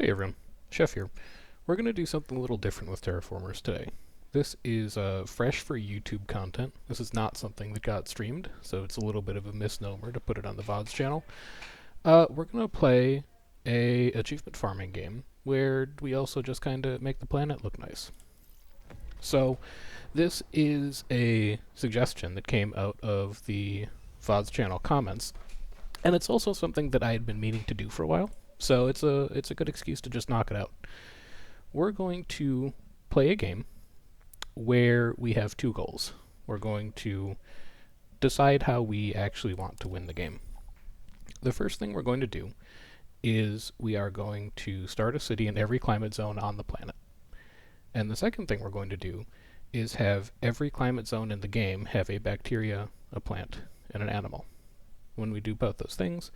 Hey everyone, Chef here. We're going to do something a little different with Terraformers today. This is fresh for YouTube content. This is not something that got streamed, so it's a little bit of a misnomer to put it on the VODs channel. We're going to play a achievement farming game where we also just kind of make the planet look nice. So this is a suggestion that came out of the VODs channel comments, and it's also something that I had been meaning to do for a while. So it's a good excuse to just knock it out. We're going to play a game where we have two goals. We're going to decide how we actually want to win the game. The first thing we're going to do is we are going to start a city in every climate zone on the planet. And the second thing we're going to do is have every climate zone in the game have a bacteria, a plant, and an animal. When we do both those things,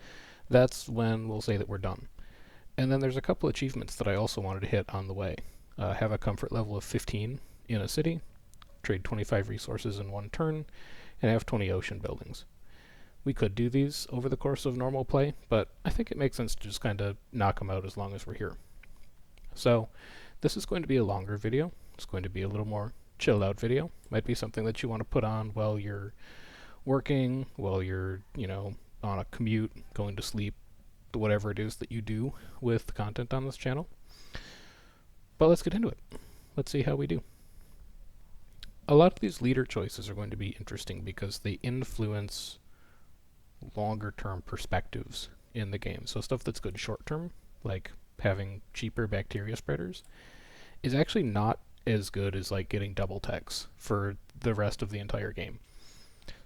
that's when we'll say that we're done. And then there's a couple achievements that I also wanted to hit on the way. Have a comfort level of 15 in a city, trade 25 resources in one turn, and have 20 ocean buildings. We could do these over the course of normal play, but I think it makes sense to just kind of knock them out as long as we're here. So this is going to be a longer video. It's going to be a little more chilled out video. Might be something that you want to put on while you're working, while you're, on a commute, going to sleep, whatever it is that you do with content on this channel. But let's get into it. Let's see how we do. A lot of these leader choices are going to be interesting because they influence longer term perspectives in the game. So stuff that's good short term, like having cheaper bacteria spreaders, is actually not as good as like getting double techs for the rest of the entire game.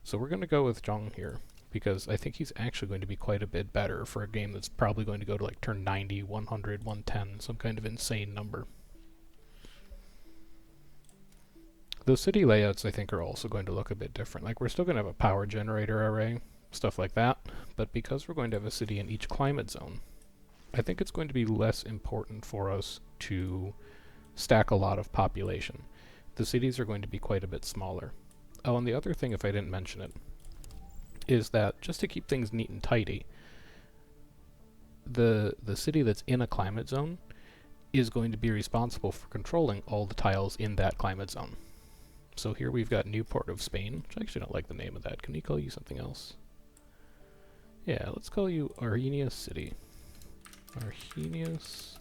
So we're going to go with Zhong here, because I think he's actually going to be quite a bit better for a game that's probably going to go to like turn 90, 100, 110, some kind of insane number. The city layouts, I think, are also going to look a bit different. Like, we're still going to have a power generator array, stuff like that, but because we're going to have a city in each climate zone, I think it's going to be less important for us to stack a lot of population. The cities are going to be quite a bit smaller. Oh, and the other thing, if I didn't mention it, is that just to keep things neat and tidy, the city that's in a climate zone is going to be responsible for controlling all the tiles in that climate zone. So here we've got Newport of Spain, which I actually don't like the name of that. Can we call you something else? Yeah, let's call you Arrhenius City. Arrhenius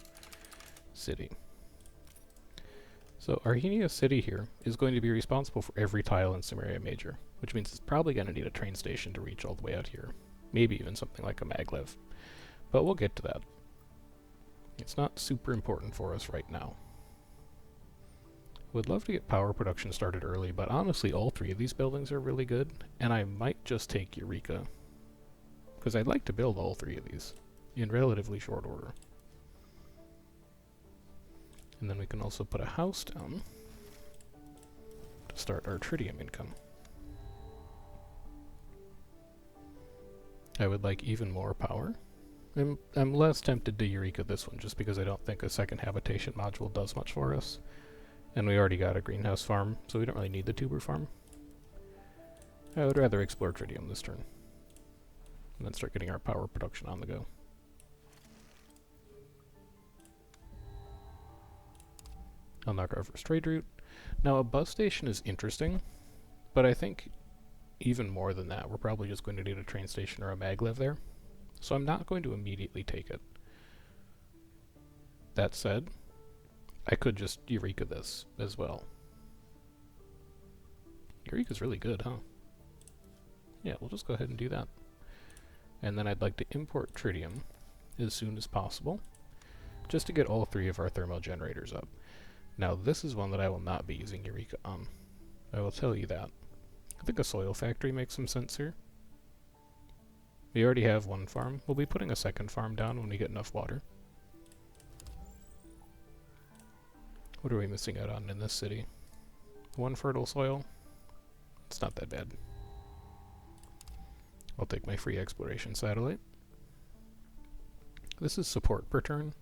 City. So Arrhenius City here is going to be responsible for every tile in Cimmeria Major, which means it's probably going to need a train station to reach all the way out here. Maybe even something like a maglev. But we'll get to that. It's not super important for us right now. Would love to get power production started early, but honestly all three of these buildings are really good, and I might just take Eureka, because I'd like to build all three of these in relatively short order. And then we can also put a house down to start our tritium income. I would like even more power. I'm less tempted to Eureka this one just because I don't think a second habitation module does much for us. And we already got a greenhouse farm, so we don't really need the tuber farm. I would rather explore tritium this turn. And then start getting our power production on the go. Unlock our first trade route. Now a bus station is interesting, but I think even more than that, we're probably just going to need a train station or a maglev there. So I'm not going to immediately take it. That said, I could just Eureka this as well. Eureka's really good, huh? Yeah, we'll just go ahead and do that. And then I'd like to import tritium as soon as possible, just to get all three of our thermal generators up. Now this is one that I will not be using Eureka on. I will tell you that. I think a soil factory makes some sense here. We already have one farm. We'll be putting a second farm down when we get enough water. What are we missing out on in this city? One fertile soil? It's not that bad. I'll take my free exploration satellite. This is support per turn.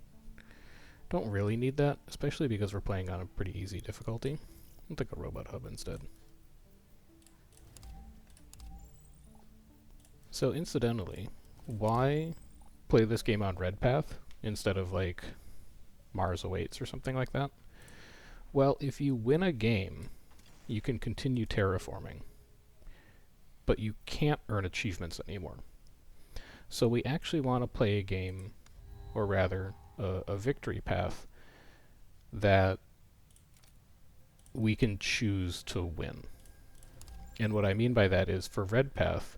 Don't really need that, especially because we're playing on a pretty easy difficulty. I'll take a robot hub instead. So incidentally, why play this game on red path instead of like Mars awaits or something like that. Well, if you win a game, you can continue terraforming, but you can't earn achievements anymore. So we actually want to play a game, or rather, a victory path that we can choose to win. And what I mean by that is, for Red Path,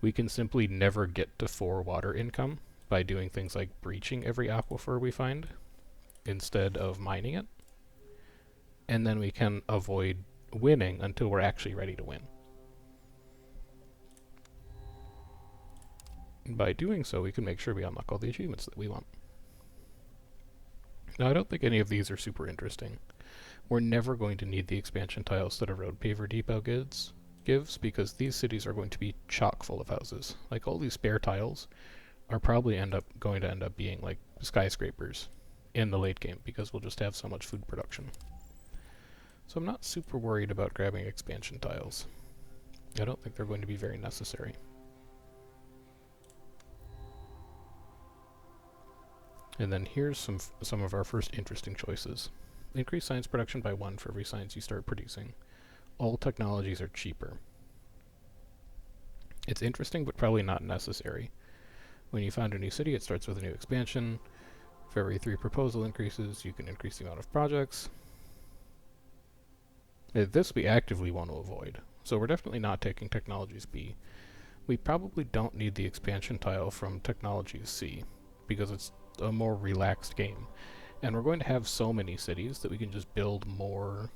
we can simply never get to 4 water income by doing things like breaching every aquifer we find, instead of mining it. And then we can avoid winning until we're actually ready to win. And by doing so, we can make sure we unlock all the achievements that we want. Now, I don't think any of these are super interesting. We're never going to need the expansion tiles that a road paver depot gives, because these cities are going to be chock full of houses. Like, all these spare tiles are probably going to end up being like skyscrapers in the late game, because we'll just have so much food production. So I'm not super worried about grabbing expansion tiles. I don't think they're going to be very necessary. And then here's some of our first interesting choices. Increase science production by 1 for every science you start producing. All technologies are cheaper. It's interesting, but probably not necessary. When you found a new city, it starts with a new expansion. For every 3 proposal increases, you can increase the amount of projects. This we actively want to avoid, so we're definitely not taking Technologies B. We probably don't need the expansion tile from Technologies C, because it's a more relaxed game. And we're going to have so many cities that we can just build more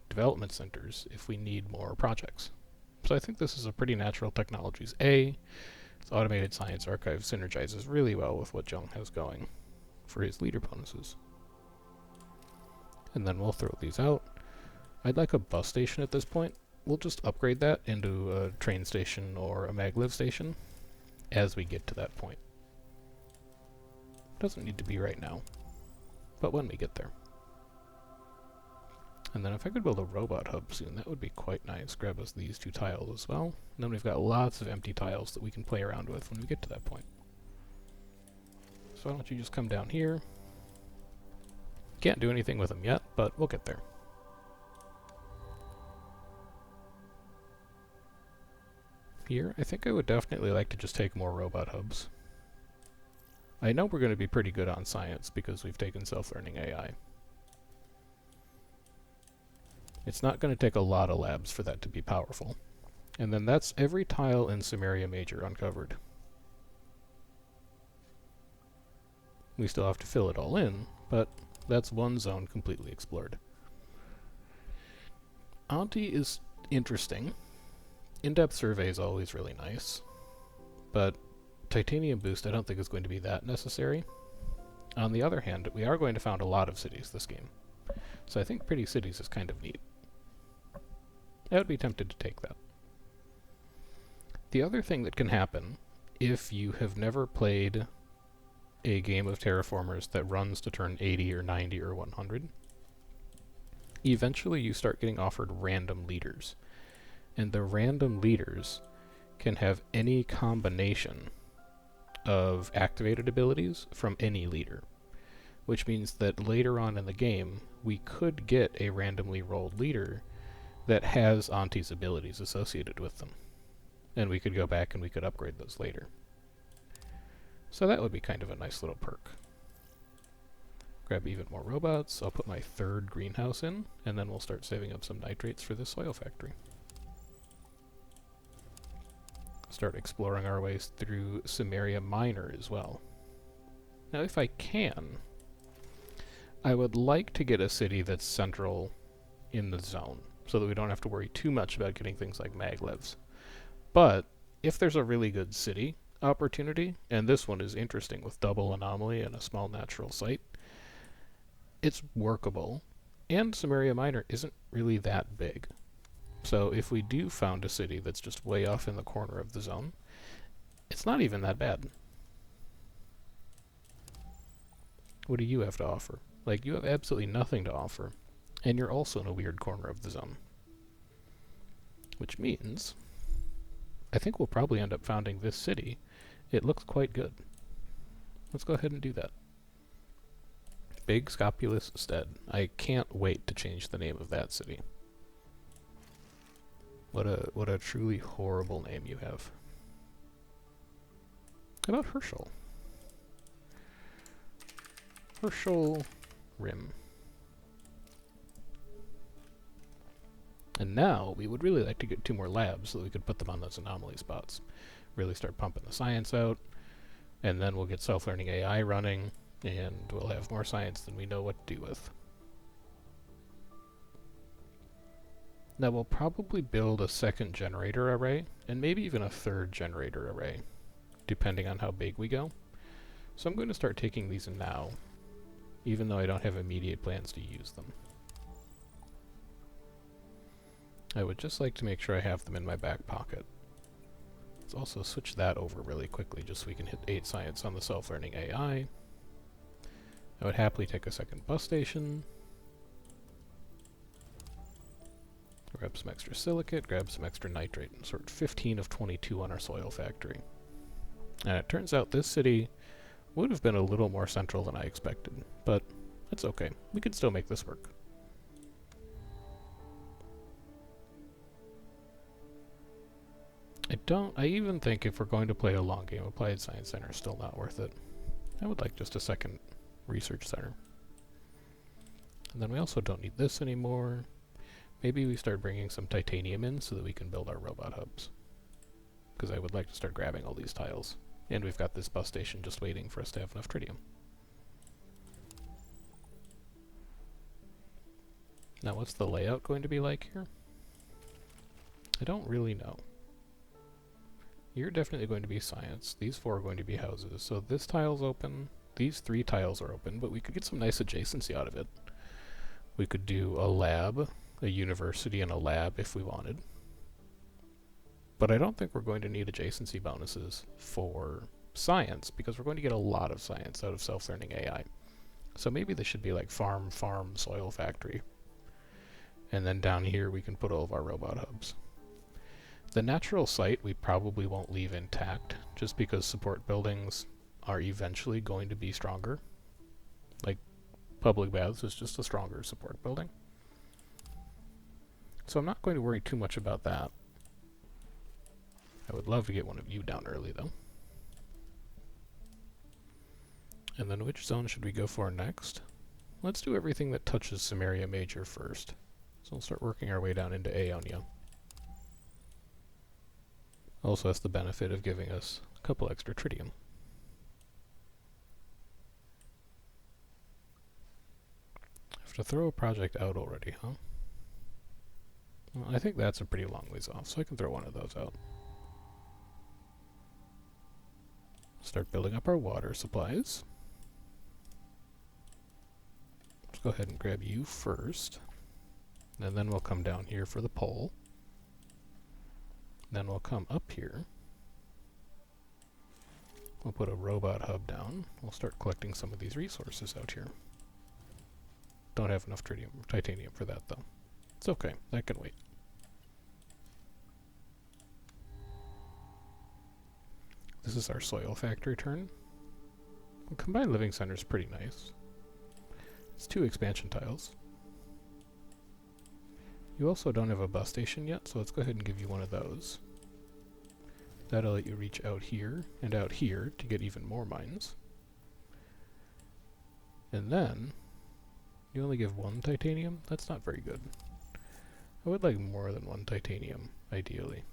development centers if we need more projects. So I think this is a pretty natural Technologies A. Its automated science archive synergizes really well with what Jung has going for his leader bonuses. And then we'll throw these out. I'd like a bus station at this point. We'll just upgrade that into a train station or a maglev station as we get to that point. Doesn't need to be right now, but when we get there. And then if I could build a robot hub soon, that would be quite nice. Grab us these 2 tiles as well. And then we've got lots of empty tiles that we can play around with when we get to that point. So why don't you just come down here. Can't do anything with them yet, but we'll get there. Here, I think I would definitely like to just take more robot hubs. I know we're going to be pretty good on science because we've taken self-learning AI. It's not going to take a lot of labs for that to be powerful. And then that's every tile in Sumeria Major uncovered. We still have to fill it all in, but that's one zone completely explored. Auntie is interesting. In-depth survey is always really nice, but Titanium Boost I don't think is going to be that necessary. On the other hand, we are going to found a lot of cities this game, so I think Pretty Cities is kind of neat. I would be tempted to take that. The other thing that can happen, if you have never played a game of Terraformers that runs to turn 80 or 90 or 100, eventually you start getting offered random leaders. And the random leaders can have any combination of activated abilities from any leader, which means that later on in the game, we could get a randomly rolled leader that has Auntie's abilities associated with them. And we could go back and we could upgrade those later. So that would be kind of a nice little perk. Grab even more robots. I'll put my 3rd greenhouse in, and then we'll start saving up some nitrates for this soil factory. Start exploring our ways through Sumeria Minor as well. Now, if I can, I would like to get a city that's central in the zone, so that we don't have to worry too much about getting things like maglevs. But if there's a really good city opportunity, and this one is interesting with double anomaly and a small natural site, it's workable, and Sumeria Minor isn't really that big. So if we do found a city that's just way off in the corner of the zone, it's not even that bad. What do you have to offer? Like, you have absolutely nothing to offer, and you're also in a weird corner of the zone. Which means, I think we'll probably end up founding this city. It looks quite good. Let's go ahead and do that. Big Scopulus Stead. I can't wait to change the name of that city. What a truly horrible name you have. How about Herschel? Herschel Rim. And now we would really like to get 2 more labs so that we could put them on those anomaly spots. Really start pumping the science out, and then we'll get self-learning AI running, and we'll have more science than we know what to do with. Now we'll probably build a 2nd generator array, and maybe even a 3rd generator array, depending on how big we go. So I'm going to start taking these now, even though I don't have immediate plans to use them. I would just like to make sure I have them in my back pocket. Let's also switch that over really quickly just so we can hit 8 science on the self-learning AI. I would happily take a 2nd bus station. Grab some extra silicate, grab some extra nitrate, and sort 15 of 22 on our soil factory. And it turns out this city would have been a little more central than I expected, but that's okay. We can still make this work. I even think if we're going to play a long game, Applied Science Center is still not worth it. I would like just a 2nd research center. And then we also don't need this anymore. Maybe we start bringing some titanium in so that we can build our robot hubs. Because I would like to start grabbing all these tiles. And we've got this bus station just waiting for us to have enough tritium. Now what's the layout going to be like here? I don't really know. You're definitely going to be science. These 4 are going to be houses. So this tile's open. These 3 tiles are open, but we could get some nice adjacency out of it. We could do a lab, a university, and a lab if we wanted. But I don't think we're going to need adjacency bonuses for science, because we're going to get a lot of science out of self-learning AI. So maybe this should be like farm, soil factory. And then down here we can put all of our robot hubs. The natural site we probably won't leave intact, just because support buildings are eventually going to be stronger. Like, public baths is just a stronger support building. So I'm not going to worry too much about that. I would love to get one of you down early, though. And then which zone should we go for next? Let's do everything that touches Samaria Major first. So we'll start working our way down into Aeonia. Also has the benefit of giving us a couple extra tritium. I have to throw a project out already, huh? Well, I think that's a pretty long ways off, so I can throw one of those out. Start building up our water supplies. Let's go ahead and grab you first. And then we'll come down here for the pole. Then we'll come up here. We'll put a robot hub down. We'll start collecting some of these resources out here. Don't have enough titanium for that, though. It's okay. That can wait. This is our soil factory turn. The combined living center is pretty nice. It's 2 expansion tiles. You also don't have a bus station yet, so let's go ahead and give you one of those. That'll let you reach out here and out here to get even more mines. And then, you only give 1 titanium? That's not very good. I would like more than 1 titanium, ideally.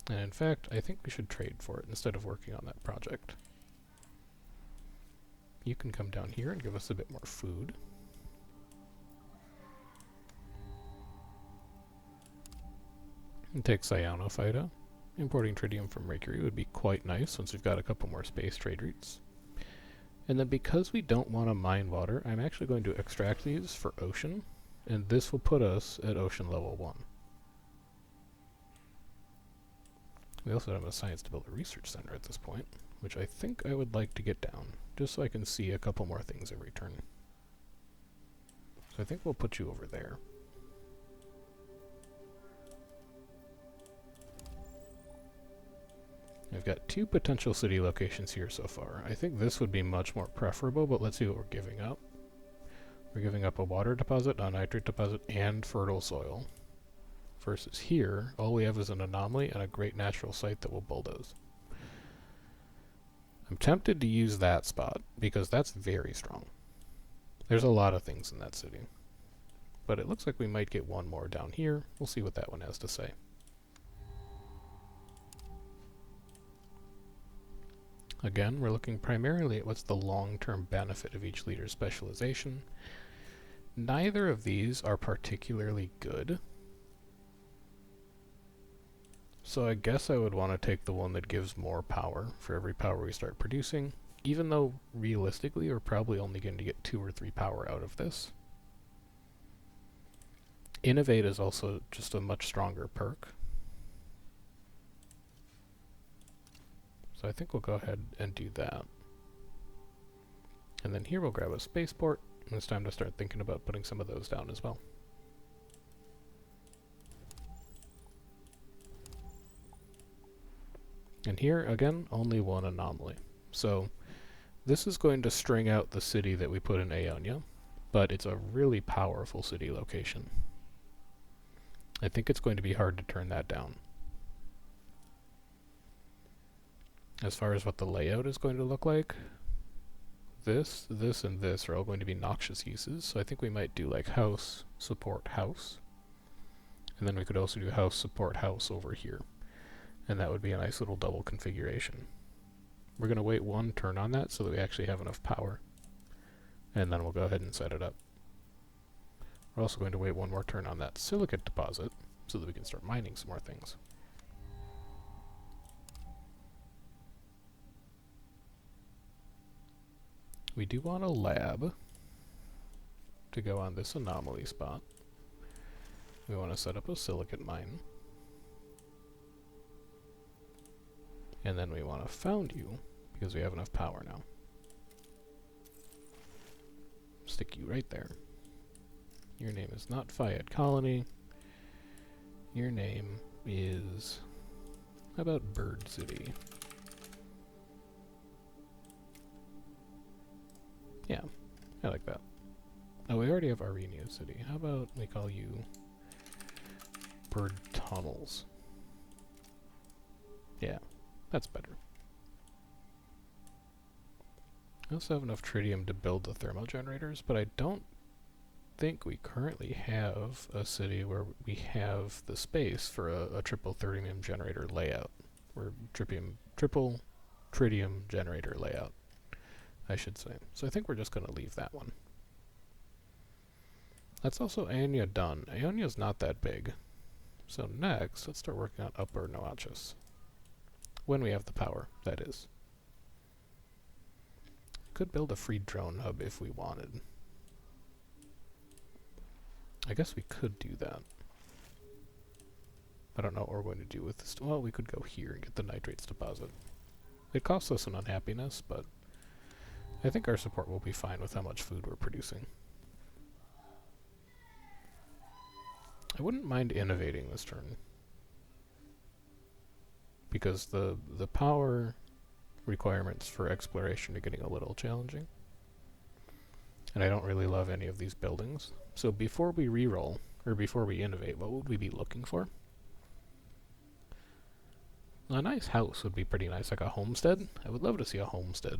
And in fact, I think we should trade for it instead of working on that project. You can come down here and give us a bit more food. And take cyanophyta. Importing tritium from Mercury would be quite nice once we've got a couple more space trade routes. And then because we don't want to mine water, I'm actually going to extract these for ocean, and this will put us at ocean level 1. We also have a science to build a research center at this point, which I think I would like to get down, just so I can see a couple more things every turn. So I think we'll put you over there. We've got 2 potential city locations here so far. I think this would be much more preferable, but let's see what we're giving up. We're giving up a water deposit, a nitrate deposit, and fertile soil. Versus here, all we have is an anomaly and a great natural site that will bulldoze. I'm tempted to use that spot, because that's very strong. There's a lot of things in that city. But it looks like we might get one more down here. We'll see what that one has to say. Again, we're looking primarily at what's the long-term benefit of each leader's specialization. Neither of these are particularly good. So I guess I would want to take the one that gives more power for every power we start producing, even though realistically we're probably only going to get 2 or 3 power out of this. Innovate is also just a much stronger perk. So I think we'll go ahead and do that. And then here we'll grab a spaceport, and it's time to start thinking about putting some of those down as well. And here, again, only one anomaly. So this is going to string out the city that we put in Aeonia, but it's a really powerful city location. I think it's going to be hard to turn that down. As far as what the layout is going to look like, this, and this are all going to be noxious uses, so I think we might do like house, support, house. And then we could also do house, support, house over here. And that would be a nice little double configuration. We're going to wait 1 turn on that so that we actually have enough power. And then we'll go ahead and set it up. We're also going to wait 1 more turn on that silicate deposit so that we can start mining some more things. We do want a lab to go on this anomaly spot. We want to set up a silicate mine. And then we want to found you, because we have enough power now. Stick you right there. Your name is not Fayed Colony. Your name is... how about Bird City? Yeah, I like that. Oh, we already have Arenia City. How about we call you Bird Tunnels? Yeah, that's better. I also have enough tritium to build the thermal generators, but I don't think we currently have a city where we have the space for a triple tritium generator layout. Or triple tritium generator layout, I should say. So I think we're just going to leave that one. That's also Aeonia done. Aeonia's not that big. So next, let's start working on Upper Noachus. When we have the power, that is. Could build a free drone hub if we wanted. I guess we could do that. I don't know what we're going to do with this. Well, we could go here and get the nitrates deposit. It costs us an unhappiness, but I think our support will be fine with how much food we're producing. I wouldn't mind innovating this turn, because the power requirements for exploration are getting a little challenging. And I don't really love any of these buildings. So before we reroll, or before we innovate, what would we be looking for? A nice house would be pretty nice, like a homestead. I would love to see a homestead.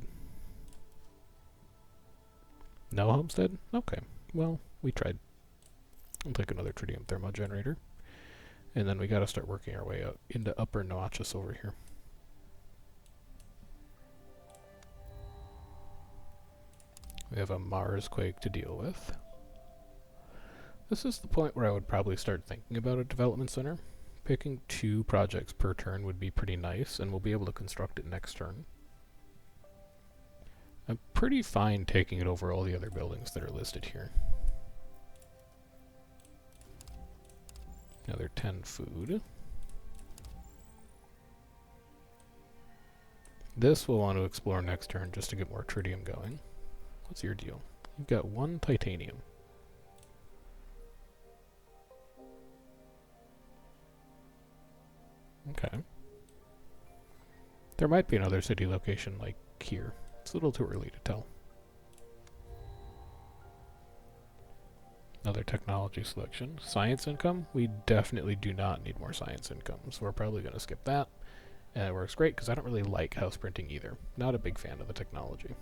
No homestead? Okay. Well, we tried. I'll take another tritium thermo generator. And then we gotta start working our way out into Upper Noachus over here. We have a Mars quake to deal with. This is the point where I would probably start thinking about a development center. Picking 2 projects per turn would be pretty nice, and we'll be able to construct it next turn. I'm pretty fine taking it over all the other buildings that are listed here. Another 10 food. This we'll want to explore next turn just to get more tritium going. What's your deal? You've got 1 titanium. Okay. There might be another city location like here. It's a little too early to tell. Another technology selection. Science income. We definitely do not need more science income, so we're probably going to skip that. And it works great because I don't really like house printing either. Not a big fan of the technology.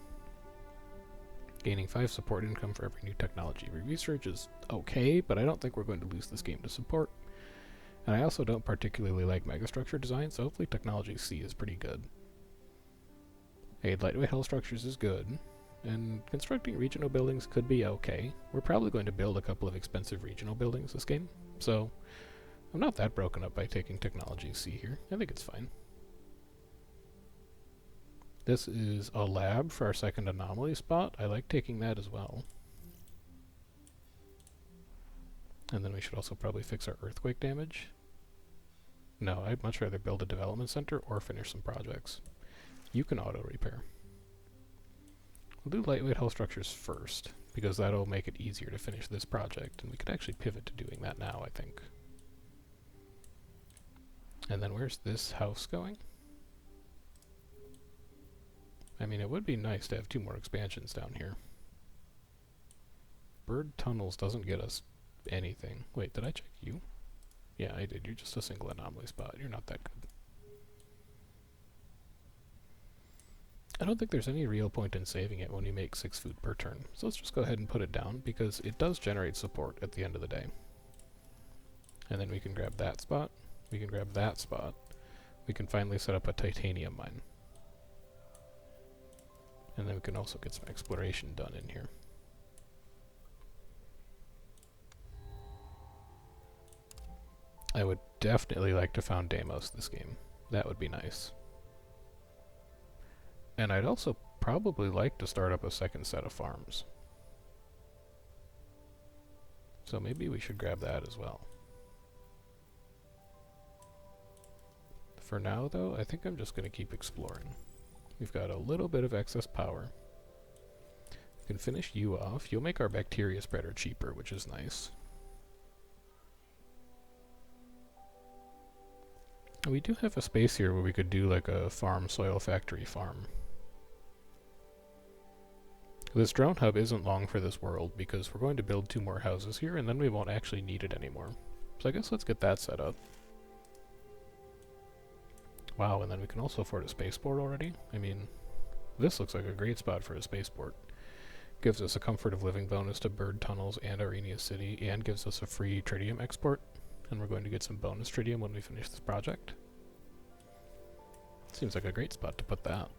Gaining 5 support income for every new technology we research is okay, but I don't think we're going to lose this game to support. And I also don't particularly like megastructure design, so hopefully technology C is pretty good. Lightweight hull structures is good, and constructing regional buildings could be okay. We're probably going to build a couple of expensive regional buildings this game, so I'm not that broken up by taking technology C here. I think it's fine. This is a lab for our second anomaly spot. I like taking that as well. And then we should also probably fix our earthquake damage. No, I'd much rather build a development center or finish some projects. You can auto repair. We'll do lightweight hull structures first, because that'll make it easier to finish this project, and we could actually pivot to doing that now, I think. And then where's this house going? I mean, it would be nice to have 2 more expansions down here. Bird tunnels doesn't get us anything. Wait, did I check you? Yeah, I did. You're just a single anomaly spot. You're not that good. I don't think there's any real point in saving it when you make 6 food per turn. So let's just go ahead and put it down, because it does generate support at the end of the day. And then we can grab that spot. We can grab that spot. We can finally set up a titanium mine. And then we can also get some exploration done in here. I would definitely like to found Deimos this game. That would be nice. And I'd also probably like to start up a second set of farms. So maybe we should grab that as well. For now, though, I think I'm just going to keep exploring. We've got a little bit of excess power. We can finish you off. You'll make our bacteria spreader cheaper, which is nice. We do have a space here where we could do like a farm soil factory farm. This drone hub isn't long for this world because we're going to build 2 more houses here and then we won't actually need it anymore. So I guess let's get that set up. Wow, and then we can also afford a spaceport already. I mean, this looks like a great spot for a spaceport. Gives us a comfort of living bonus to bird tunnels and Arenia City, and gives us a free tritium export. And we're going to get some bonus tritium when we finish this project. Seems like a great spot to put that.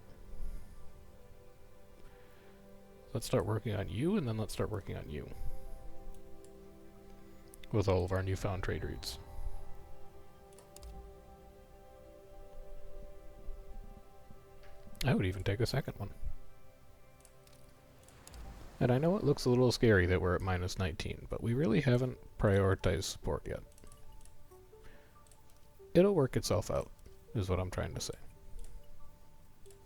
Let's start working on you, and then let's start working on you. With all of our newfound trade routes. I would even take a second one. And I know it looks a little scary that we're at -19, but we really haven't prioritized support yet. It'll work itself out, is what I'm trying to say.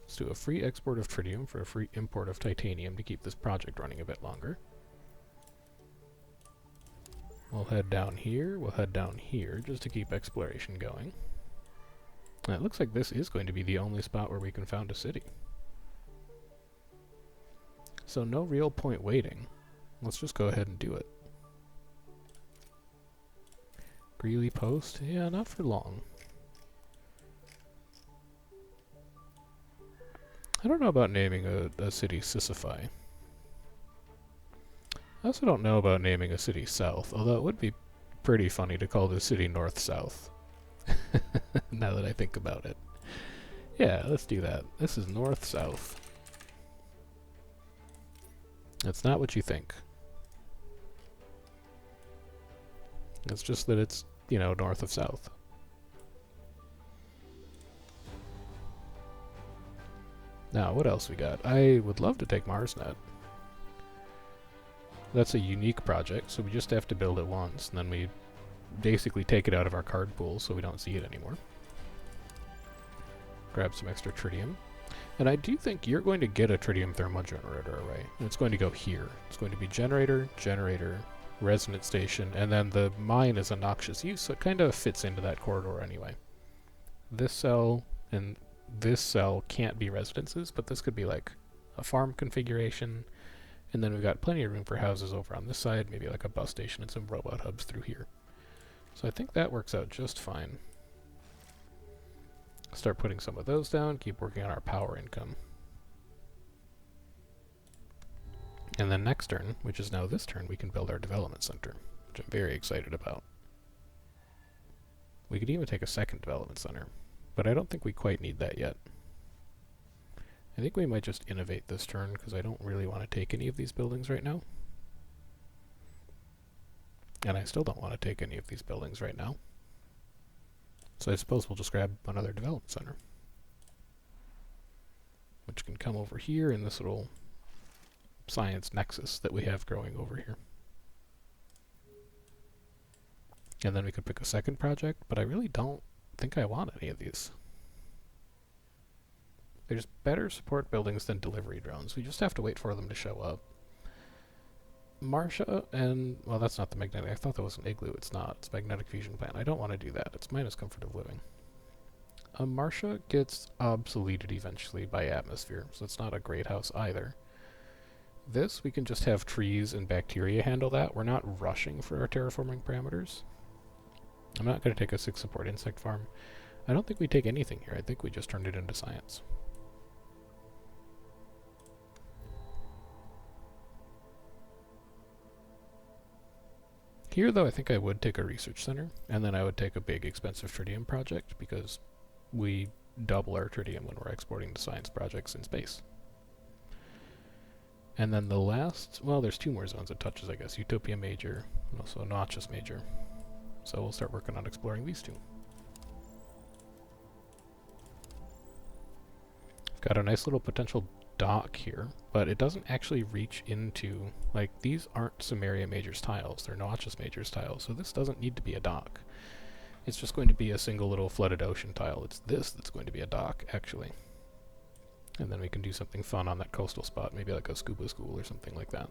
Let's do a free export of tritium for a free import of titanium to keep this project running a bit longer. We'll head down here, just to keep exploration going. And it looks like this is going to be the only spot where we can found a city. So no real point waiting. Let's just go ahead and do it. Greeley Post? Yeah, not for long. I don't know about naming a city Sisyphi. I also don't know about naming a city South, although it would be pretty funny to call this city North-South. Now that I think about it. Yeah, let's do that. This is North-South. It's not what you think. It's just that it's, you know, north of south. Now, what else we got? I would love to take MarsNet. That's a unique project, so we just have to build it once, and then we basically take it out of our card pool so we don't see it anymore. Grab some extra tritium. And I do think you're going to get a tritium thermal generator array. And it's going to go here. It's going to be generator, generator, resonance station, and then the mine is a noxious use, so it kind of fits into that corridor anyway. This cell and this cell can't be residences, but this could be like a farm configuration, and then we've got plenty of room for houses over on this side, maybe like a bus station and some robot hubs through here. So I think that works out just fine. Start putting some of those down, keep working on our power income. And then next turn, which is now this turn, we can build our development center, which I'm very excited about. We could even take a second development center, but I don't think we quite need that yet. I think we might just innovate this turn, because I don't really want to take any of these buildings right now. And I still don't want to take any of these buildings right now. So I suppose we'll just grab another development center, which can come over here in this little science nexus that we have growing over here. And then we could pick a second project, but I really don't think I want any of these. There's better support buildings than delivery drones. We just have to wait for them to show up. Marsha and... well, that's not the magnetic. I thought that was an igloo. It's not. It's magnetic fusion plant. I don't want to do that. It's minus comfort of living. Marsha gets obsoleted eventually by atmosphere, so it's not a great house either. This, we can just have trees and bacteria handle that. We're not rushing for our terraforming parameters. I'm not going to take a 6 support insect farm. I don't think we take anything here. I think we just turned it into science. Here, though, I think I would take a research center, and then I would take a big, expensive tritium project, because we double our tritium when we're exporting to science projects in space. And then the last... well, there's 2 more zones it touches, I guess. Utopia Major, and also Noxious Major. So we'll start working on exploring these 2. Got a nice little potential dock here, but it doesn't actually reach into... like, these aren't Samaria Major's tiles, they're Noxious Major's tiles, so this doesn't need to be a dock. It's just going to be a single little flooded ocean tile. It's this that's going to be a dock, actually. And then we can do something fun on that coastal spot, maybe like a scuba school or something like that.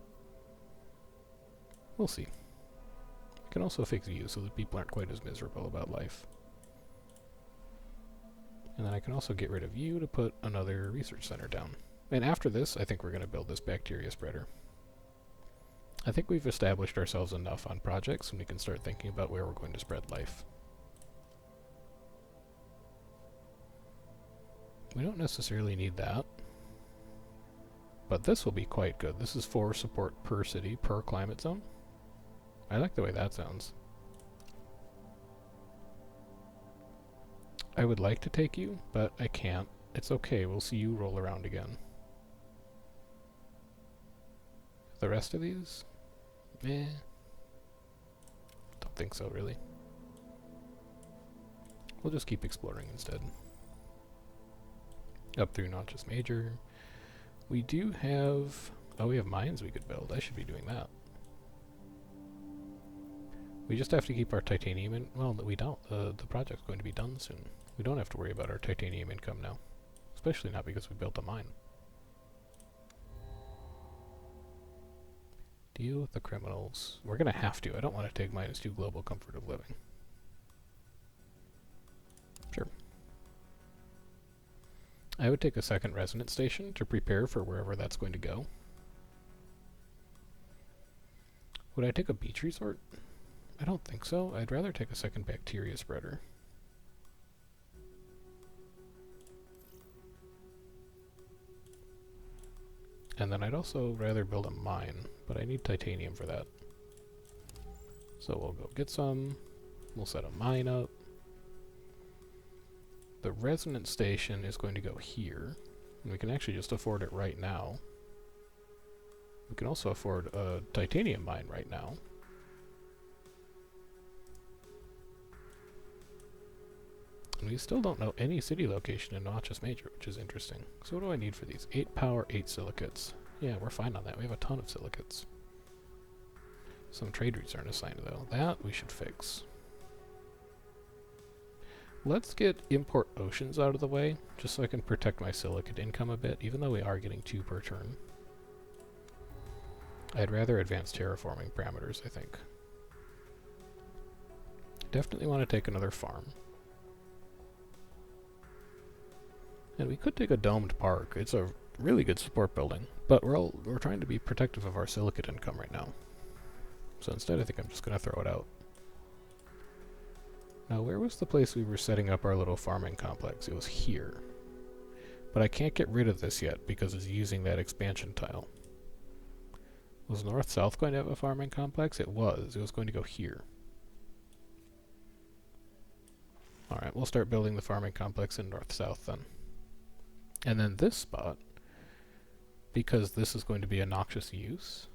We'll see. We can also fix views so that people aren't quite as miserable about life. And then I can also get rid of you to put another research center down. And after this, I think we're going to build this bacteria spreader. I think we've established ourselves enough on projects and we can start thinking about where we're going to spread life. We don't necessarily need that, but this will be quite good. This is 4 support per city, per climate zone. I like the way that sounds. I would like to take you, but I can't. It's okay, we'll see you roll around again. The rest of these? Don't think so, really. We'll just keep exploring instead. Up through Noxious Major. We do have... oh, we have mines we could build. I should be doing that. We just have to keep our titanium in... well, we don't. The project's going to be done soon. We don't have to worry about our titanium income now. Especially not because we built a mine. Deal with the criminals. We're going to have to. I don't want to take -2 global comfort of living. Sure. I would take a second resonance station to prepare for wherever that's going to go. Would I take a beach resort? I don't think so. I'd rather take a second bacteria spreader. And then I'd also rather build a mine, but I need titanium for that. So we'll go get some. We'll set a mine up. The resonance station is going to go here, and we can actually just afford it right now. We can also afford a titanium mine right now. And we still don't know any city location in Noxious Major, which is interesting. So what do I need for these? 8 power, 8 silicates. Yeah, we're fine on that. We have a ton of silicates. Some trade routes aren't assigned, though. That we should fix. Let's get import oceans out of the way, just so I can protect my silicate income a bit, even though we are getting 2 per turn. I'd rather advance terraforming parameters, I think. Definitely want to take another farm. And we could take a domed park. It's a really good support building, but we're trying to be protective of our silicate income right now. So instead I think I'm just going to throw it out. Now where was the place we were setting up our little farming complex? It was here. But I can't get rid of this yet because it's using that expansion tile. Was north-south going to have a farming complex? It was. It was going to go here. Alright, we'll start building the farming complex in north-south then. And then this spot, because this is going to be a noxious use,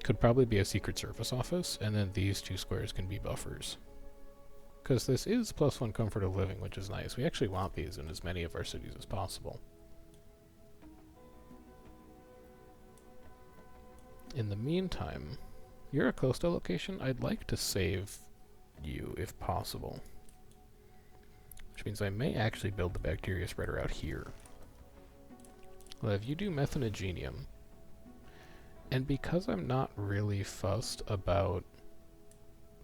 could probably be a Secret Service office, and then these two squares can be buffers. Because this is +1 comfort of living, which is nice. We actually want these in as many of our cities as possible. In the meantime, you're a coastal location. I'd like to save you if possible. Which means I may actually build the bacteria spreader out here. Well, if you do methanogenium, and because I'm not really fussed about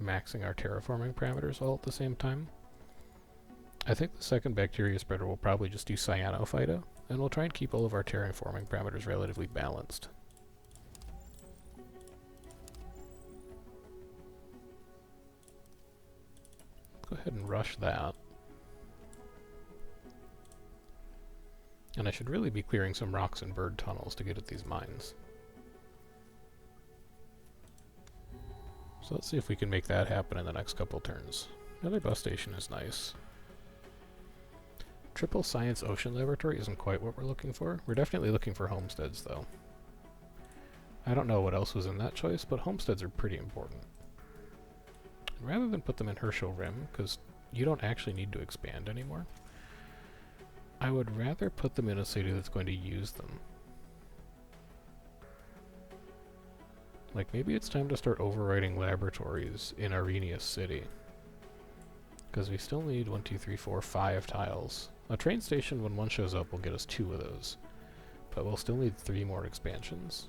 maxing our terraforming parameters all at the same time, I think the second bacteria spreader will probably just do cyanophyta, and we'll try and keep all of our terraforming parameters relatively balanced. Go ahead and rush that. And I should really be clearing some rocks and bird tunnels to get at these mines. So let's see if we can make that happen in the next couple turns. Another bus station is nice. Triple Science Ocean Laboratory isn't quite what we're looking for. We're definitely looking for homesteads, though. I don't know what else was in that choice, but homesteads are pretty important. Rather than put them in Herschel Rim, because you don't actually need to expand anymore, I would rather put them in a city that's going to use them. Like, maybe it's time to start overriding laboratories in Arrhenius City. Because we still need 1, 2, 3, 4, 5 tiles. A train station, when one shows up, will get us 2 of those. But we'll still need 3 more expansions.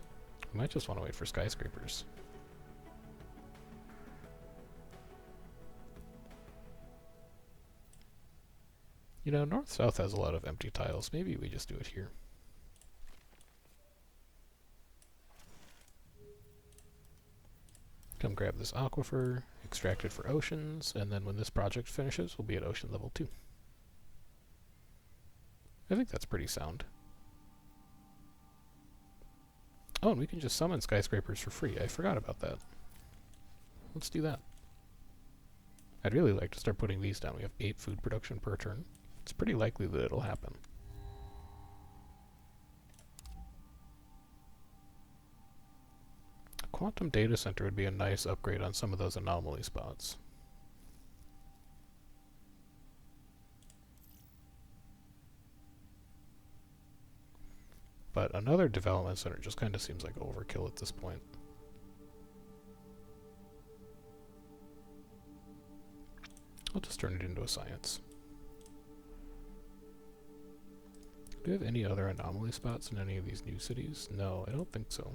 We might just want to wait for skyscrapers. You know, north-south has a lot of empty tiles. Maybe we just do it here. Come grab this aquifer, extract it for oceans, and then when this project finishes, we'll be at ocean level 2. I think that's pretty sound. Oh, and we can just summon skyscrapers for free. I forgot about that. Let's do that. I'd really like to start putting these down. We have 8 food production per turn. It's pretty likely that it'll happen. A quantum data center would be a nice upgrade on some of those anomaly spots. But another development center just kind of seems like overkill at this point. I'll just turn it into a science. Do we have any other anomaly spots in any of these new cities? No, I don't think so.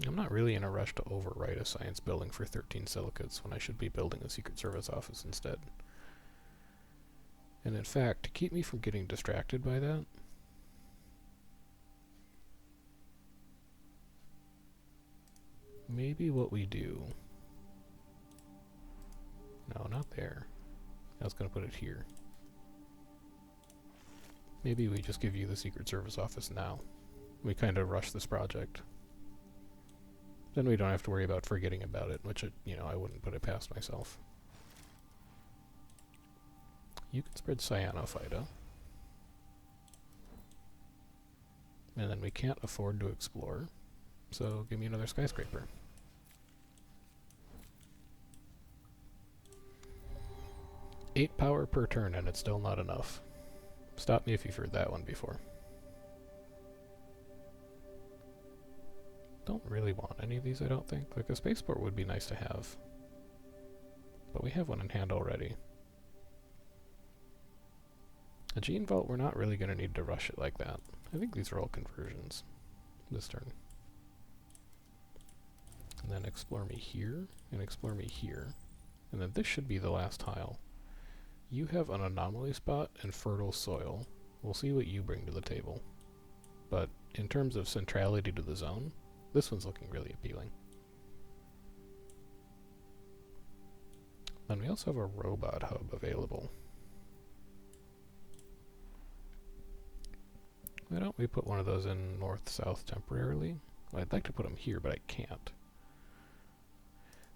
I'm not really in a rush to overwrite a science building for 13 silicates when I should be building a Secret Service office instead. And in fact, to keep me from getting distracted by that, maybe what we do... No, not there. I was going to put it here. Maybe we just give you the Secret Service office now. We kind of rush this project. Then we don't have to worry about forgetting about it, which, I wouldn't put it past myself. You can spread cyanophyta. And then we can't afford to explore, so give me another skyscraper. Eight power per turn, and it's still not enough. Stop me if you've heard that one before. Don't really want any of these, I don't think. Like, a spaceport would be nice to have. But we have one in hand already. A gene vault, we're not really going to need to rush it like that. I think these are all conversions this turn. And then explore me here, and explore me here. And then this should be the last tile. You have an anomaly spot and fertile soil. We'll see what you bring to the table. But in terms of centrality to the zone, this one's looking really appealing. Then we also have a robot hub available. Why don't we put one of those in north-south temporarily? Well, I'd like to put them here, but I can't.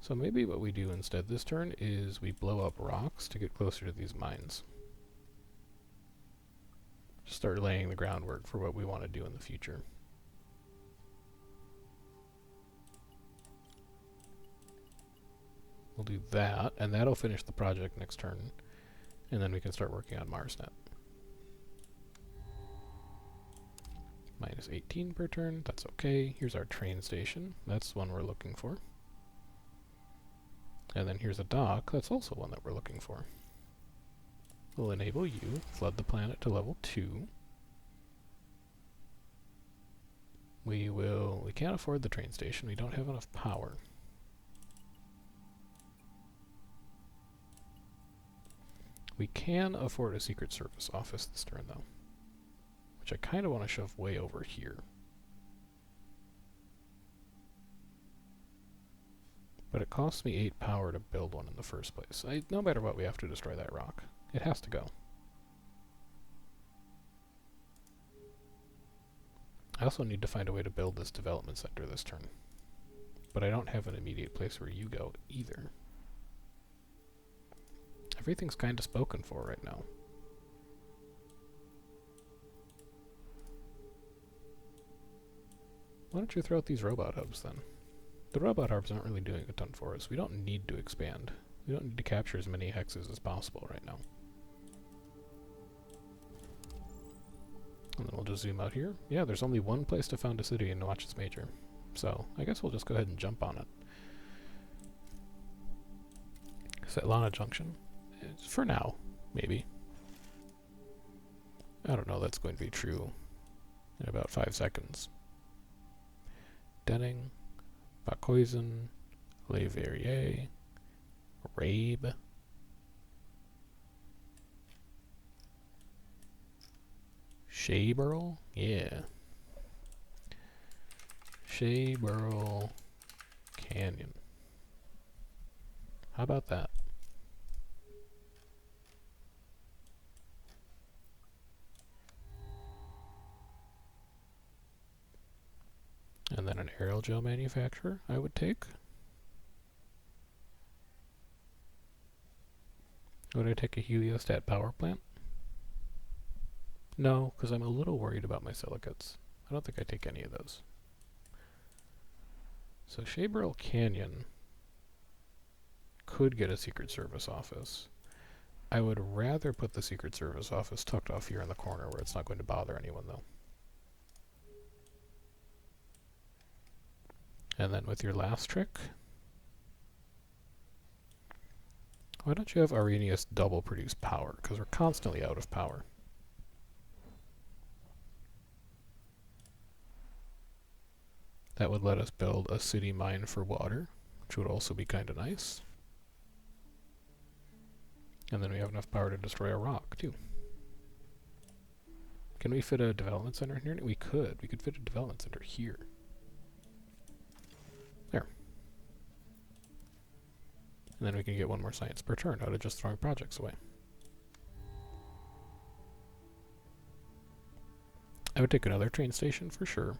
So maybe what we do instead this turn is we blow up rocks to get closer to these mines. Just start laying the groundwork for what we want to do in the future. We'll do that, and that'll finish the project next turn. And then we can start working on MarsNet. Minus 18 per turn, that's okay. Here's our train station. That's one we're looking for. And then here's a dock. That's also one that we're looking for. We'll enable you, flood the planet to level 2. We can't afford the train station. We don't have enough power. We can afford a Secret Service office this turn, though, which I kind of want to shove way over here. But it costs me 8 power to build one in the first place. No matter what, we have to destroy that rock. It has to go. I also need to find a way to build this development center this turn. But I don't have an immediate place where you go either. Everything's kind of spoken for right now. Why don't you throw out these robot hubs then? The robot hubs aren't really doing a ton for us. We don't need to expand. We don't need to capture as many hexes as possible right now. And then we'll just zoom out here. Yeah, there's only one place to found a city in Watches Major. So I guess we'll just go ahead and jump on it. Setlana Junction. For now, maybe. I don't know that's going to be true in about 5 seconds. Denning, Bakoizen, Le Verrier, Rabe. Shaburl? Yeah. Shaburl Canyon. How about that? And then an aerial gel manufacturer I would take. Would I take a heliostat power plant? No, because I'm a little worried about my silicates. I don't think I take any of those. So Shaburl Canyon could get a Secret Service office. I would rather put the Secret Service office tucked off here in the corner where it's not going to bother anyone, though. And then with your last trick, why don't you have Arrhenius double produce power? Because we're constantly out of power. That would let us build a city mine for water, which would also be kind of nice. And then we have enough power to destroy a rock, too. Can we fit a development center in here? We could. We could fit a development center here. There. And then we can get one more science per turn out of just throwing projects away. I would take another train station for sure.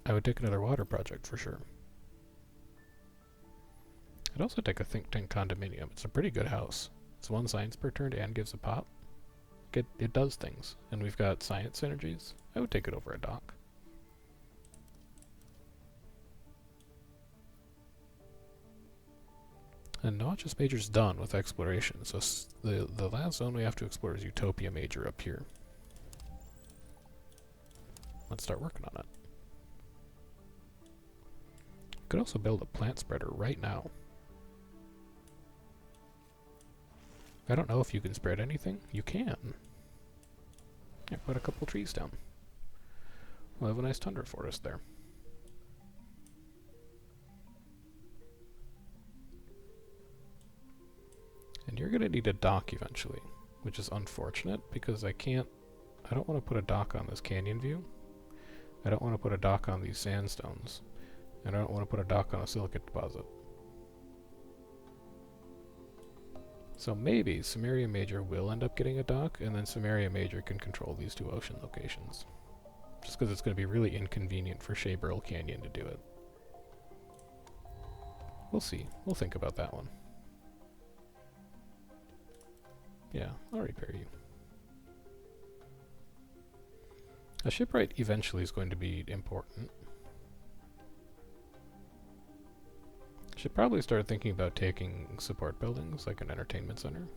I would take another water project for sure. I'd also take a think tank condominium. It's a pretty good house. It's 1 science per turn and gives a pop. It does things. And we've got science synergies. I would take it over a dock. And Notch's Major's done with exploration, so the last zone we have to explore is Utopia Major up here. Let's start working on it. Could also build a plant spreader right now. I don't know if you can spread anything. You can. Yeah, put a couple trees down. We'll have a nice tundra forest there. And you're going to need a dock eventually, which is unfortunate because I don't want to put a dock on this canyon view. I don't want to put a dock on these sandstones. And I don't want to put a dock on a silicate deposit. So maybe Samaria Major will end up getting a dock, and then Samaria Major can control these two ocean locations. Just because it's going to be really inconvenient for Shabrill Canyon to do it. We'll see. We'll think about that one. Yeah, I'll repair you. A shipwright eventually is going to be important. Should probably start thinking about taking support buildings, like an entertainment center.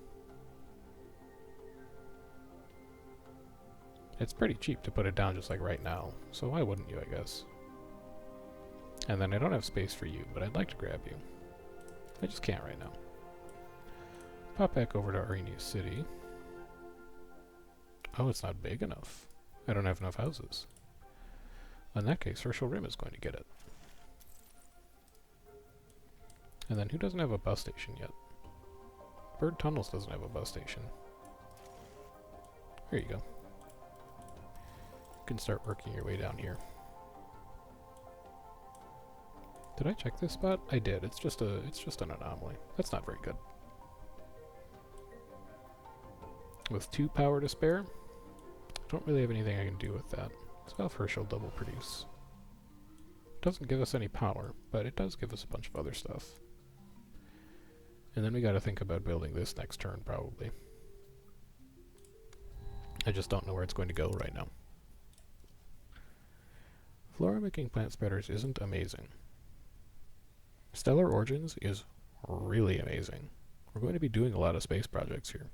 It's pretty cheap to put it down just like right now, so why wouldn't you, I guess? And then I don't have space for you, but I'd like to grab you. I just can't right now. Pop back over to Arrhenius City. Oh, it's not big enough. I don't have enough houses. In that case, Herschel Rim is going to get it. And then who doesn't have a bus station yet? Bird Tunnels doesn't have a bus station. Here you go. You can start working your way down here. Did I check this spot? I did. It's just an anomaly. That's not very good. With 2 power to spare, I don't really have anything I can do with that. So Herschel double produce. Doesn't give us any power, but it does give us a bunch of other stuff. And then we gotta think about building this next turn, probably. I just don't know where it's going to go right now. Flora making plant spreaders isn't amazing. Stellar Origins is really amazing. We're going to be doing a lot of space projects here.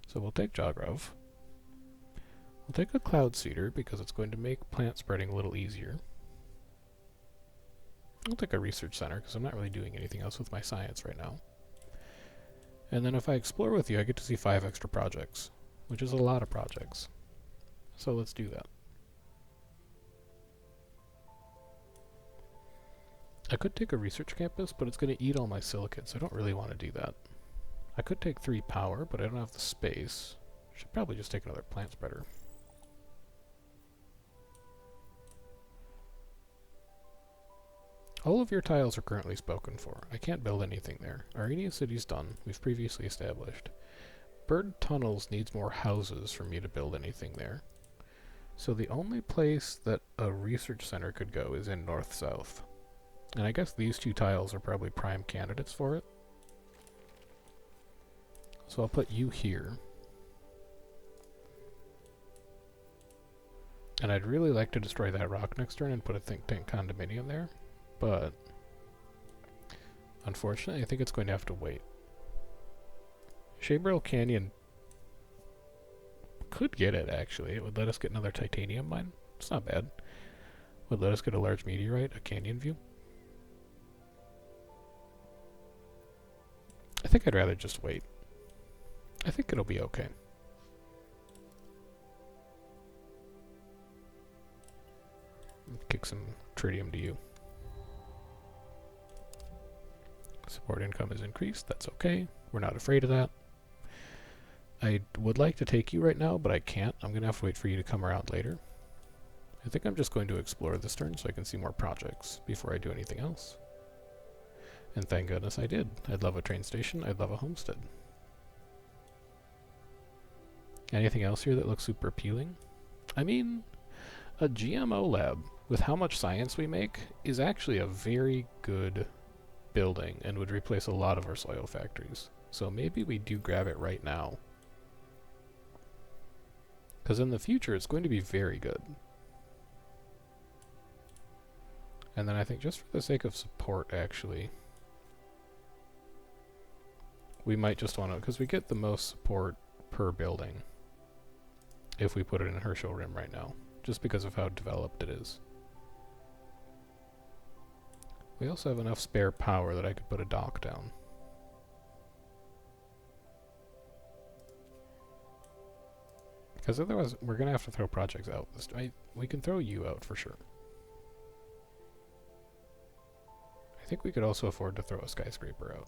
So we'll take Jogrove. We'll take a Cloud Seeder because it's going to make plant spreading a little easier. I'll take a Research Center because I'm not really doing anything else with my science right now. And then if I explore with you, I get to see 5 extra projects, which is a lot of projects. So let's do that. I could take a research campus, but it's going to eat all my silicates, so I don't really want to do that. I could take 3 power, but I don't have the space. Should probably just take another plant spreader. All of your tiles are currently spoken for. I can't build anything there. Arrhenius City's done. We've previously established. Bird Tunnels needs more houses for me to build anything there. So the only place that a research center could go is in north-south. And I guess these 2 tiles are probably prime candidates for it. So I'll put you here. And I'd really like to destroy that rock next turn and put a think tank condominium there. But unfortunately, I think it's going to have to wait. Shabrill Canyon could get it, actually. It would let us get another titanium mine. It's not bad. Would let us get a large meteorite, a canyon view. I think I'd rather just wait. I think it'll be okay. Kick some tritium to you. Support income is increased. That's okay. We're not afraid of that. I would like to take you right now, but I can't. I'm going to have to wait for you to come around later. I think I'm just going to explore this turn so I can see more projects before I do anything else. And thank goodness I did. I'd love a train station. I'd love a homestead. Anything else here that looks super appealing? I mean, a GMO lab with how much science we make is actually a very good building and would replace a lot of our soil factories. So maybe we do grab it right now. Because in the future it's going to be very good. And then I think just for the sake of support, actually, we might just want to, because we get the most support per building if we put it in Herschel Rim right now, just because of how developed it is. We also have enough spare power that I could put a dock down. Because otherwise, we're going to have to throw projects out. We can throw you out for sure. I think we could also afford to throw a skyscraper out.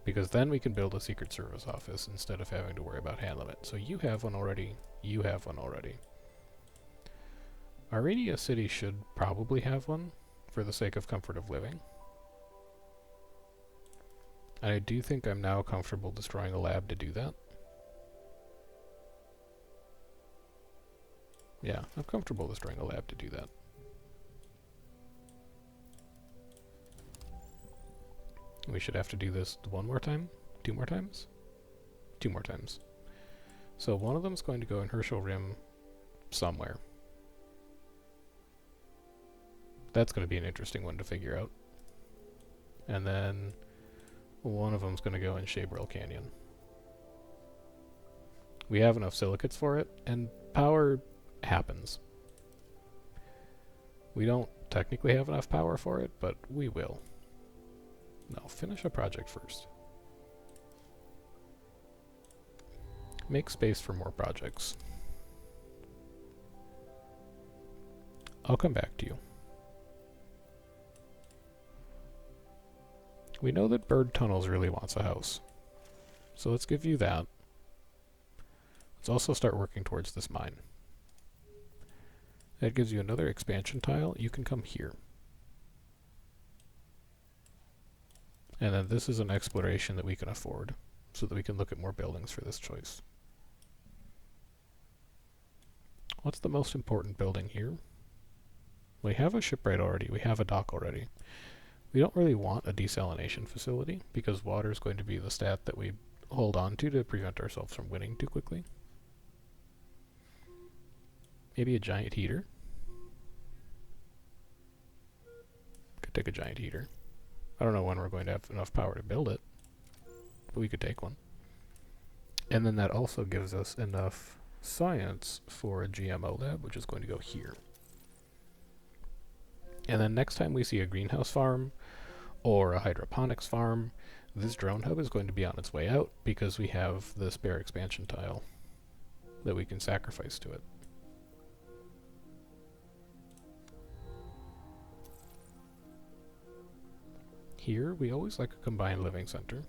because then we can build a Secret Service office instead of having to worry about handling it. So you have one already, you have one already. Arenia City should probably have one, for the sake of comfort of living. I do think I'm now comfortable destroying a lab to do that. Yeah, I'm comfortable destroying a lab to do that. We should have to do this one more time? 2 more times? 2 more times. So one of them is going to go in Herschel Rim somewhere. That's going to be an interesting one to figure out. And then one of them is going to go in Shabril Canyon. We have enough silicates for it, and power happens. We don't technically have enough power for it, but we will. No, finish a project first. Make space for more projects. I'll come back to you. We know that Bird Tunnels really wants a house. So let's give you that. Let's also start working towards this mine. That gives you another expansion tile. You can come here. And then this is an exploration that we can afford, so that we can look at more buildings for this choice. What's the most important building here? We have a shipwright already. We have a dock already. We don't really want a desalination facility, because water is going to be the stat that we hold on to prevent ourselves from winning too quickly. Maybe a giant heater. Could take a giant heater. I don't know when we're going to have enough power to build it, but we could take one. And then that also gives us enough science for a GMO lab, which is going to go here. And then next time we see a greenhouse farm or a hydroponics farm, this drone hub is going to be on its way out because we have the spare expansion tile that we can sacrifice to it. Here, we always like a combined living center.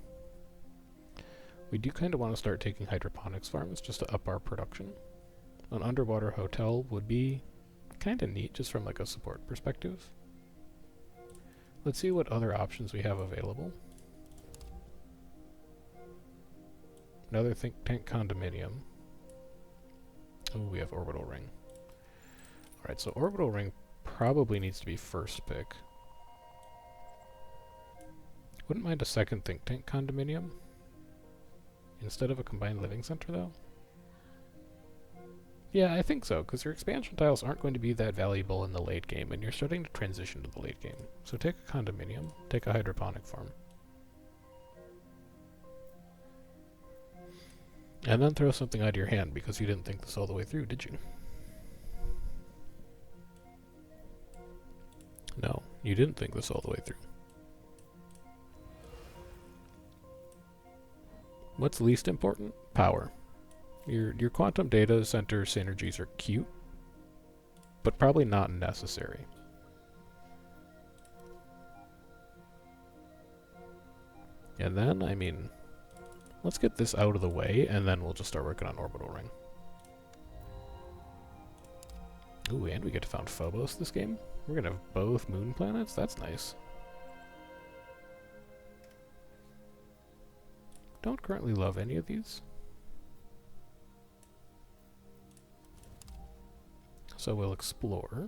We do kind of want to start taking hydroponics farms just to up our production. An underwater hotel would be kind of neat just from like a support perspective. Let's see what other options we have available. Another think tank condominium. Oh, we have orbital ring. Alright, so orbital ring probably needs to be first pick. Wouldn't mind a second think tank condominium instead of a combined living center, though. Yeah, I think so, because your expansion tiles aren't going to be that valuable in the late game, and you're starting to transition to the late game. So take a condominium, take a hydroponic farm. And then throw something out of your hand, because you didn't think this all the way through, did you? No, you didn't think this all the way through. What's least important? Power. Your quantum data center synergies are cute, but probably not necessary. And then, I mean, let's get this out of the way, and then we'll just start working on orbital ring. Ooh, and we get to found Phobos this game. We're gonna have both moon planets? That's nice. Don't currently love any of these. So we'll explore.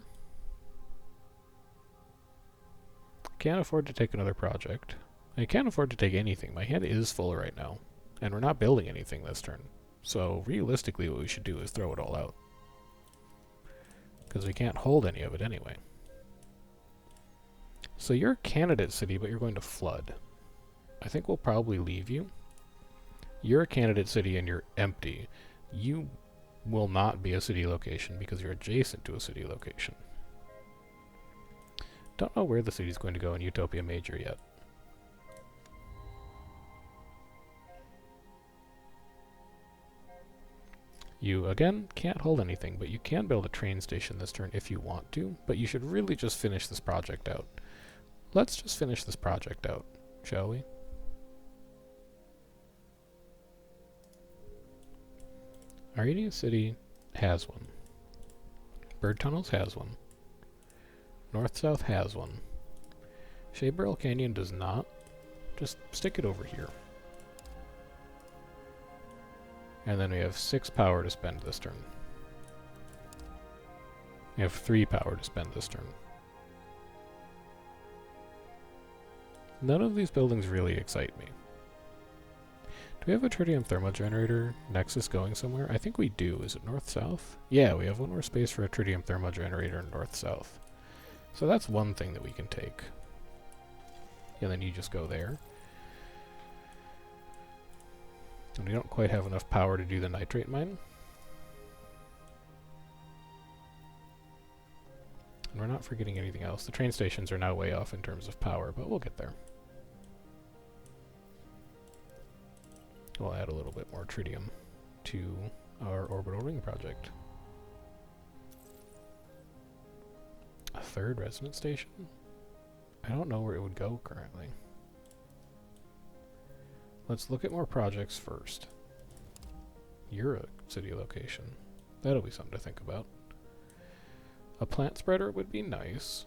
Can't afford to take another project. I can't afford to take anything. My hand is full right now. And we're not building anything this turn. So realistically what we should do is throw it all out. Because we can't hold any of it anyway. So you're a candidate city, but you're going to flood. I think we'll probably leave you. You're a candidate city and you're empty. You will not be a city location because you're adjacent to a city location. Don't know where the city's going to go in Utopia Major yet. You, again, can't hold anything, but you can build a train station this turn if you want to, but you should really just finish this project out. Let's just finish this project out, shall we? Arcadia City has one. Bird Tunnels has one. North-South has one. Shabarrel Canyon does not. Just stick it over here. And then we have 6 power to spend this turn. We have 3 power to spend this turn. None of these buildings really excite me. Do we have a tritium thermal generator nexus going somewhere? I think we do. Is it north-south? Yeah, we have one more space for a tritium thermal generator north-south. So that's one thing that we can take. And then you just go there. And we don't quite have enough power to do the nitrate mine. And we're not forgetting anything else. The train stations are now way off in terms of power, but we'll get there. We'll add a little bit more tritium to our orbital ring project. A 3rd resonance station? I don't know where it would go currently. Let's look at more projects first. You're a city location. That'll be something to think about. A plant spreader would be nice.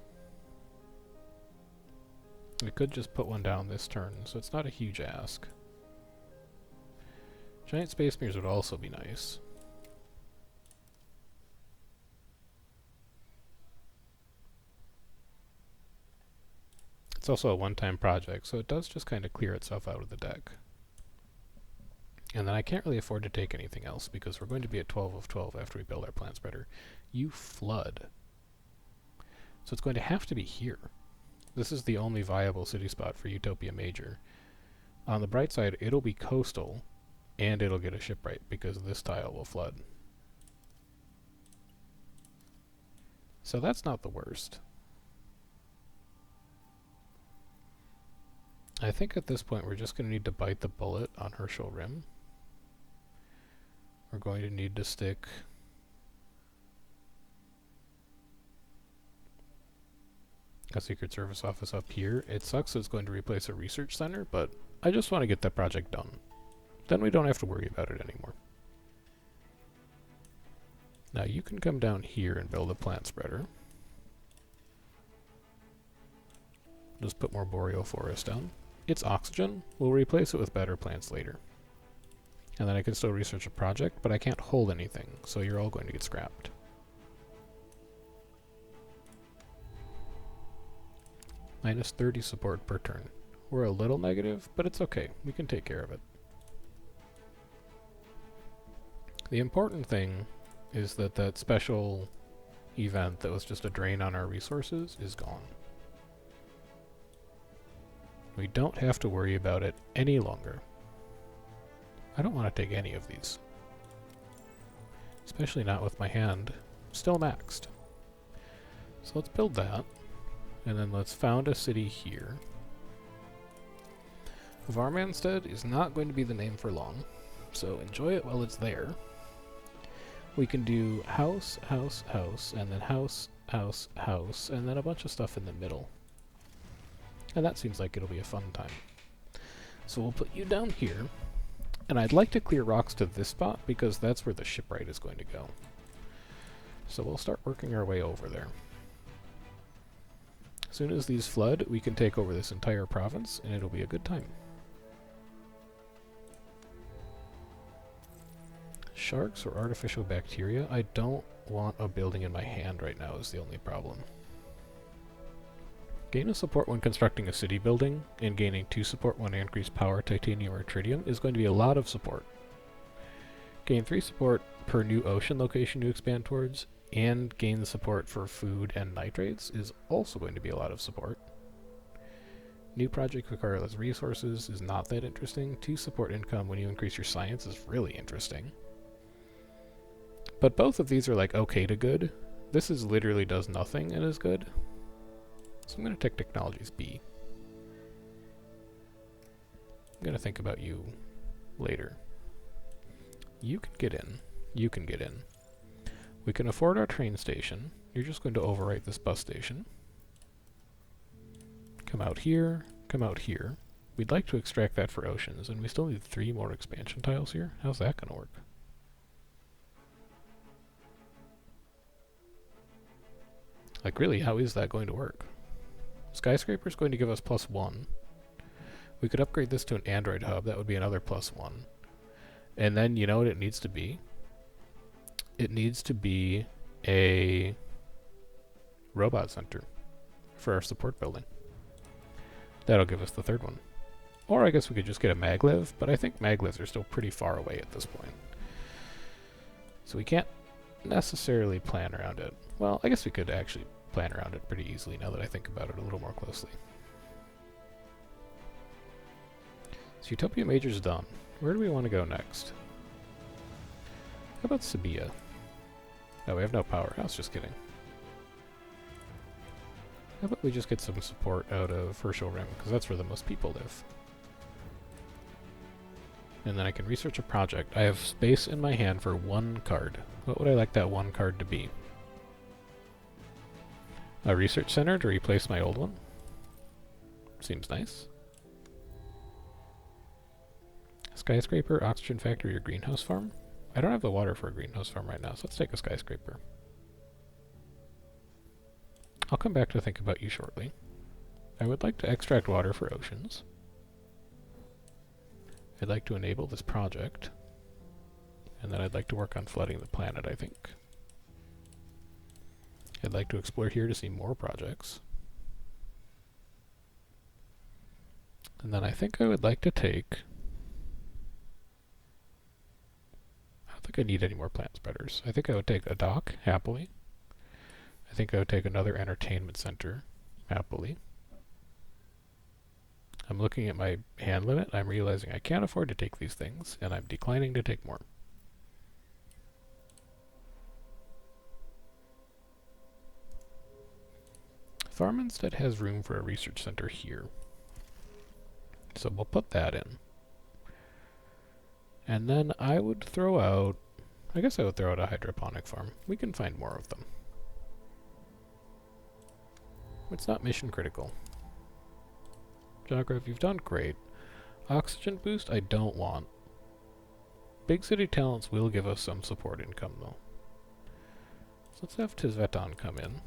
We could just put one down this turn, so it's not a huge ask. Giant space mirrors would also be nice. It's also a one-time project, so it does just kind of clear itself out of the deck. And then I can't really afford to take anything else because we're going to be at 12 of 12 after we build our plant spreader. You flood. So it's going to have to be here. This is the only viable city spot for Utopia Major. On the bright side, it'll be coastal, and it'll get a shipwright because this tile will flood. So that's not the worst. I think at this point we're just going to need to bite the bullet on Herschel Rim. We're going to need to stick a Secret Service office up here. It sucks it's going to replace a research center, but I just want to get that project done. Then we don't have to worry about it anymore. Now you can come down here and build a plant spreader. Just put more boreal forest down. It's oxygen. We'll replace it with better plants later. And then I can still research a project, but I can't hold anything, so you're all going to get scrapped. Minus 30 support per turn. We're a little negative, but it's okay. We can take care of it. The important thing is that that special event that was just a drain on our resources is gone. We don't have to worry about it any longer. I don't want to take any of these. Especially not with my hand still maxed. So let's build that. And then let's found a city here. Varmanstead is not going to be the name for long, so enjoy it while it's there. We can do house, house, house, and then house, house, house, and then a bunch of stuff in the middle. And that seems like it'll be a fun time. So we'll put you down here. And I'd like to clear rocks to this spot because that's where the shipwright is going to go. So we'll start working our way over there. As soon as these flood, we can take over this entire province, and it'll be a good time. Sharks or artificial bacteria? I don't want a building in my hand right now is the only problem. Gain a support when constructing a city building, and gaining 2 support when increased power, titanium, or tritium is going to be a lot of support. Gain 3 support per new ocean location you expand towards, and gain the support for food and nitrates is also going to be a lot of support. New project require less resources is not that interesting. 2 support income when you increase your science is really interesting. But both of these are like okay to good. This is literally does nothing and is good. So I'm going to take Technologies B. I'm going to think about you later. You can get in. You can get in. We can afford our train station. You're just going to overwrite this bus station. Come out here. Come out here. We'd like to extract that for oceans, and we still need 3 more expansion tiles here. How's that going to work? Like, really, how is that going to work? Skyscraper is going to give us +1. We could upgrade this to an Android hub. That would be another +1. And then, you know what it needs to be? It needs to be a robot center for our support building. That'll give us the third one. Or I guess we could just get a maglev, but I think maglevs are still pretty far away at this point. So we can't necessarily plan around it. Well, I guess we could actually plan around it pretty easily now that I think about it a little more closely. So Utopia Major's done. Where do we want to go next? How about Sabia? Oh, we have no power. I was just kidding. How about we just get some support out of Herschel Rim, because that's where the most people live. And then I can research a project. I have space in my hand for one card. What would I like that one card to be? A research center to replace my old one? Seems nice. Skyscraper, oxygen factory, or greenhouse farm? I don't have the water for a greenhouse farm right now, so let's take a skyscraper. I'll come back to think about you shortly. I would like to extract water for oceans. I'd like to enable this project. And then I'd like to work on flooding the planet, I think. I'd like to explore here to see more projects. And then I think I would like to take... I don't think I need any more plant spreaders. I think I would take a dock, happily. I think I would take another entertainment center, happily. I'm looking at my hand limit. I'm realizing I can't afford to take these things, and I'm declining to take more. Farminstead has room for a research center here. So we'll put that in. And then I would throw out... I guess I would throw out a hydroponic farm. We can find more of them. It's not mission critical. Jograph, you've done great. Oxygen boost, I don't want. Big city talents will give us some support income, though. So let's have Tizveton come in.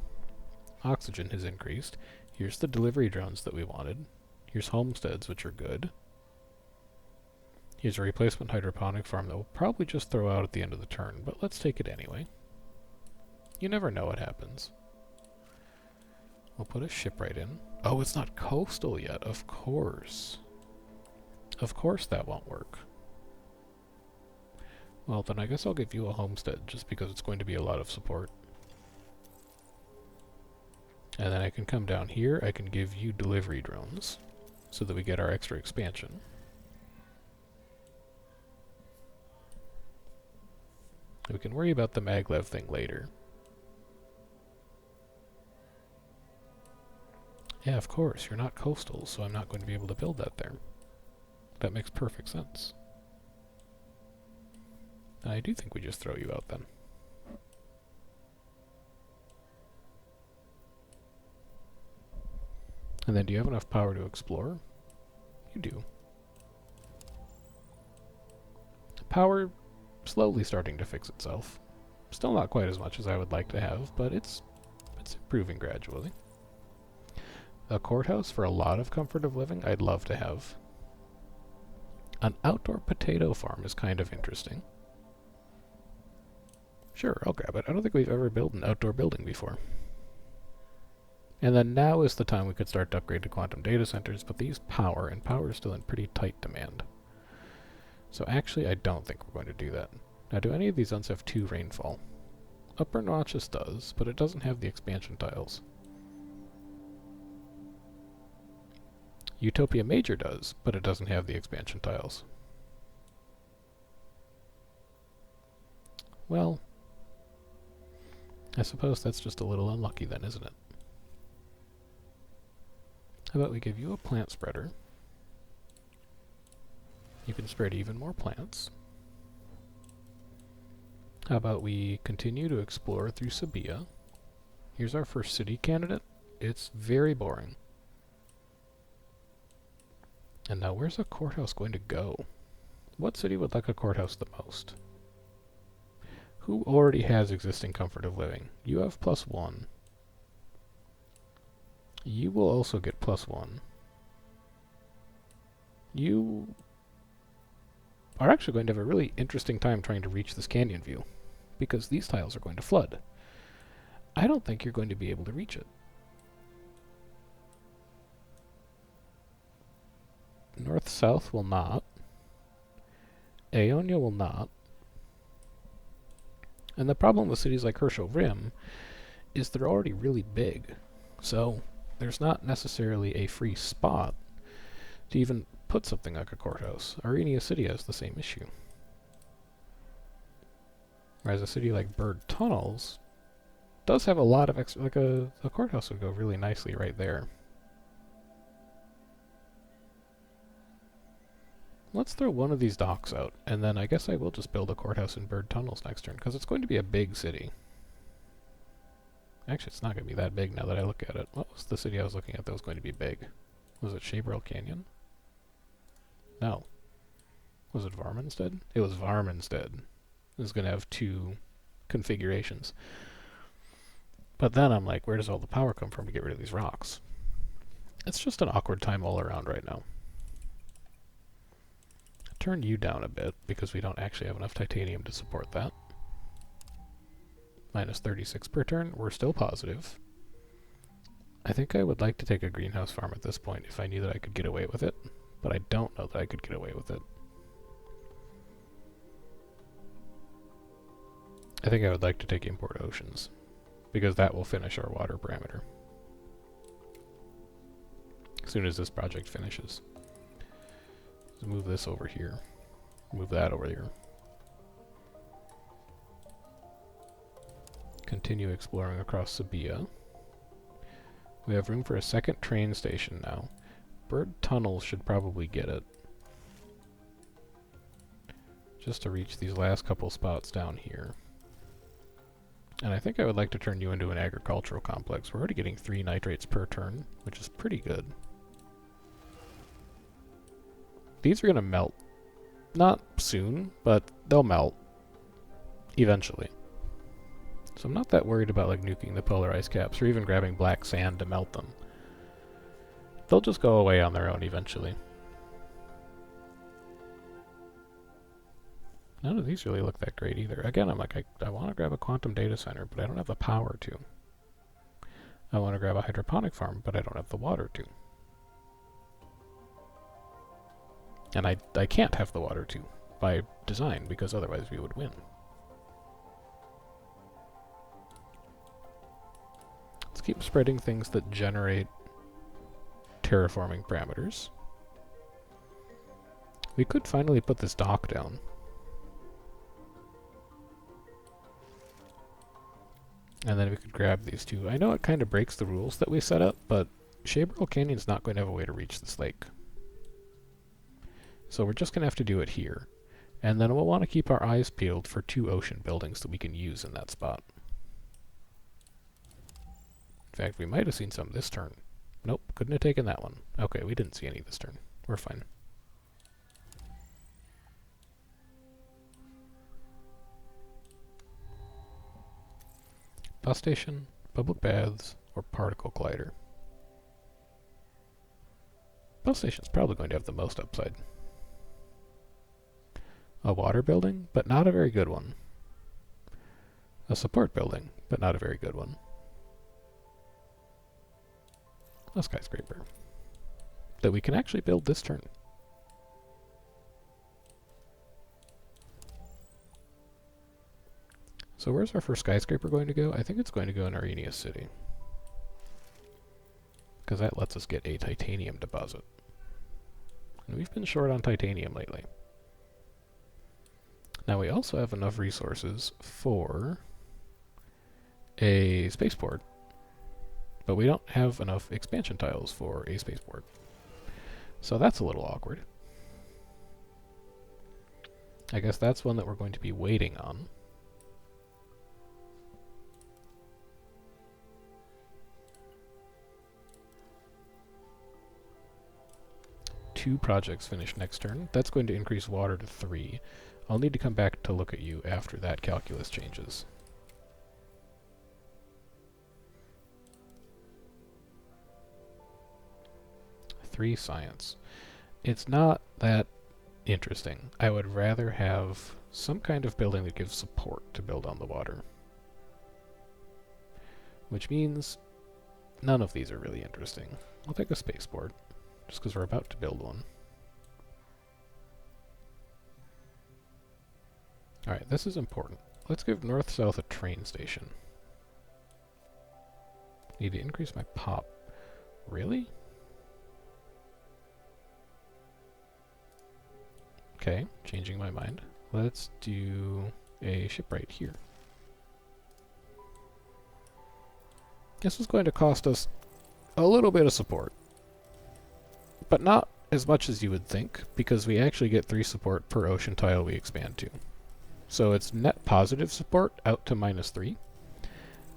Oxygen has increased. Here's the delivery drones that we wanted. Here's homesteads, which are good. Here's a replacement hydroponic farm that we'll probably just throw out at the end of the turn, but let's take it anyway. You never know what happens. We'll put a shipwright in. Oh, it's not coastal yet, of course. Of course that won't work. Well, then I guess I'll give you a homestead, just because it's going to be a lot of support. And then I can come down here, I can give you delivery drones, so that we get our extra expansion. We can worry about the maglev thing later. Yeah, of course, you're not coastal, so I'm not going to be able to build that there. That makes perfect sense. And I do think we just throw you out then. And then do you have enough power to explore? You do. Power slowly starting to fix itself. Still not quite as much as I would like to have, but it's improving gradually. A courthouse for a lot of comfort of living, I'd love to have. An outdoor potato farm is kind of interesting. Sure, I'll grab it. I don't think we've ever built an outdoor building before. And then now is the time we could start to upgrade to quantum data centers, but these power, and power is still in pretty tight demand. So actually, I don't think we're going to do that. Now, do any of these zones have 2 rainfall? Upper Notches does, but it doesn't have the expansion tiles. Utopia Major does, but it doesn't have the expansion tiles. Well, I suppose that's just a little unlucky then, isn't it? How about we give you a plant spreader? You can spread even more plants. How about we continue to explore through Sabia? Here's our first city candidate. It's very boring. And now where's a courthouse going to go? What city would like a courthouse the most? Who already has existing comfort of living? You have +1. You will also get +1. You are actually going to have a really interesting time trying to reach this canyon view, because these tiles are going to flood. I don't think you're going to be able to reach it. North-south will not. Aeonia will not. And the problem with cities like Herschel Rim is they're already really big. So there's not necessarily a free spot to even put something like a courthouse. Arenia City has the same issue. Whereas a city like Bird Tunnels does have a lot of extra, like a courthouse would go really nicely right there. Let's throw one of these docks out, and then I guess I will just build a courthouse in Bird Tunnels next turn, because it's going to be a big city. Actually, it's not going to be that big now that I look at it. What was the city I was looking at that was going to be big? Was it Shabrel Canyon? No. Was it Varminstead? It was Varminstead. It was going to have 2 configurations. But then I'm like, where does all the power come from to get rid of these rocks? It's just an awkward time all around right now. Turn you down a bit, because we don't actually have enough titanium to support that. Minus 36 per turn. We're still positive. I think I would like to take a greenhouse farm at this point if I knew that I could get away with it, but I don't know that I could get away with it. I think I would like to take import oceans, because that will finish our water parameter as soon as this project finishes. Let's move this over here. Move that over here. Continue exploring across Sabia. We have room for a second train station now. Bird Tunnels should probably get it. Just to reach these last couple spots down here. And I think I would like to turn you into an agricultural complex. We're already getting 3 nitrates per turn, which is pretty good. These are going to melt. Not soon, but they'll melt. Eventually. So I'm not that worried about like nuking the polar ice caps or even grabbing black sand to melt them. They'll just go away on their own eventually. None of these really look that great either. Again, I'm like, I want to grab a quantum data center, but I don't have the power to. I want to grab a hydroponic farm, but I don't have the water to. And I can't have the water to, by design, because otherwise we would win. Let's keep spreading things that generate terraforming parameters. We could finally put this dock down. And then we could grab these 2. I know it kind of breaks the rules that we set up, but Shabrel Canyon's not going to have a way to reach this lake. So we're just going to have to do it here. And then we'll want to keep our eyes peeled for 2 ocean buildings that we can use in that spot. In fact, we might have seen some this turn. Nope, couldn't have taken that one. Okay, we didn't see any this turn. We're fine. Bus station, public baths, or particle collider. Bus station's probably going to have the most upside. A water building, but not a very good one. A support building, but not a very good one. A skyscraper. That we can actually build this turn. So where's our first skyscraper going to go? I think it's going to go in Arenia City. Because that lets us get a titanium deposit. And we've been short on titanium lately. Now we also have enough resources for a spaceport. But we don't have enough expansion tiles for a spaceport. So that's a little awkward. I guess that's one that we're going to be waiting on. Two projects finish next turn. That's going to increase water to 3. I'll need to come back to look at you after that calculus changes. 3 science. It's not that interesting. I would rather have some kind of building that gives support to build on the water. Which means none of these are really interesting. I'll take a spaceport, just because we're about to build one. Alright, this is important. Let's give north-south a train station. Need to increase my pop. Really? Okay, changing my mind. Let's do a shipwright here. This is going to cost us a little bit of support. But not as much as you would think, because we actually get 3 support per ocean tile we expand to. So it's net positive support out to -3.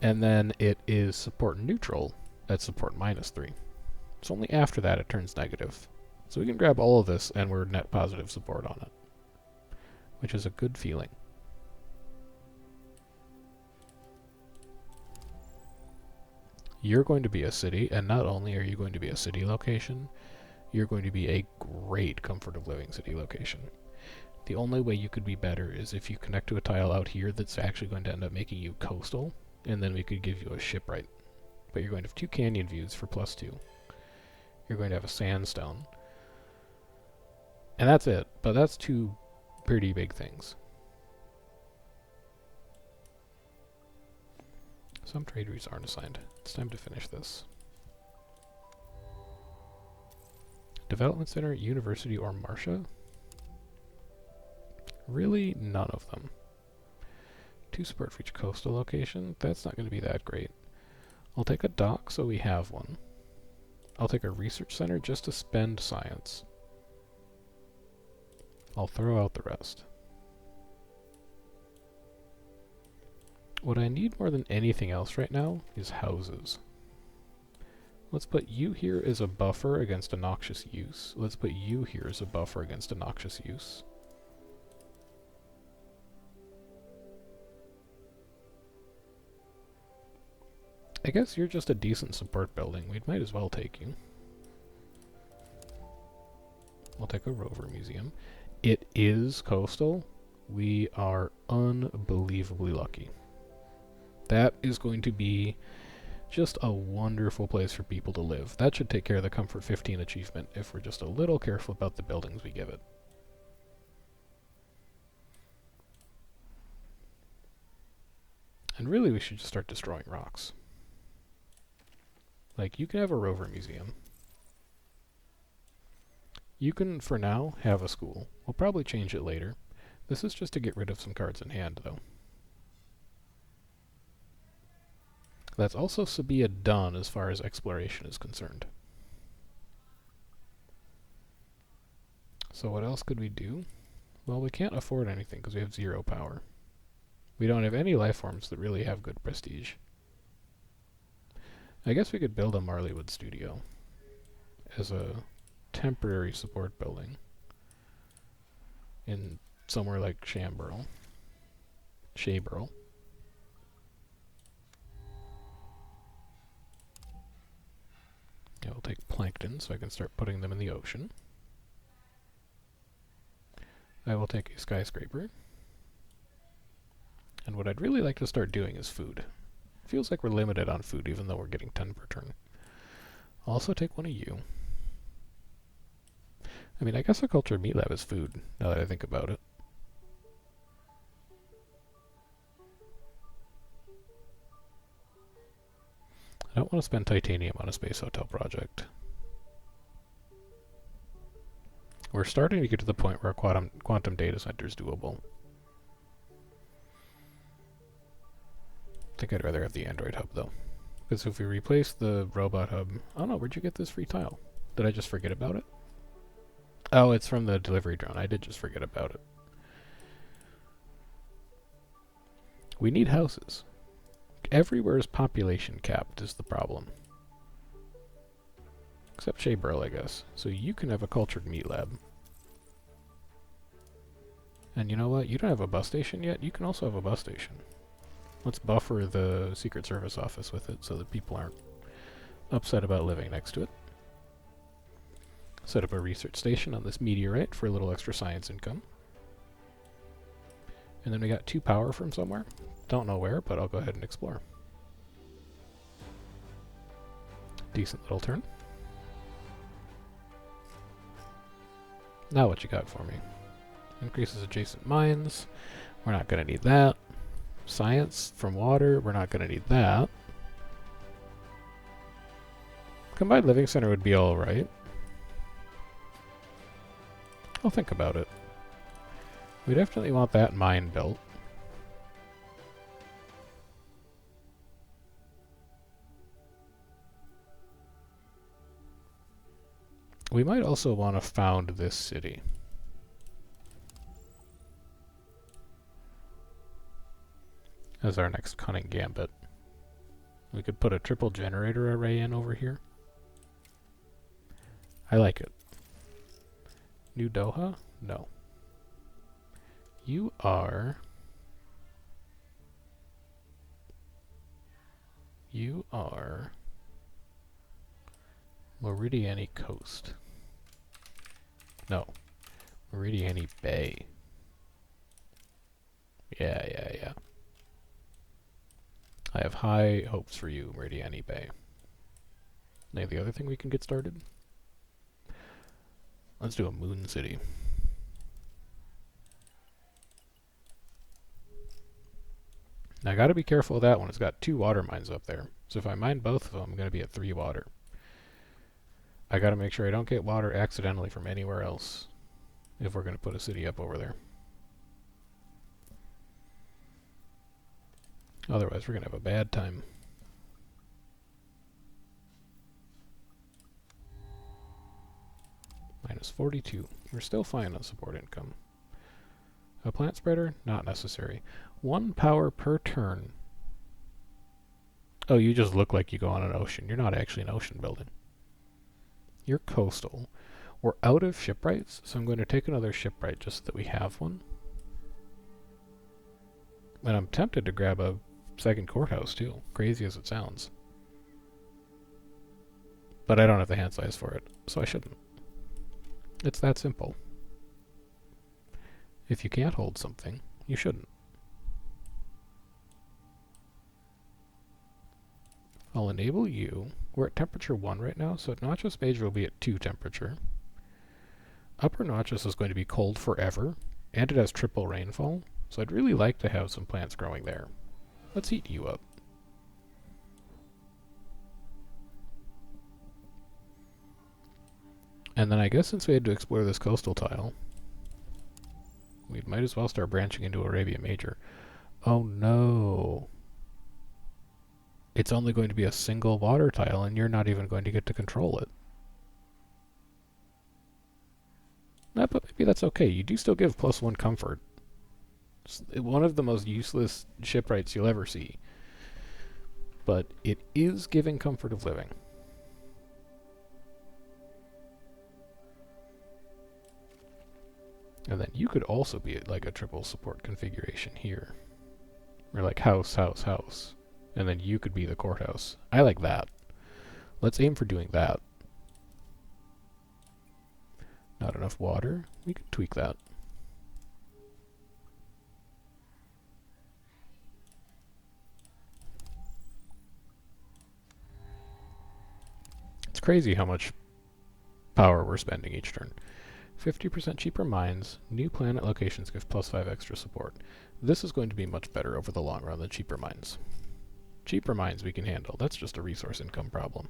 And then it is support neutral at support -3. So only after that it turns negative. So we can grab all of this and we're net positive support on it, which is a good feeling. You're going to be a city, and not only are you going to be a city location, you're going to be a great comfort of living city location. The only way you could be better is if you connect to a tile out here that's actually going to end up making you coastal, and then we could give you a shipwright. But you're going to have 2 canyon views for +2. You're going to have a sandstone. And that's it, but that's 2 pretty big things. Some trade routes aren't assigned. It's time to finish this. Development Center, University, or Marcia? Really, none of them. 2 support for each coastal location? That's not going to be that great. I'll take a dock so we have one. I'll take a research center just to spend science. I'll throw out the rest. What I need more than anything else right now is houses. Let's put you here as a buffer against a noxious use. Let's put you here as a buffer against a noxious use. I guess you're just a decent support building. We might as well take you. We'll take a rover museum. It is coastal. We are unbelievably lucky. That is going to be just a wonderful place for people to live. That should take care of the Comfort 15 achievement if we're just a little careful about the buildings we give it. And really we should just start destroying rocks. Like, you can have a rover museum. You can, for now, have a school. We'll probably change it later. This is just to get rid of some cards in hand, though. That's also Sabia done as far as exploration is concerned. So what else could we do? Well, we can't afford anything because we have 0 power. We don't have any life forms that really have good prestige. I guess we could build a Marleywood studio as a temporary support building in somewhere like Shayborough. I will take plankton so I can start putting them in the ocean. I will take a skyscraper. And what I'd really like to start doing is food. Feels like we're limited on food even though we're getting 10 per turn. I'll also take one of you. I mean, I guess a cultured meat lab is food, now that I think about it. I don't want to spend titanium on a space hotel project. We're starting to get to the point where a quantum data center is doable. I think I'd rather have the Android hub, though. Because if we replace the robot hub... Oh no, where'd you get this free tile? Did I just forget about it? Oh, it's from the delivery drone. I did just forget about it. We need houses. Everywhere is population capped is the problem. Except Shayborough, I guess. So you can have a cultured meat lab. And you know what? You don't have a bus station yet? You can also have a bus station. Let's buffer the Secret Service office with it so that people aren't upset about living next to it. Set up a research station on this meteorite for a little extra science income. And then we got 2 power from somewhere. Don't know where, but I'll go ahead and explore. Decent little turn. Now what you got for me? Increases adjacent mines. We're not going to need that. Science from water. We're not going to need that. Combined living center would be alright. I'll think about it. We definitely want that mine built. We might also want to found this city. As our next cunning gambit. We could put a triple generator array in over here. I like it. New Doha? No. You are Meridiani Coast. No. Meridiani Bay. Yeah. I have high hopes for you, Meridiani Bay. Now the other thing we can get started? Let's do a moon city. Now I gotta be careful of that one. It's got 2 water mines up there. So if I mine both of them, I'm gonna be at 3 water. I gotta make sure I don't get water accidentally from anywhere else if we're gonna put a city up over there. Otherwise we're gonna have a bad time. Minus 42. We're still fine on support income. A plant spreader? Not necessary. 1 power per turn. Oh, you just look like you go on an ocean. You're not actually an ocean building. You're coastal. We're out of shipwrights, so I'm going to take another shipwright just so that we have one. And I'm tempted to grab a second courthouse too, crazy as it sounds. But I don't have the hand size for it, so I shouldn't. It's that simple. If you can't hold something, you shouldn't. I'll enable you. We're at temperature 1 right now, so Notch's Major will be at 2 temperature. Upper Notch's is going to be cold forever, and it has triple rainfall, so I'd really like to have some plants growing there. Let's heat you up. And then I guess since we had to explore this coastal tile, we might as well start branching into Arabia Major. Oh no! It's only going to be a single water tile, and you're not even going to get to control it. But maybe that's okay. You do still give +1 comfort. It's one of the most useless shipwrights you'll ever see. But it is giving comfort of living. And then you could also be at like a triple support configuration here. Or like house. And then you could be the courthouse. I like that. Let's aim for doing that. Not enough water. We could tweak that. It's crazy how much power we're spending each turn. 50% cheaper mines. New planet locations give +5 extra support. This is going to be much better over the long run than cheaper mines. Cheaper mines we can handle. That's just a resource income problem.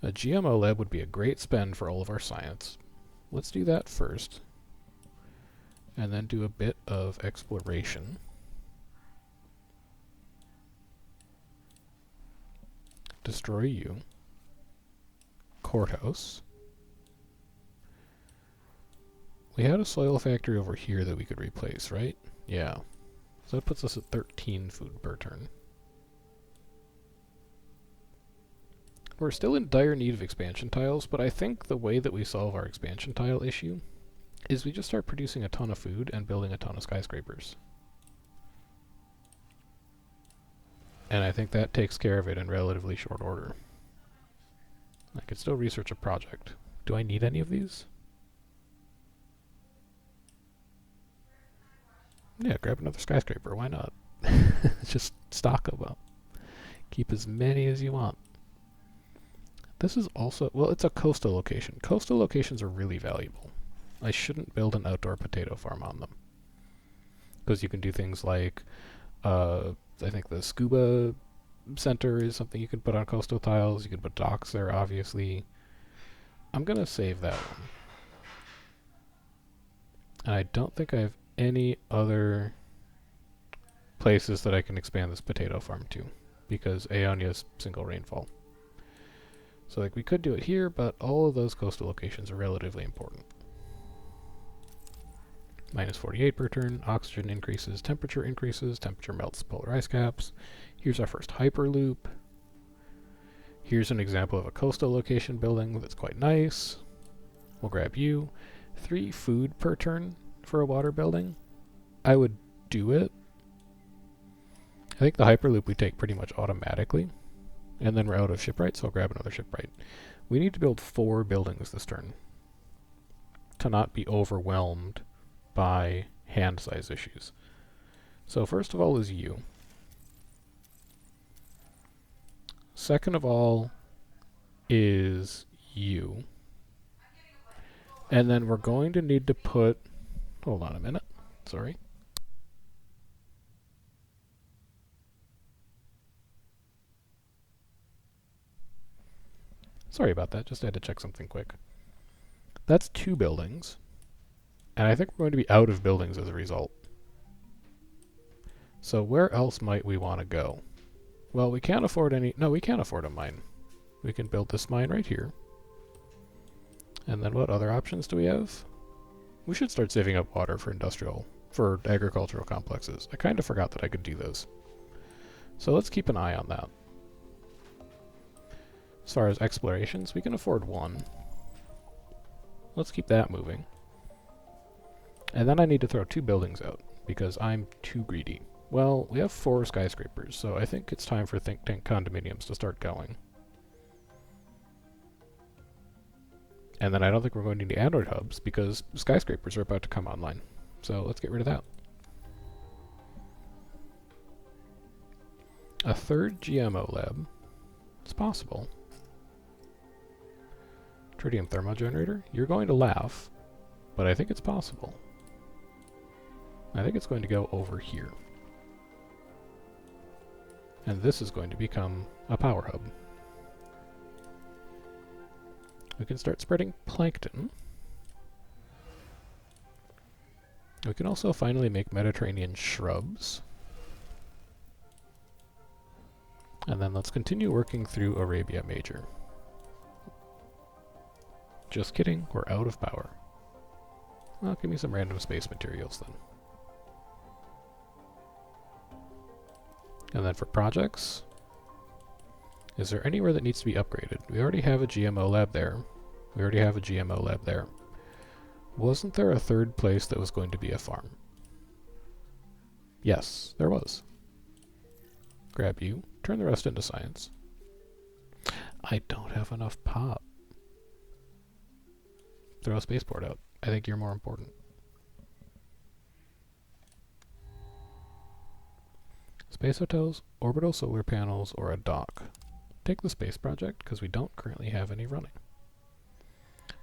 A GMO lab would be a great spend for all of our science. Let's do that first. And then do a bit of exploration. Destroy you. Courthouse. We had a soil factory over here that we could replace, right? Yeah. So that puts us at 13 food per turn. We're still in dire need of expansion tiles, but I think the way that we solve our expansion tile issue is we just start producing a ton of food and building a ton of skyscrapers. And I think that takes care of it in relatively short order. I could still research a project. Do I need any of these? Yeah, grab another skyscraper. Why not? Just stock them up. Keep as many as you want. This is also, well, it's a coastal location. Coastal locations are really valuable. I shouldn't build an outdoor potato farm on them. Because you can do things like, I think the scuba center is something you can put on coastal tiles. You can put docks there, obviously. I'm going to save that one. And I don't think I have any other places that I can expand this potato farm to, because Aeonia's single rainfall. So like we could do it here, but all of those coastal locations are relatively important. Minus 48 per turn, oxygen increases, temperature melts polar ice caps. Here's our first hyperloop. Here's an example of a coastal location building that's quite nice. We'll grab you. 3 food per turn for a water building. I would do it. I think the hyperloop we take pretty much automatically. And then we're out of shipwright, so I'll grab another shipwright. We need to build 4 buildings this turn to not be overwhelmed by hand size issues. So first of all is you. Second of all is you. And then we're going to need to put... Hold on a minute. Sorry. Sorry about that. Just had to check something quick. That's 2 buildings. And I think we're going to be out of buildings as a result. So where else might we want to go? Well, we can't afford any... No, we can't afford a mine. We can build this mine right here. And then what other options do we have? We should start saving up water for agricultural complexes. I kind of forgot that I could do those. So let's keep an eye on that. As far as explorations, we can afford 1. Let's keep that moving. And then I need to throw 2 buildings out, because I'm too greedy. Well, we have 4 skyscrapers, so I think it's time for think tank condominiums to start going. And then I don't think we're going to need Android hubs, because skyscrapers are about to come online. So let's get rid of that. A 3rd GMO lab. It's possible. Tritium thermogenerator? You're going to laugh, but I think it's possible. I think it's going to go over here. And this is going to become a power hub. We can start spreading plankton. We can also finally make Mediterranean shrubs. And then let's continue working through Arabia Major. Just kidding, we're out of power. Well, give me some random space materials then. And then for projects, is there anywhere that needs to be upgraded? We already have a GMO lab there. We already have a GMO lab there. Wasn't there a 3rd place that was going to be a farm? Yes, there was. Grab you, turn the rest into science. I don't have enough pop. Throw a spaceport out. I think you're more important. Space hotels, orbital solar panels, or a dock. Take the space project, because we don't currently have any running.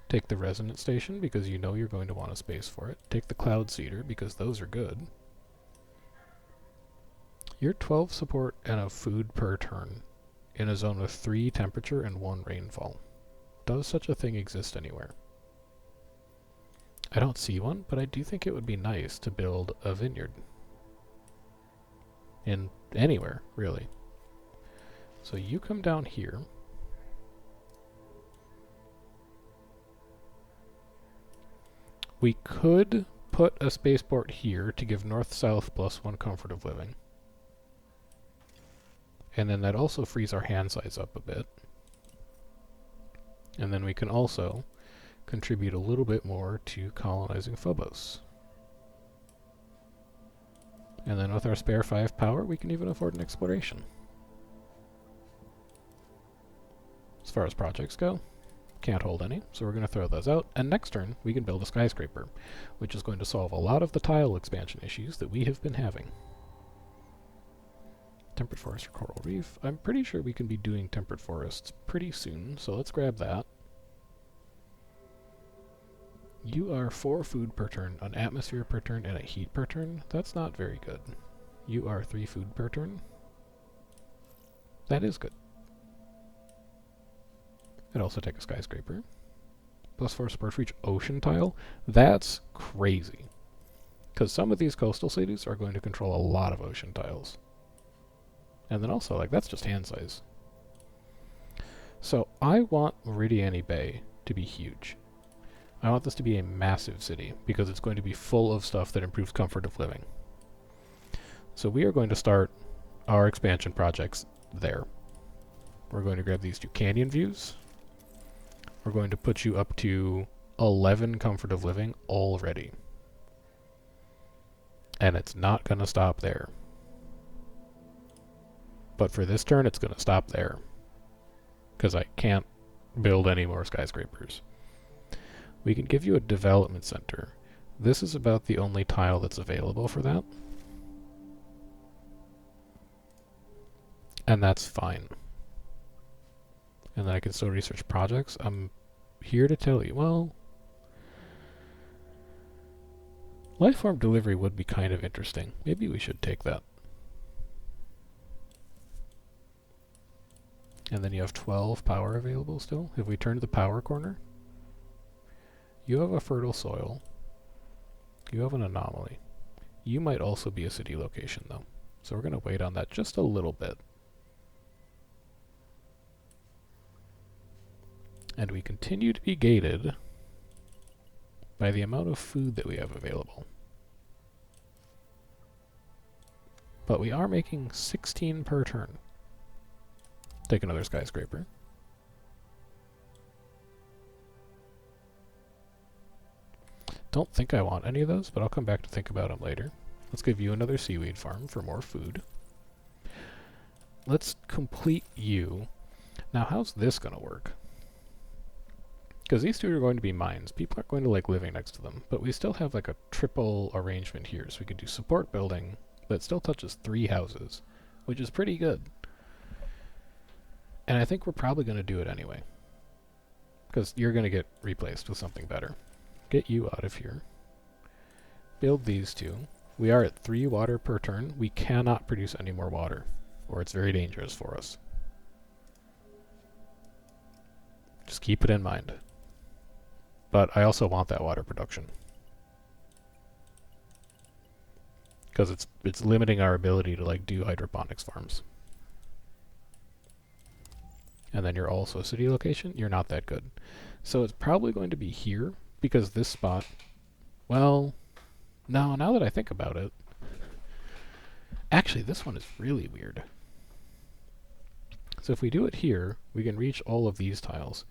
Take the resonance station, because you know you're going to want a space for it. Take the cloud seeder, because those are good. You're 12 support and a food per turn, in a zone with 3 temperature and 1 rainfall. Does such a thing exist anywhere? I don't see one, but I do think it would be nice to build a vineyard. In anywhere, really. So you come down here. We could put a spaceport here to give north-south +1 comfort of living. And then that also frees our hand size up a bit. And then we can also contribute a little bit more to colonizing Phobos. And then with our spare 5 power, we can even afford an exploration. As far as projects go, can't hold any, so we're going to throw those out. And next turn, we can build a skyscraper, which is going to solve a lot of the tile expansion issues that we have been having. Temperate forest or coral reef. I'm pretty sure we can be doing temperate forests pretty soon, so let's grab that. You are 4 food per turn, an atmosphere per turn, and a heat per turn. That's not very good. You are 3 food per turn. That is good. I'd also take a skyscraper. +4 support for each ocean tile. That's crazy. Because some of these coastal cities are going to control a lot of ocean tiles. And then also, like, that's just hand size. So I want Meridiani Bay to be huge. I want this to be a massive city, because it's going to be full of stuff that improves comfort of living. So we are going to start our expansion projects there. We're going to grab these 2 canyon views. We're going to put you up to 11 comfort of living already. And it's not going to stop there. But for this turn, it's going to stop there. Because I can't build any more skyscrapers. We can give you a development center. This is about the only tile that's available for that. And that's fine. And then I can still research projects. I'm here to tell you, well, Lifeform delivery would be kind of interesting. Maybe we should take that. And then you have 12 power available still. Have we turned the power corner? You have a fertile soil. You have an anomaly. You might also be a city location though. So we're going to wait on that just a little bit. And we continue to be gated by the amount of food that we have available. But we are making 16 per turn. Take another skyscraper. Don't think I want any of those, but I'll come back to think about them later. Let's give you another seaweed farm for more food. Let's complete you. Now, how's this going to work? Because these 2 are going to be mines. People aren't going to like living next to them, but we still have like a triple arrangement here. So we can do support building that still touches 3 houses, which is pretty good. And I think we're probably going to do it anyway. Because you're going to get replaced with something better. Get you out of here. Build these 2. We are at 3 water per turn. We cannot produce any more water, or it's very dangerous for us. Just keep it in mind. But I also want that water production. Because it's limiting our ability to like do hydroponics farms. And then you're also a city location. You're not that good. So it's probably going to be here, because this spot, well, no, now that I think about it, actually this one is really weird. So if we do it here, we can reach all of these tiles.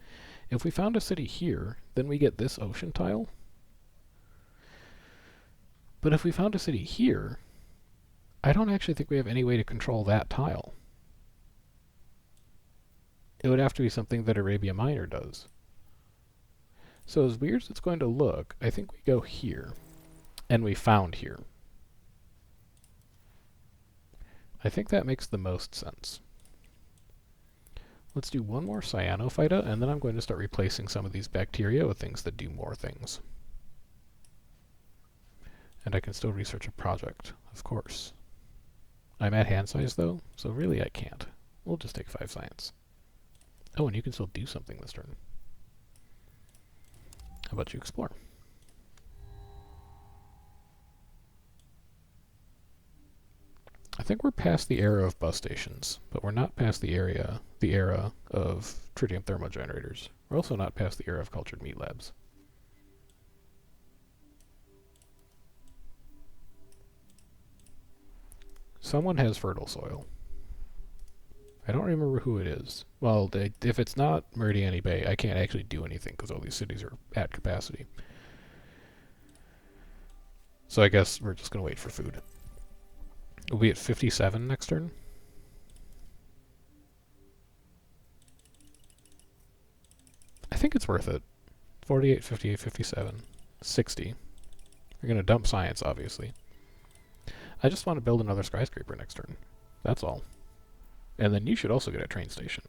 If we found a city here, then we get this ocean tile. But if we found a city here, I don't actually think we have any way to control that tile. It would have to be something that Arabia Minor does. So as weird as it's going to look, I think we go here, and we found here. I think that makes the most sense. Let's do one more cyanophyta, and then I'm going to start replacing some of these bacteria with things that do more things. And I can still research a project, of course. I'm at hand size though, so really I can't. We'll just take 5 science. Oh, and you can still do something this turn. How about you explore? I think we're past the era of bus stations, but we're not past the era of tritium thermogenerators. We're also not past the era of cultured meat labs. Someone has fertile soil. I don't remember who it is. Well, if it's not Meridiani Bay, I can't actually do anything because all these cities are at capacity. So I guess we're just going to wait for food. We'll be at 57 next turn. think it's worth it. 48, 58, 57, 60. You're going to dump science, obviously. I just want to build another skyscraper next turn. That's all. And then you should also get a train station.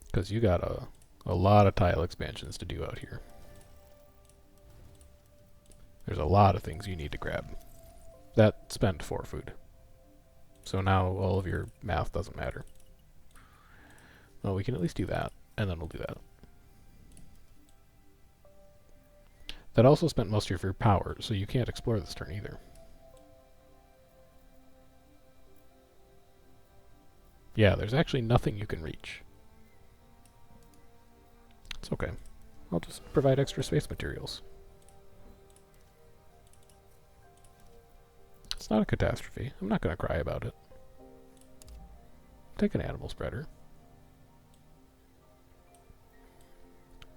Because you got a lot of tile expansions to do out here. There's a lot of things you need to grab. That spent 4 food. So now all of your math doesn't matter. Well, we can at least do that, and then we'll do that. That also spent most of your power, so you can't explore this turn either. Yeah, there's actually nothing you can reach. It's okay. I'll just provide extra space materials. It's not a catastrophe. I'm not going to cry about it. Take an animal spreader.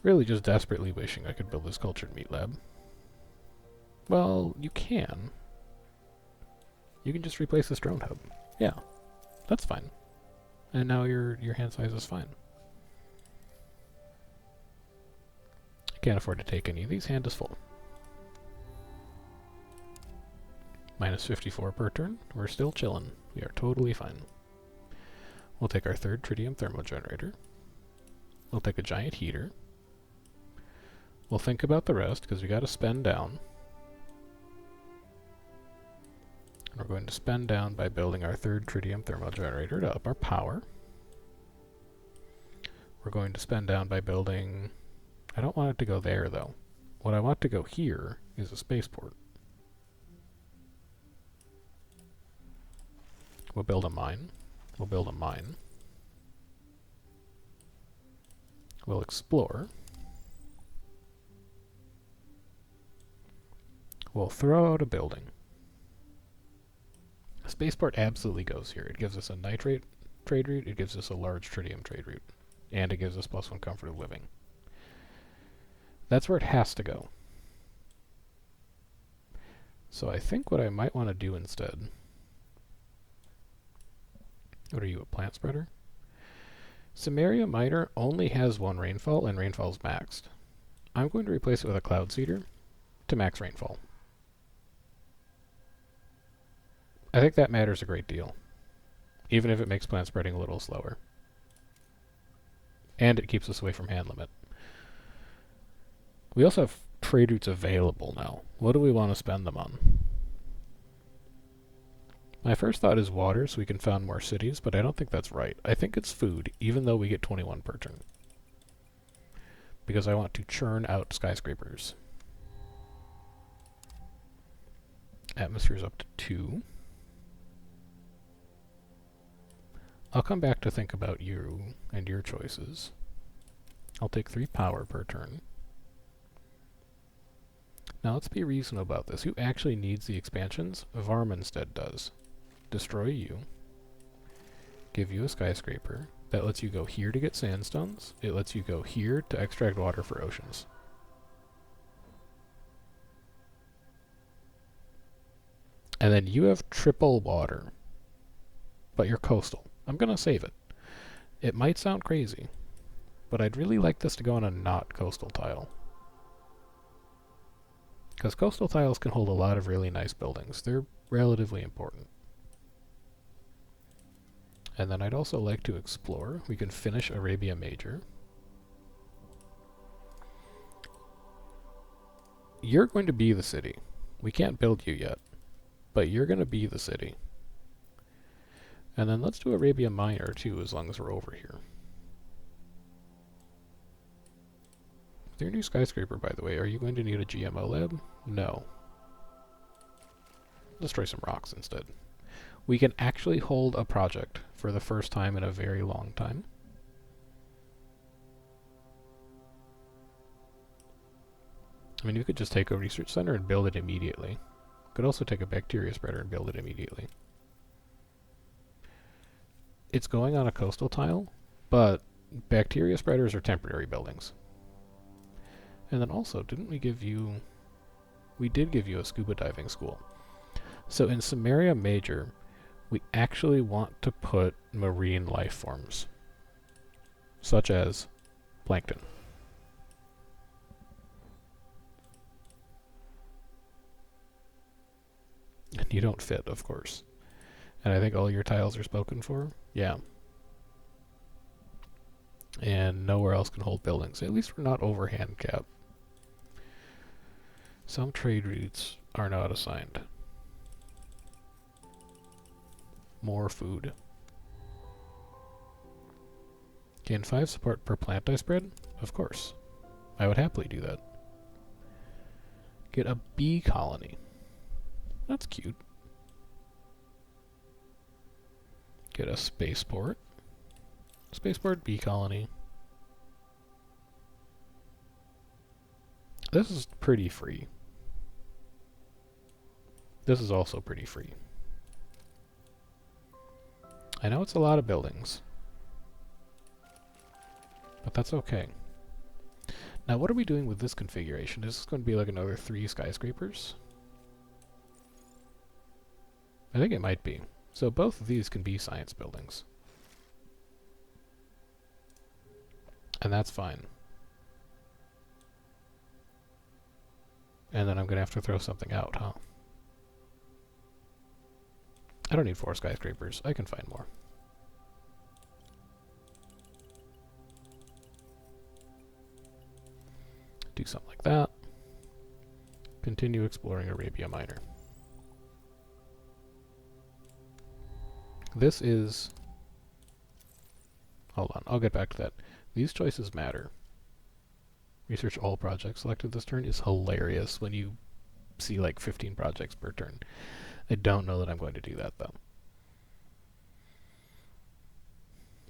Really just desperately wishing I could build this cultured meat lab. Well, you can. You can just replace this drone hub. Yeah, that's fine. And now your hand size is fine. I can't afford to take any of these. Hand is full. Minus 54 per turn. We're still chillin'. We are totally fine. We'll take our third tritium thermal generator. We'll take a giant heater. We'll think about the rest, because we got to spend down. We're going to spend down by building our third tritium thermal generator to up our power. We're going to spend down by building... I don't want it to go there, though. What I want to go here is a spaceport. We'll build a mine. We'll build a mine. We'll explore. We'll throw out a building. A spaceport absolutely goes here. It gives us a nitrate trade route, it gives us a large tritium trade route, and it gives us +1 comfort of living. That's where it has to go. So I think what I might want to do instead... What are you, a plant spreader? Samaria Minor only has 1 rainfall, and rainfall's maxed. I'm going to replace it with a cloud seeder to max rainfall. I think that matters a great deal, even if it makes plant spreading a little slower. And it keeps us away from hand limit. We also have trade routes available now. What do we want to spend them on? My first thought is water, so we can found more cities, but I don't think that's right. I think it's food, even though we get 21 per turn. Because I want to churn out skyscrapers. Atmosphere's up to 2. I'll come back to think about you and your choices. I'll take 3 power per turn. Now let's be reasonable about this. Who actually needs the expansions? Varminstead does. Destroy you. Give you a skyscraper. That lets you go here to get sandstones. It lets you go here to extract water for oceans. And then you have triple water. But you're coastal. I'm going to save it. It might sound crazy, but I'd really like this to go on a not coastal tile. Because coastal tiles can hold a lot of really nice buildings. They're relatively important. And then I'd also like to explore. We can finish Arabia Major. You're going to be the city. We can't build you yet, but you're going to be the city. And then let's do Arabia Minor too, as long as we're over here. Your new skyscraper, by the way, are you going to need a GMO lab? No. Destroy some rocks instead. We can actually hold a project for the first time in a very long time. I mean, you could just take a research center and build it immediately. Could also take a bacteria spreader and build it immediately. It's going on a coastal tile, but bacteria spreaders are temporary buildings. And then also, didn't we give you... We did give you a scuba diving school. So in Samaria Major, we actually want to put marine life forms, such as plankton. And you don't fit, of course. And I think all your tiles are spoken for? Yeah. And nowhere else can hold buildings. At least we're not over handicap. Some trade routes are not assigned. More food. Gain 5 support per plant I spread? Of course. I would happily do that. Get a bee colony. That's cute. Get a spaceport. Spaceport, bee colony. This is pretty free. This is also pretty free. I know it's a lot of buildings, but that's okay. Now what are we doing with this configuration? Is this going to be like another 3 skyscrapers? I think it might be. So both of these can be science buildings. And that's fine. And then I'm going to have to throw something out, huh? I don't need 4 skyscrapers. I can find more. Do something like that. Continue exploring Arabia Minor. This is... Hold on, I'll get back to that. These choices matter. Research all projects selected this turn is hilarious when you see like 15 projects per turn. I don't know that I'm going to do that though.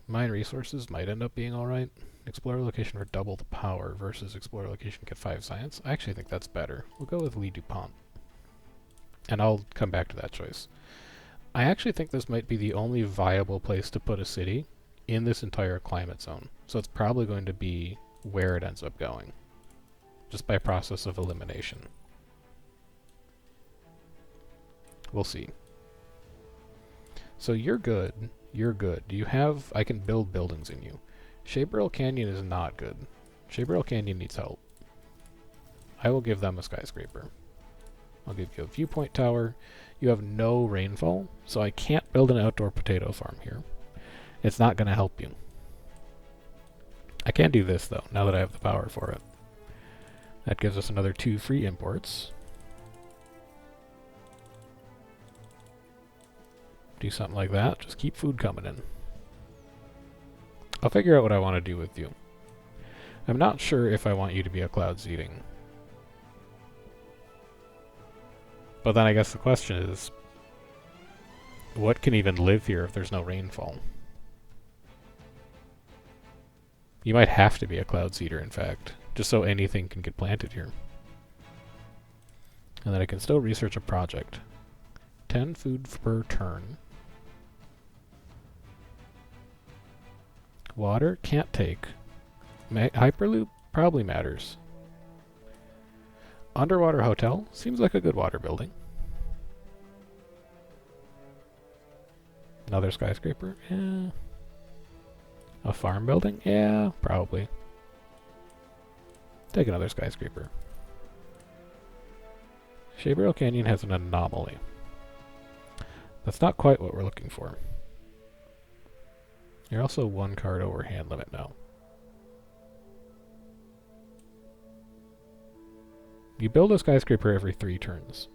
Mine resources might end up being alright. Explore a location for double the power versus explore a location get 5 science. I actually think that's better. We'll go with Lee DuPont. And I'll come back to that choice. I actually think this might be the only viable place to put a city in this entire climate zone. So it's probably going to be where it ends up going. Just by process of elimination. We'll see. So you're good. You're good. You have... I can build buildings in you. Shaberl Canyon is not good. Shaberl Canyon needs help. I will give them a skyscraper. I'll give you a viewpoint tower. You have no rainfall, so I can't build an outdoor potato farm here. It's not going to help you. I can do this, though, now that I have the power for it. That gives us another 2 free imports. Do something like that. Just keep food coming in. I'll figure out what I want to do with you. I'm not sure if I want you to be a cloud seeding. But then I guess the question is, what can even live here if there's no rainfall? You might have to be a cloud seeder, in fact, just so anything can get planted here. And then I can still research a project. 10 food per turn. Water, can't take. Hyperloop probably matters. Underwater hotel, seems like a good water building. Another skyscraper, yeah. A farm building, yeah, probably. Take another skyscraper. Shaberl Canyon has an anomaly. That's not quite what we're looking for. You're also 1 card over hand limit now. You build a skyscraper every 3 turns.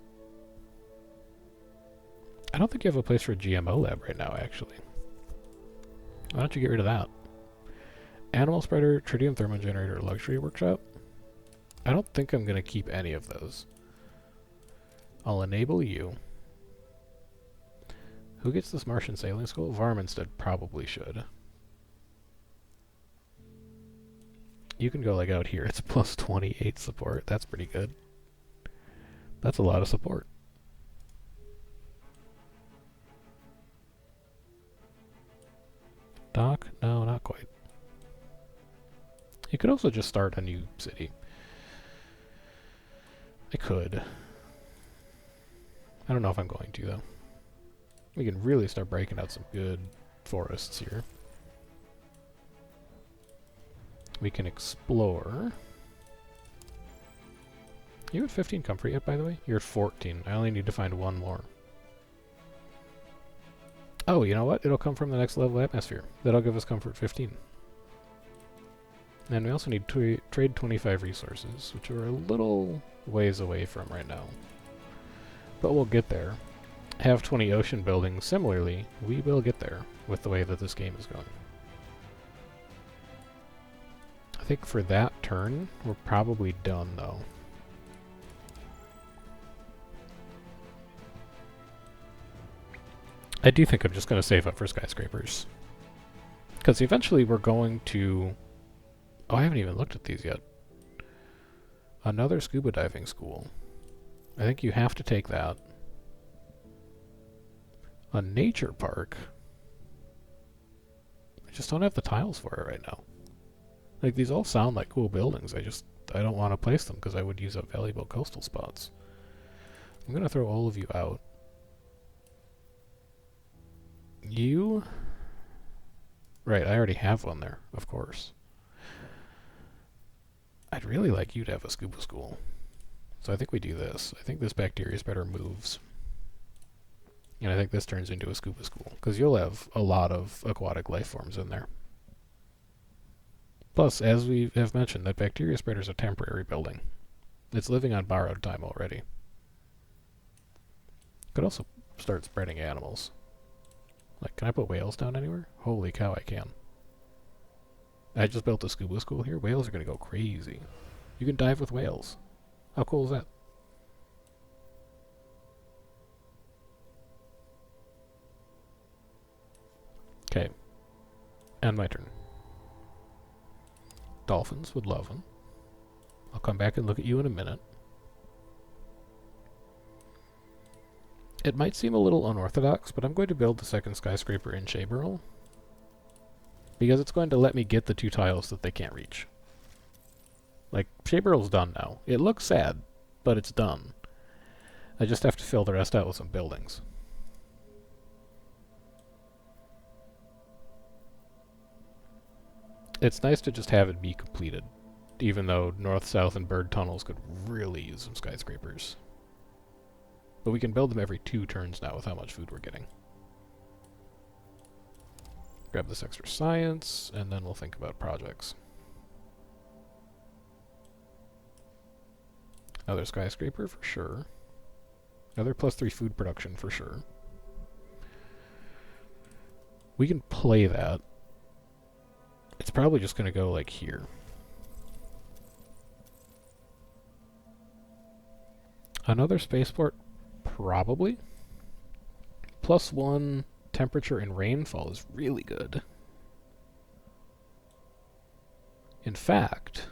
I don't think you have a place for a GMO lab right now, actually. Why don't you get rid of that? Animal spreader, tritium thermal generator, luxury workshop? I don't think I'm going to keep any of those. I'll enable you. Who gets this Martian sailing school? Varminstead probably should. You can go like out here. It's plus 28 support. That's pretty good. That's a lot of support. Dock? No, not quite. You could also just start a new city. I could. I don't know if I'm going to, though. We can really start breaking out some good forests here. We can explore. You at 15 comfort yet, by the way? You're at 14. I only need to find one more. Oh, you know what? It'll come from the next level atmosphere. That'll give us comfort 15. And we also need to trade 25 resources, which we're a little ways away from right now. But we'll get there. Have 20 ocean buildings. Similarly, we will get there with the way that this game is going. I think for that turn, we're probably done, though. I do think I'm just going to save up for skyscrapers. Because eventually we're going to... Oh, I haven't even looked at these yet. Another scuba diving school. I think you have to take that. A nature park. I just don't have the tiles for it right now. Like, these all sound like cool buildings. I don't want to place them because I would use up valuable coastal spots. I'm going to throw all of you out. You... Right, I already have one there, of course. I'd really like you to have a scuba school. So I think we do this. I think this bacteria's better moves. And I think this turns into a scuba school, because you'll have a lot of aquatic life forms in there. Plus, as we have mentioned, that bacteria spreader's a temporary building. It's living on borrowed time already. Could also start spreading animals. Like, can I put whales down anywhere? Holy cow, I can. I just built a scuba school here. Whales are going to go crazy. You can dive with whales. How cool is that? Okay. And my turn. Dolphins would love them. I'll come back and look at you in a minute. It might seem a little unorthodox, but I'm going to build the second skyscraper in Shaberl. Because it's going to let me get the 2 tiles that they can't reach. Like, Shaberl's done now. It looks sad, but it's done. I just have to fill the rest out with some buildings. It's nice to just have it be completed, even though north, south, and bird tunnels could really use some skyscrapers. But we can build them every 2 turns now with how much food we're getting. Grab this extra science, and then we'll think about projects. Another skyscraper for sure. Another +3 food production for sure. We can play that. It's probably just going to go like here. Another spaceport? Probably. +1 temperature and rainfall is really good. In fact,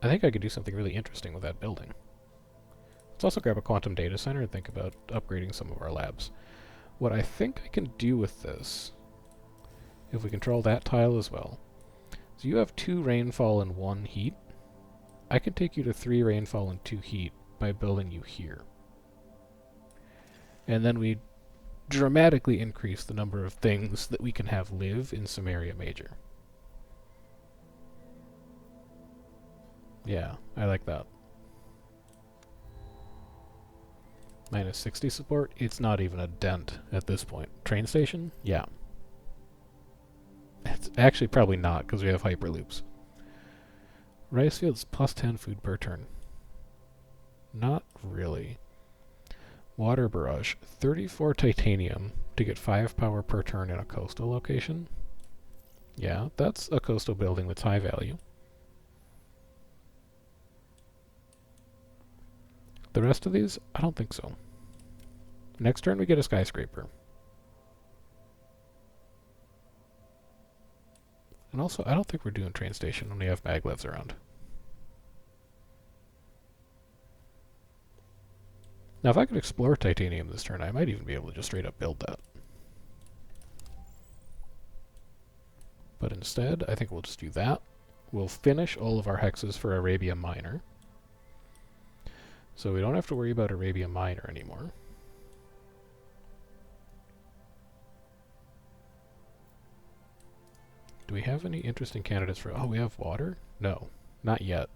I think I could do something really interesting with that building. Let's also grab a quantum data center and think about upgrading some of our labs. What I think I can do with this, if we control that tile as well, so you have 2 rainfall and 1 heat. I can take you to 3 rainfall and 2 heat by building you here. And then we dramatically increase the number of things that we can have live in Samaria Major. Yeah, I like that. -60 support? It's not even a dent at this point. Train station? Yeah. It's actually probably not, because we have hyperloops. Rice fields +10 food per turn. Not really. Water barrage. 34 titanium to get 5 power per turn in a coastal location. Yeah, that's a coastal building that's high value. The rest of these, I don't think so. Next turn we get a skyscraper. And also, I don't think we're doing train station when we have maglevs around. Now, if I could explore titanium this turn, I might even be able to just straight up build that. But instead, I think we'll just do that. We'll finish all of our hexes for Arabia Minor. So we don't have to worry about Arabia Minor anymore. Do we have any interesting candidates for... Oh, we have water? No, not yet.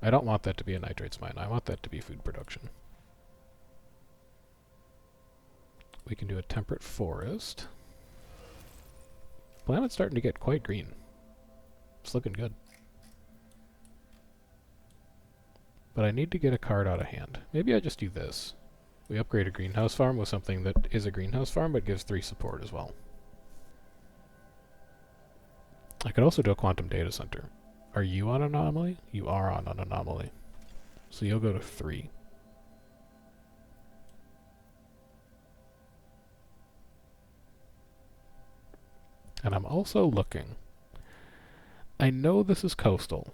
I don't want that to be a nitrates mine. I want that to be food production. We can do a temperate forest. Planet's starting to get quite green. It's looking good. But I need to get a card out of hand. Maybe I just do this. We upgrade a greenhouse farm with something that is a greenhouse farm but gives 3 support as well. I could also do a quantum data center. Are you on anomaly? You are on an anomaly. So you'll go to 3. And I'm also looking. I know this is coastal,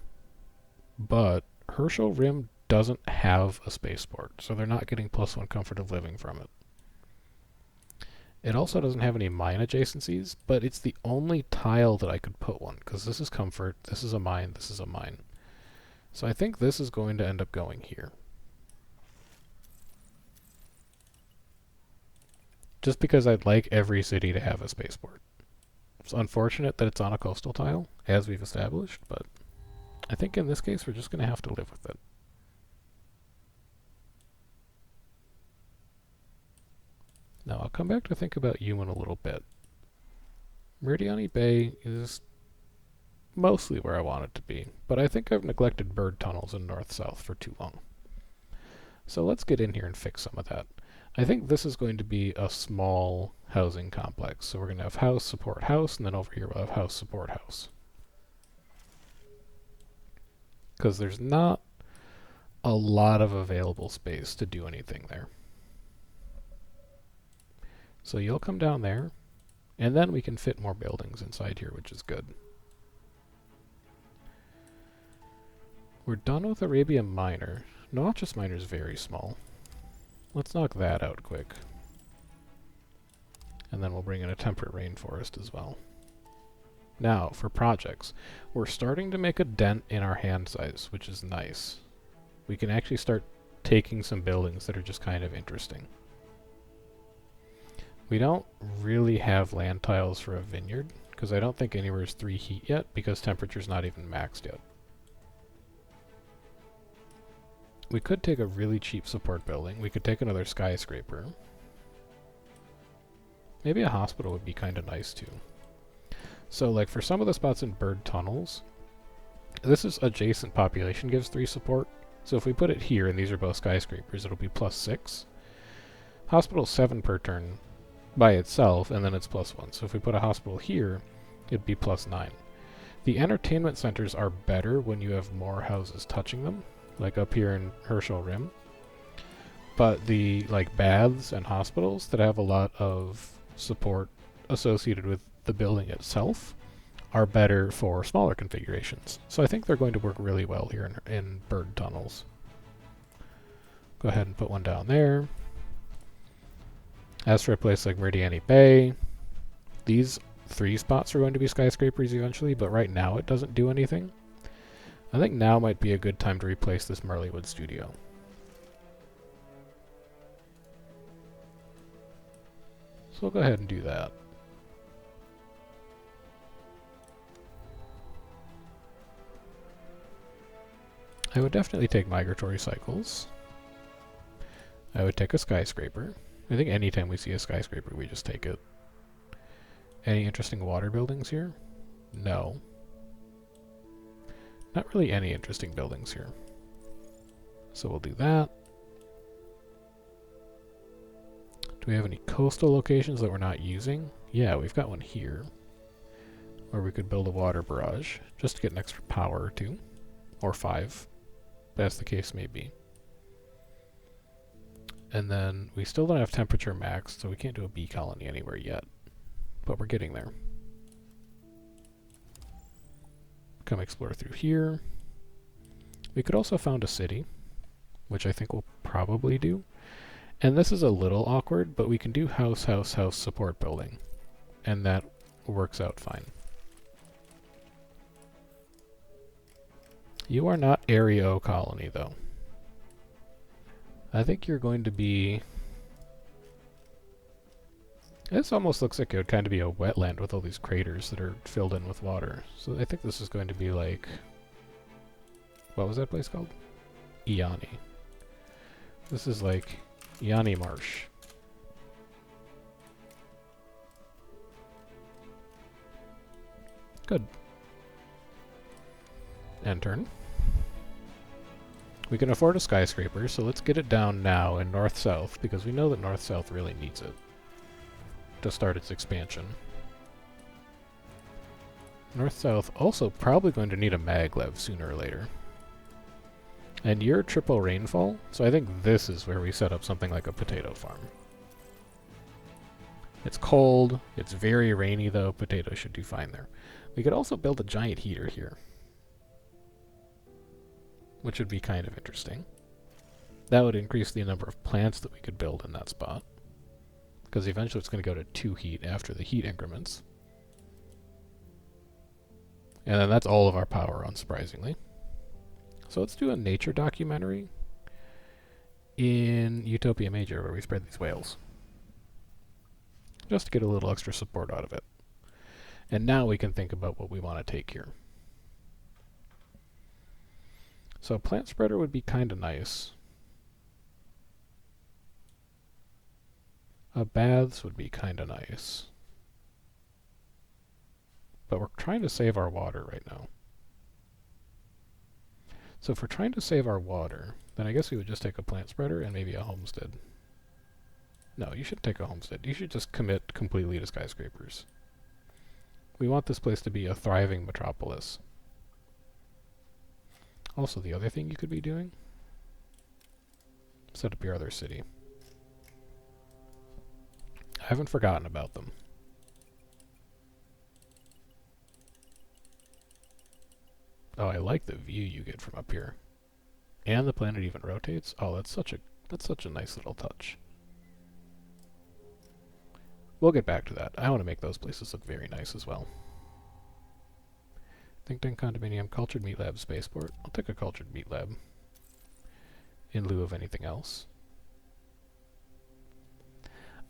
but Herschel Rim doesn't have a spaceport, so they're not getting +1 comfort of living from it. It also doesn't have any mine adjacencies, but it's the only tile that I could put one, because this is comfort, this is a mine, this is a mine. So I think this is going to end up going here. Just because I'd like every city to have a spaceport. It's unfortunate that it's on a coastal tile, as we've established, but I think in this case we're just going to have to live with it. Now I'll come back to think about you in a little bit. Meridiani Bay is mostly where I want it to be, but I think I've neglected bird tunnels in north-south for too long. So let's get in here and fix some of that. I think this is going to be a small housing complex. So we're going to have house, support, house, and then over here we'll have house, support, house. Because there's not a lot of available space to do anything there. So you'll come down there, and then we can fit more buildings inside here, which is good. We're done with Arabian Minor. Noachus Minor is very small. Let's knock that out quick. And then we'll bring in a temperate rainforest as well. Now, for projects. We're starting to make a dent in our hand size, which is nice. We can actually start taking some buildings that are just kind of interesting. We don't really have land tiles for a vineyard, because I don't think anywhere is 3 heat yet, because temperature's not even maxed yet. We could take a really cheap support building. We could take another skyscraper. Maybe a hospital would be kind of nice too. So like for some of the spots in bird tunnels, this is adjacent population gives 3 support. So if we put it here, and these are both skyscrapers, it'll be +6. Hospital 7 per turn by itself, and then it's +1. So if we put a hospital here, it'd be +9. The entertainment centers are better when you have more houses touching them, like up here in Herschel Rim. But the like baths and hospitals that have a lot of support associated with the building itself are better for smaller configurations. So I think they're going to work really well here in bird tunnels. Go ahead and put one down there. As for a place like Meridiani Bay, these 3 spots are going to be skyscrapers eventually, but right now it doesn't do anything. I think now might be a good time to replace this Marleywood studio. So we'll go ahead and do that. I would definitely take migratory cycles. I would take a skyscraper. I think anytime we see a skyscraper, we just take it. Any interesting water buildings here? No. Not really any interesting buildings here. So we'll do that. Do we have any coastal locations that we're not using? Yeah, we've got one here. Where we could build a water barrage, just to get an extra power or 2. Or 5. As the case may be. And then we still don't have temperature maxed, so we can't do a bee colony anywhere yet. But we're getting there. Come explore through here. We could also found a city, which I think we'll probably do. And this is a little awkward, but we can do house, house, house support building. And that works out fine. You are not Area O colony, though. I think you're going to be This almost looks like it would kind of be a wetland with all these craters that are filled in with water. So I think this is going to be like... What was that place called? Iani. This is like Iani Marsh. Good. End turn. We can afford a skyscraper, so let's get it down now in north-south, because we know that north-south really needs it to start its expansion. North-south also probably going to need a maglev sooner or later. And you're triple rainfall, so I think this is where we set up something like a potato farm. It's cold, it's very rainy though, potatoes should do fine there. We could also build a giant heater here, which would be kind of interesting. That would increase the number of plants that we could build in that spot, because eventually it's going to go to 2 heat after the heat increments. And then that's all of our power, unsurprisingly. So let's do a nature documentary in Utopia Major where we spread these whales, just to get a little extra support out of it. And now we can think about what we want to take here. So a plant spreader would be kind of nice. Baths would be kind of nice. But we're trying to save our water right now. So if we're trying to save our water, then I guess we would just take a plant spreader and maybe a homestead. No, you shouldn't take a homestead. You should just commit completely to skyscrapers. We want this place to be a thriving metropolis. Also, the other thing you could be doing, set up your other city. I haven't forgotten about them. Oh, I like the view you get from up here. And the planet even rotates. Oh, that's such a nice little touch. We'll get back to that. I want to make those places look very nice as well. Think Tank Condominium, Cultured Meat Lab, Spaceport. I'll take a Cultured Meat Lab in lieu of anything else.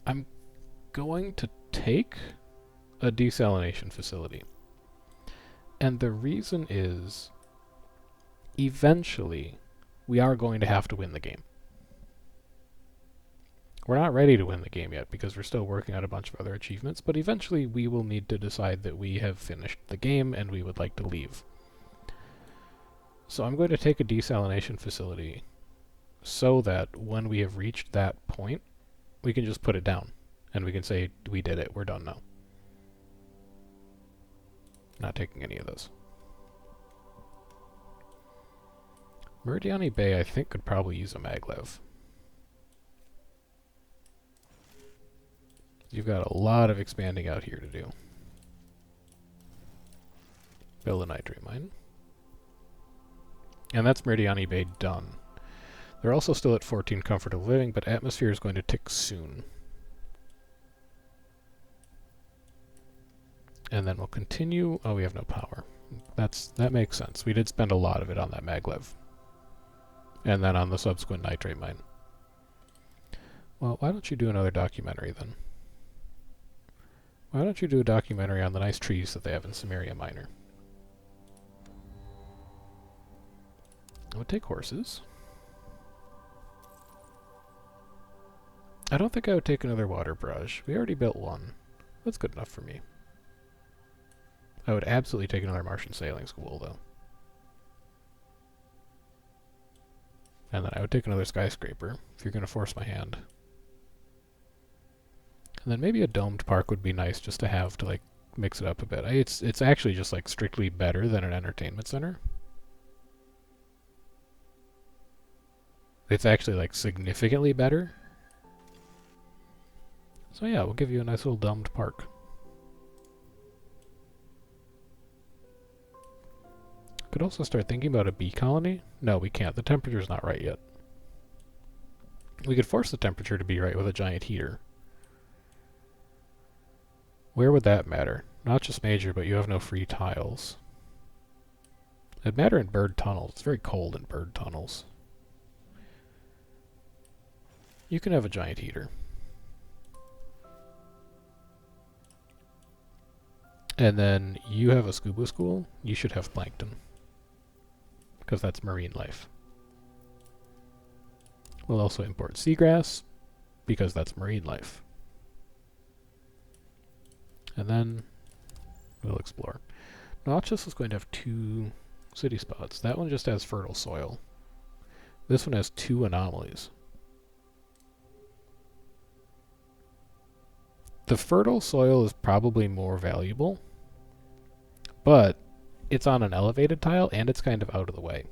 I'm going to take a desalination facility. And the reason is, eventually, we are going to have to win the game. We're not ready to win the game yet because we're still working on a bunch of other achievements, but eventually we will need to decide that we have finished the game and we would like to leave. So I'm going to take a desalination facility so that when we have reached that point, we can just put it down and we can say, we did it, we're done now. Not taking any of those. Meridiani Bay, I think, could probably use a maglev. You've got a lot of expanding out here to do. Build a nitrate mine. And that's Meridiani Bay done. They're also still at 14 comfort of living, but atmosphere is going to tick soon. And then we'll continue. Oh, we have no power. That makes sense. We did spend a lot of it on that maglev. And then on the subsequent nitrate mine. Well, why don't you do another documentary then? Why don't you do a documentary on the nice trees that they have in Samaria Minor? I would take horses. I don't think I would take another water barrage. We already built one. That's good enough for me. I would absolutely take another Martian sailing school, though. And then I would take another skyscraper, if you're going to force my hand. And then maybe a domed park would be nice just to have to, like, mix it up a bit. It's actually just, like, strictly better than an entertainment center. It's actually, like, significantly better. So yeah, we'll give you a nice little domed park. Could also start thinking about a bee colony. No, we can't. The temperature's not right yet. We could force the temperature to be right with a giant heater. Where would that matter? Not just major, but you have no free tiles. It'd matter in bird tunnels. It's very cold in bird tunnels. You can have a giant heater. And then you have a scuba school, you should have plankton. Because that's marine life. We'll also import seagrass, because that's marine life. And then we'll explore. Notches is going to have 2 city spots. That one just has fertile soil. This one has 2 anomalies. The fertile soil is probably more valuable, but it's on an elevated tile and it's kind of out of the way.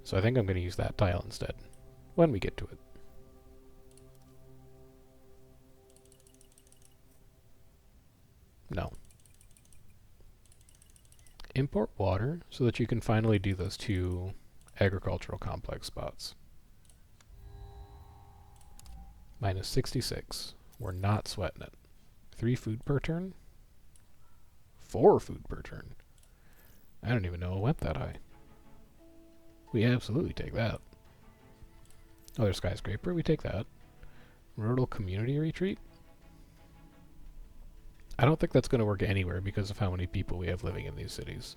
So I think I'm going to use that tile instead when we get to it. No. Import water so that you can finally do those 2 agricultural complex spots. Minus 66. We're not sweating it. 3 food per turn? 4 food per turn. I don't even know it went that high. We absolutely take that. Other skyscraper, we take that. Rural community retreat? I don't think that's going to work anywhere because of how many people we have living in these cities.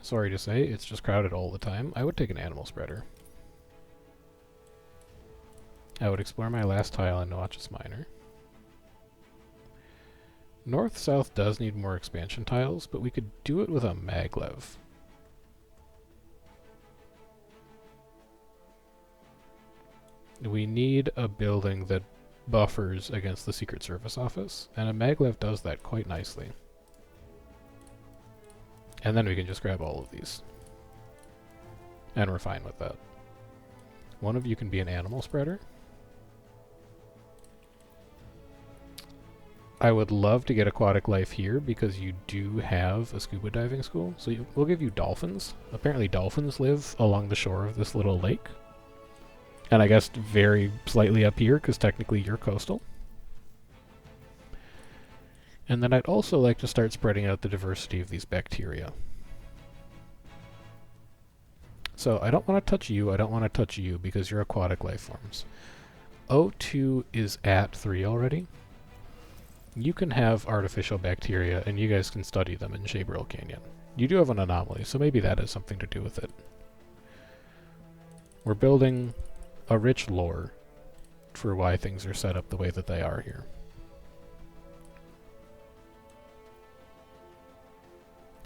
Sorry to say, it's just crowded all the time. I would take an animal spreader. I would explore my last tile in Noach's Minor. North-south does need more expansion tiles, but we could do it with a maglev. We need a building that buffers against the Secret Service office, and a maglev does that quite nicely. And then we can just grab all of these. And we're fine with that. One of you can be an animal spreader. I would love to get aquatic life here because you do have a scuba diving school. So we'll give you dolphins. Apparently dolphins live along the shore of this little lake. And I guess very slightly up here because technically you're coastal. And then I'd also like to start spreading out the diversity of these bacteria. So I don't want to touch you, I don't want to touch you because you're aquatic life forms. O2 is at 3 already. You can have artificial bacteria, and you guys can study them in Shabril Canyon. You do have an anomaly, so maybe that has something to do with it. We're building a rich lore for why things are set up the way that they are here.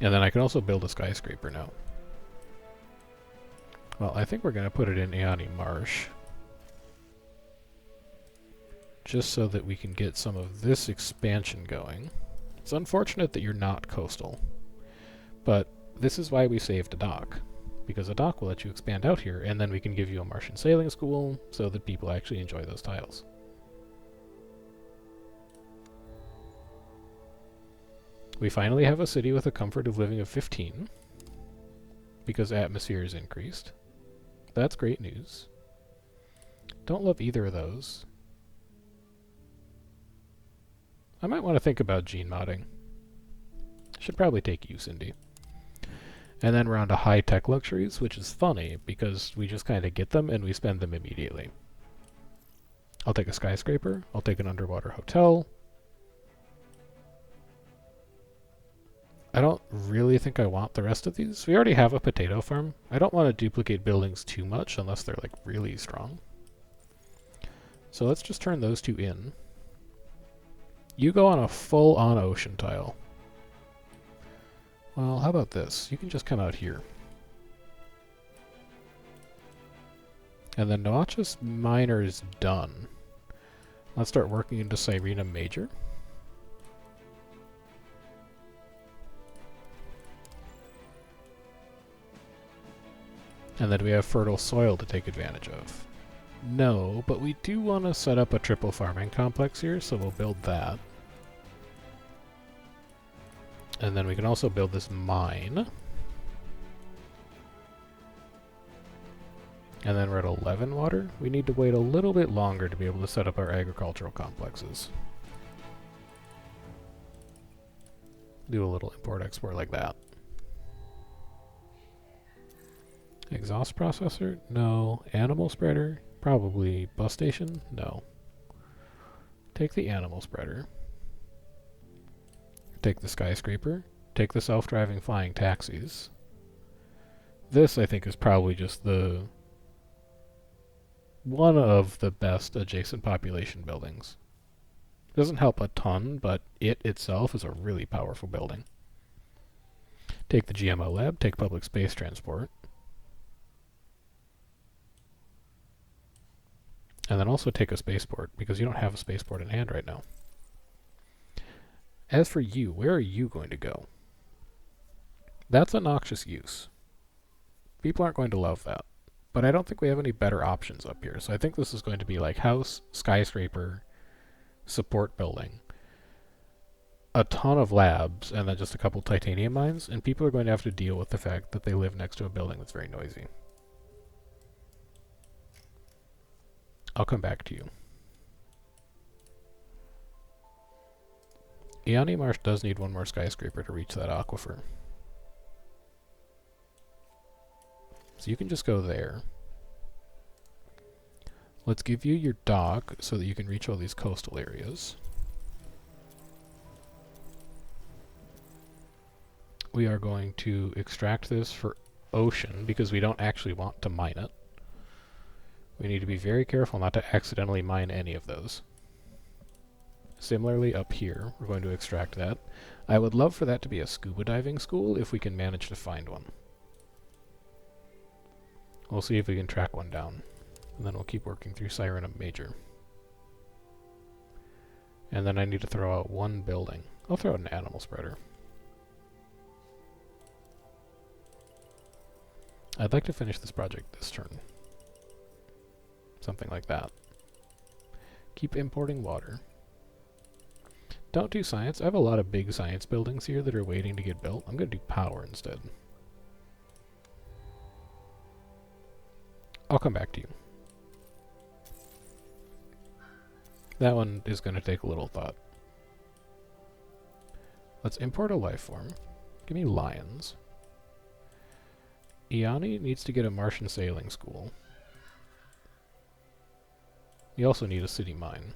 And then I can also build a skyscraper now. Well, I think we're going to put it in Aoni Marsh. Just so that we can get some of this expansion going. It's unfortunate that you're not coastal. But this is why we saved a dock. Because a dock will let you expand out here, and then we can give you a Martian sailing school so that people actually enjoy those tiles. We finally have a city with a comfort of living of 15. Because atmosphere is increased. That's great news. Don't love either of those. I might want to think about gene modding. Should probably take you, Cindy. And then we're on to high-tech luxuries, which is funny, because we just kind of get them and we spend them immediately. I'll take a skyscraper. I'll take an underwater hotel. I don't really think I want the rest of these. We already have a potato farm. I don't want to duplicate buildings too much unless they're like really strong. So let's just turn those 2 in. You go on a full-on ocean tile. Well, how about this? You can just come out here. And then Noach's Minor is done. Let's start working into Cyrena Major. And then we have fertile soil to take advantage of. No, but we do want to set up a triple farming complex here, so we'll build that. And then we can also build this mine. And then we're at 11 water. We need to wait a little bit longer to be able to set up our agricultural complexes. Do a little import-export like that. Exhaust processor? No. Animal spreader? Probably. Bus station? No. Take the animal spreader. take the skyscraper, take the self-driving flying taxis. This, I think, is probably just one of the best adjacent population buildings. Doesn't help a ton, but it itself is a really powerful building. Take the GMO lab, take public space transport. And then also take a spaceport, because you don't have a spaceport in hand right now. As for you, where are you going to go? That's a noxious use. People aren't going to love that. But I don't think we have any better options up here, so I think this is going to be like house, skyscraper, support building, a ton of labs, and then just a couple titanium mines, and people are going to have to deal with the fact that they live next to a building that's very noisy. I'll come back to you. Iani Marsh does need one more skyscraper to reach that aquifer. So you can just go there. Let's give you your dock so that you can reach all these coastal areas. We are going to extract this for ocean because we don't actually want to mine it. We need to be very careful not to accidentally mine any of those. Similarly, up here, we're going to extract that. I would love for that to be a scuba diving school if we can manage to find one. We'll see if we can track one down. And then we'll keep working through Sirenum Major. And then I need to throw out one building. I'll throw out an animal spreader. I'd like to finish this project this turn. Something like that. Keep importing water. Don't do science. I have a lot of big science buildings here that are waiting to get built. I'm going to do power instead. I'll come back to you. That one is going to take a little thought. Let's import a life form. Give me lions. Iani needs to get a Martian sailing school. We also need a city mine.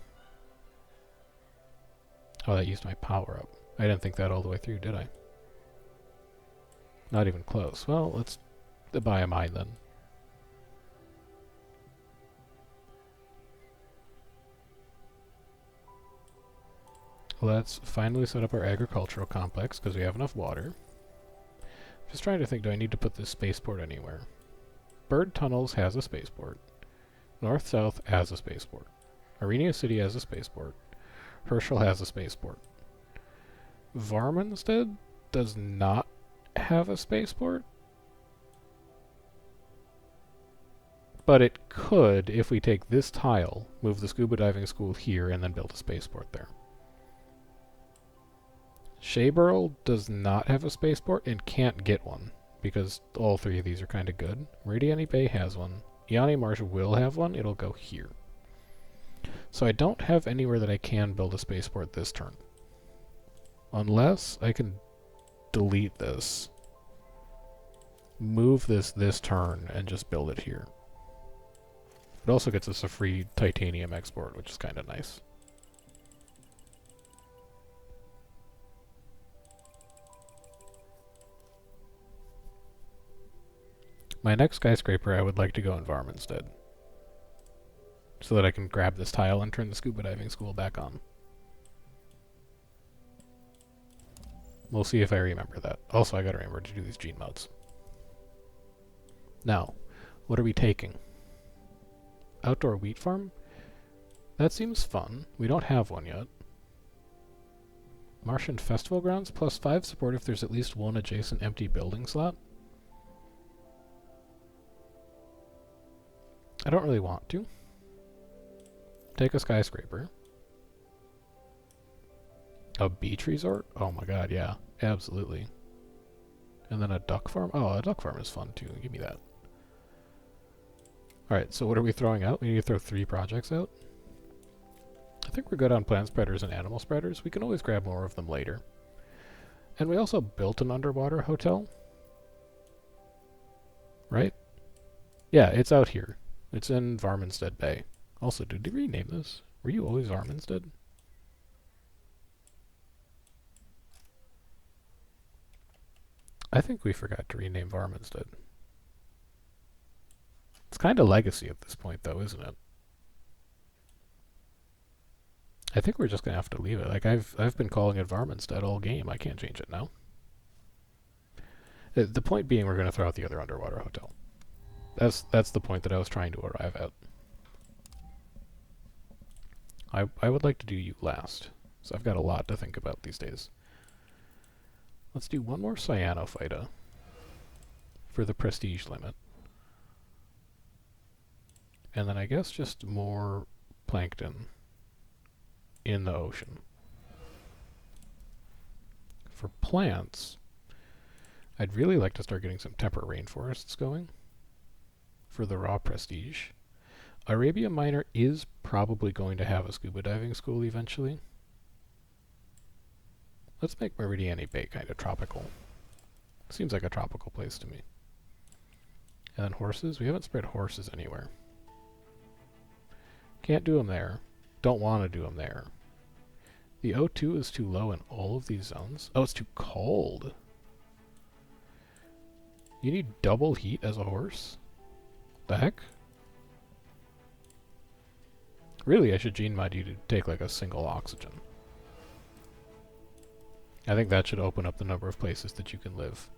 Oh, that used my power up. I didn't think that all the way through, did I? Not even close. Well, let's buy a mine then. Let's finally set up our agricultural complex because we have enough water. Just trying to think, do I need to put this spaceport anywhere? Bird Tunnels has a spaceport. North-South has a spaceport. Arenia City has a spaceport. Herschel has a spaceport. Varmanstead does not have a spaceport. But it could if we take this tile, move the scuba diving school here, and then build a spaceport there. Shaburl does not have a spaceport and can't get one, because all three of these are kind of good. Radiani Bay has one. Iani Marsh will have one. It'll go here. So I don't have anywhere that I can build a spaceport this turn. Unless I can delete this, move this turn, and just build it here. It also gets us a free titanium export, which is kind of nice. My next skyscraper I would like to go in Varmanstead, so that I can grab this tile and turn the scuba diving school back on. We'll see if I remember that. Also, I gotta remember to do these gene mods. Now, what are we taking? Outdoor wheat farm? That seems fun. We don't have one yet. Martian Festival Grounds, +5 support if there's at least one adjacent empty building slot. I don't really want to. Take a skyscraper. A beach resort? Oh my god, yeah. Absolutely. And then a duck farm? Oh, a duck farm is fun too. Give me that. Alright, so what are we throwing out? We need to throw 3 projects out. I think we're good on plant spreaders and animal spreaders. We can always grab more of them later. And we also built an underwater hotel. Right? Yeah, it's out here. It's in Varmanstead Bay. Also, did we rename this? Were you always Varmanstead? I think we forgot to rename Varminstead. It's kind of legacy at this point, though, isn't it? I think we're just gonna have to leave it. Like I've been calling it Varminstead all game. I can't change it now. The point being, we're gonna throw out the other underwater hotel. That's the point that I was trying to arrive at. I would like to do you last, so I've got a lot to think about these days. Let's do one more cyanophyta for the prestige limit. And then I guess just more plankton in the ocean. For plants, I'd really like to start getting some temperate rainforests going for the raw prestige. Arabia Minor is probably going to have a scuba diving school eventually. Let's make Meridiani Bay kind of tropical. Seems like a tropical place to me. And then horses? We haven't spread horses anywhere. Can't do them there. Don't want to do them there. The O2 is too low in all of these zones. Oh, it's too cold. You need double heat as a horse? The heck? Really, I should gene mod you to take like a single oxygen. I think that should open up the number of places that you can live.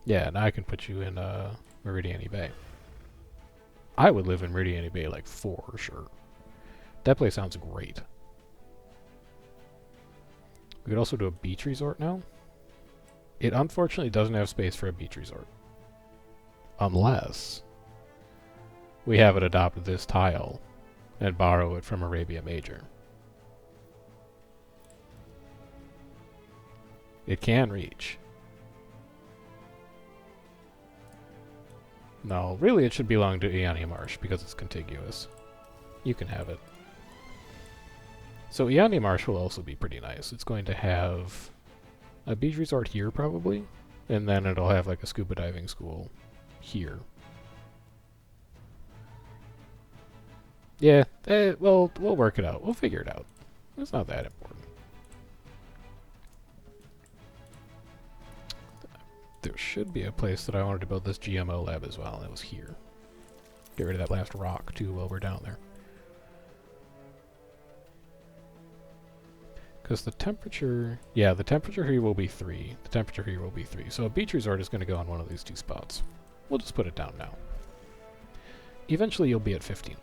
Yeah, now I can put you in Meridiani Bay. I would live in Meridiani Bay like for sure. That place sounds great. We could also do a beach resort now. It unfortunately doesn't have space for a beach resort. Unless we have it adopt this tile and borrow it from Arabia Major. It can reach. No, really it should belong to Eonia Marsh because it's contiguous. You can have it. So Eonia Marsh will also be pretty nice. It's going to have a beach resort here probably, and then it'll have like a scuba diving school here. Yeah, well, we'll work it out. We'll figure it out. It's not that important. There should be a place that I wanted to build this GMO lab as well, and it was here. Get rid of that last rock, too, while we're down there. Because the temperature... Yeah, the temperature here will be 3. The temperature here will be 3. So a beach resort is going to go on one of these two spots. We'll just put it down now. Eventually you'll be at 15.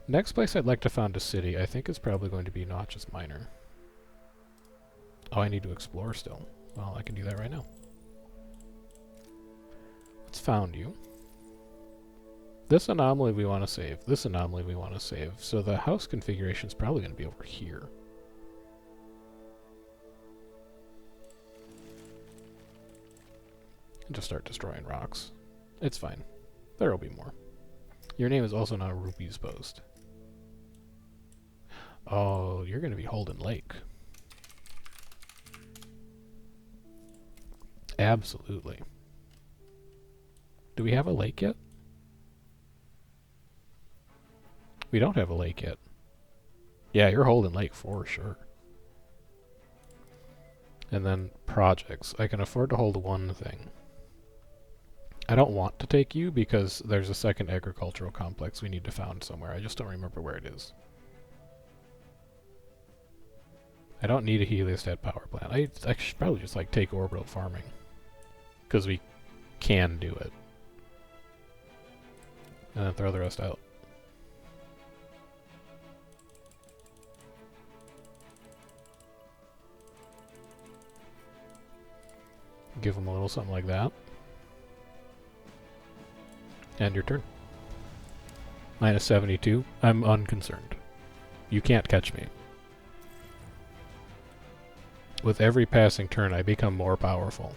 Next place I'd like to found a city, I think is probably going to be Notches Minor. Oh, I need to explore still. Well, I can do that right now. Let's found you. This anomaly we want to save. This anomaly we want to save. So the house configuration is probably going to be over here. And just start destroying rocks. It's fine. There will be more. Your name is also now Ruby's Post. Oh, you're going to be Holden Lake. Absolutely. Do we have a lake yet? We don't have a lake yet. Yeah, you're Holden Lake for sure. And then projects. I can afford to hold one thing. I don't want to take you because there's a second agricultural complex we need to found somewhere. I just don't remember where it is. I don't need a heliostat power plant. I should probably just like take orbital farming. Because we can do it. And then throw the rest out. Give them a little something like that. And your turn. Minus 72. I'm unconcerned. You can't catch me. With every passing turn, I become more powerful.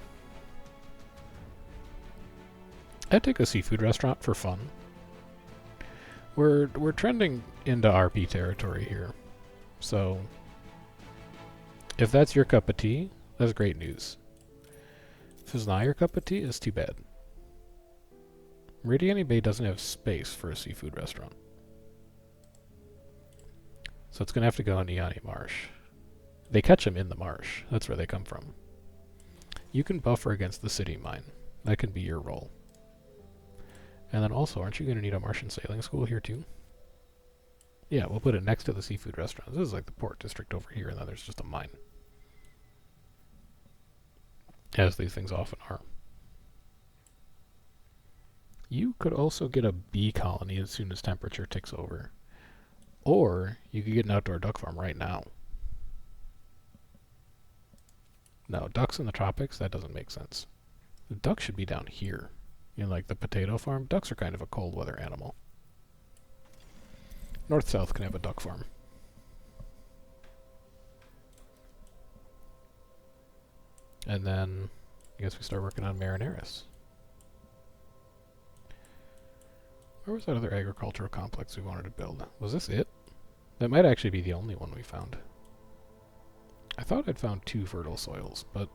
I'd take a seafood restaurant for fun. We're trending into RP territory here. So, if that's your cup of tea, that's great news. If it's not your cup of tea, it's too bad. Meridiani Bay doesn't have space for a seafood restaurant. So it's going to have to go in Eonia Marsh. They catch them in the marsh. That's where they come from. You can buffer against the city mine. That can be your role. And then also, aren't you going to need a Martian sailing school here too? Yeah, we'll put it next to the seafood restaurant. This is like the port district over here, and then there's just a mine. As these things often are. You could also get a bee colony as soon as temperature ticks over. Or you could get an outdoor duck farm right now. No, ducks in the tropics, that doesn't make sense. The ducks should be down here. In like the potato farm. Ducks are kind of a cold weather animal. North-south can have a duck farm. And then I guess we start working on Marineris. Where was that other agricultural complex we wanted to build? Was this it? That might actually be the only one we found. I thought I'd found 2 fertile soils, but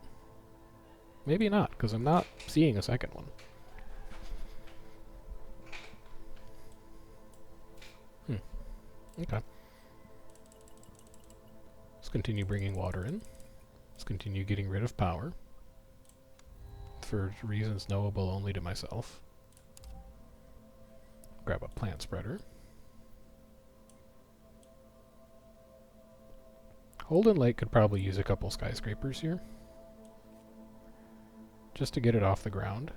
maybe not, because I'm not seeing a second one. Okay. Let's continue bringing water in. Let's continue getting rid of power. For reasons knowable only to myself. Grab a plant spreader. Holden Lake could probably use a couple skyscrapers here. Just to get it off the ground.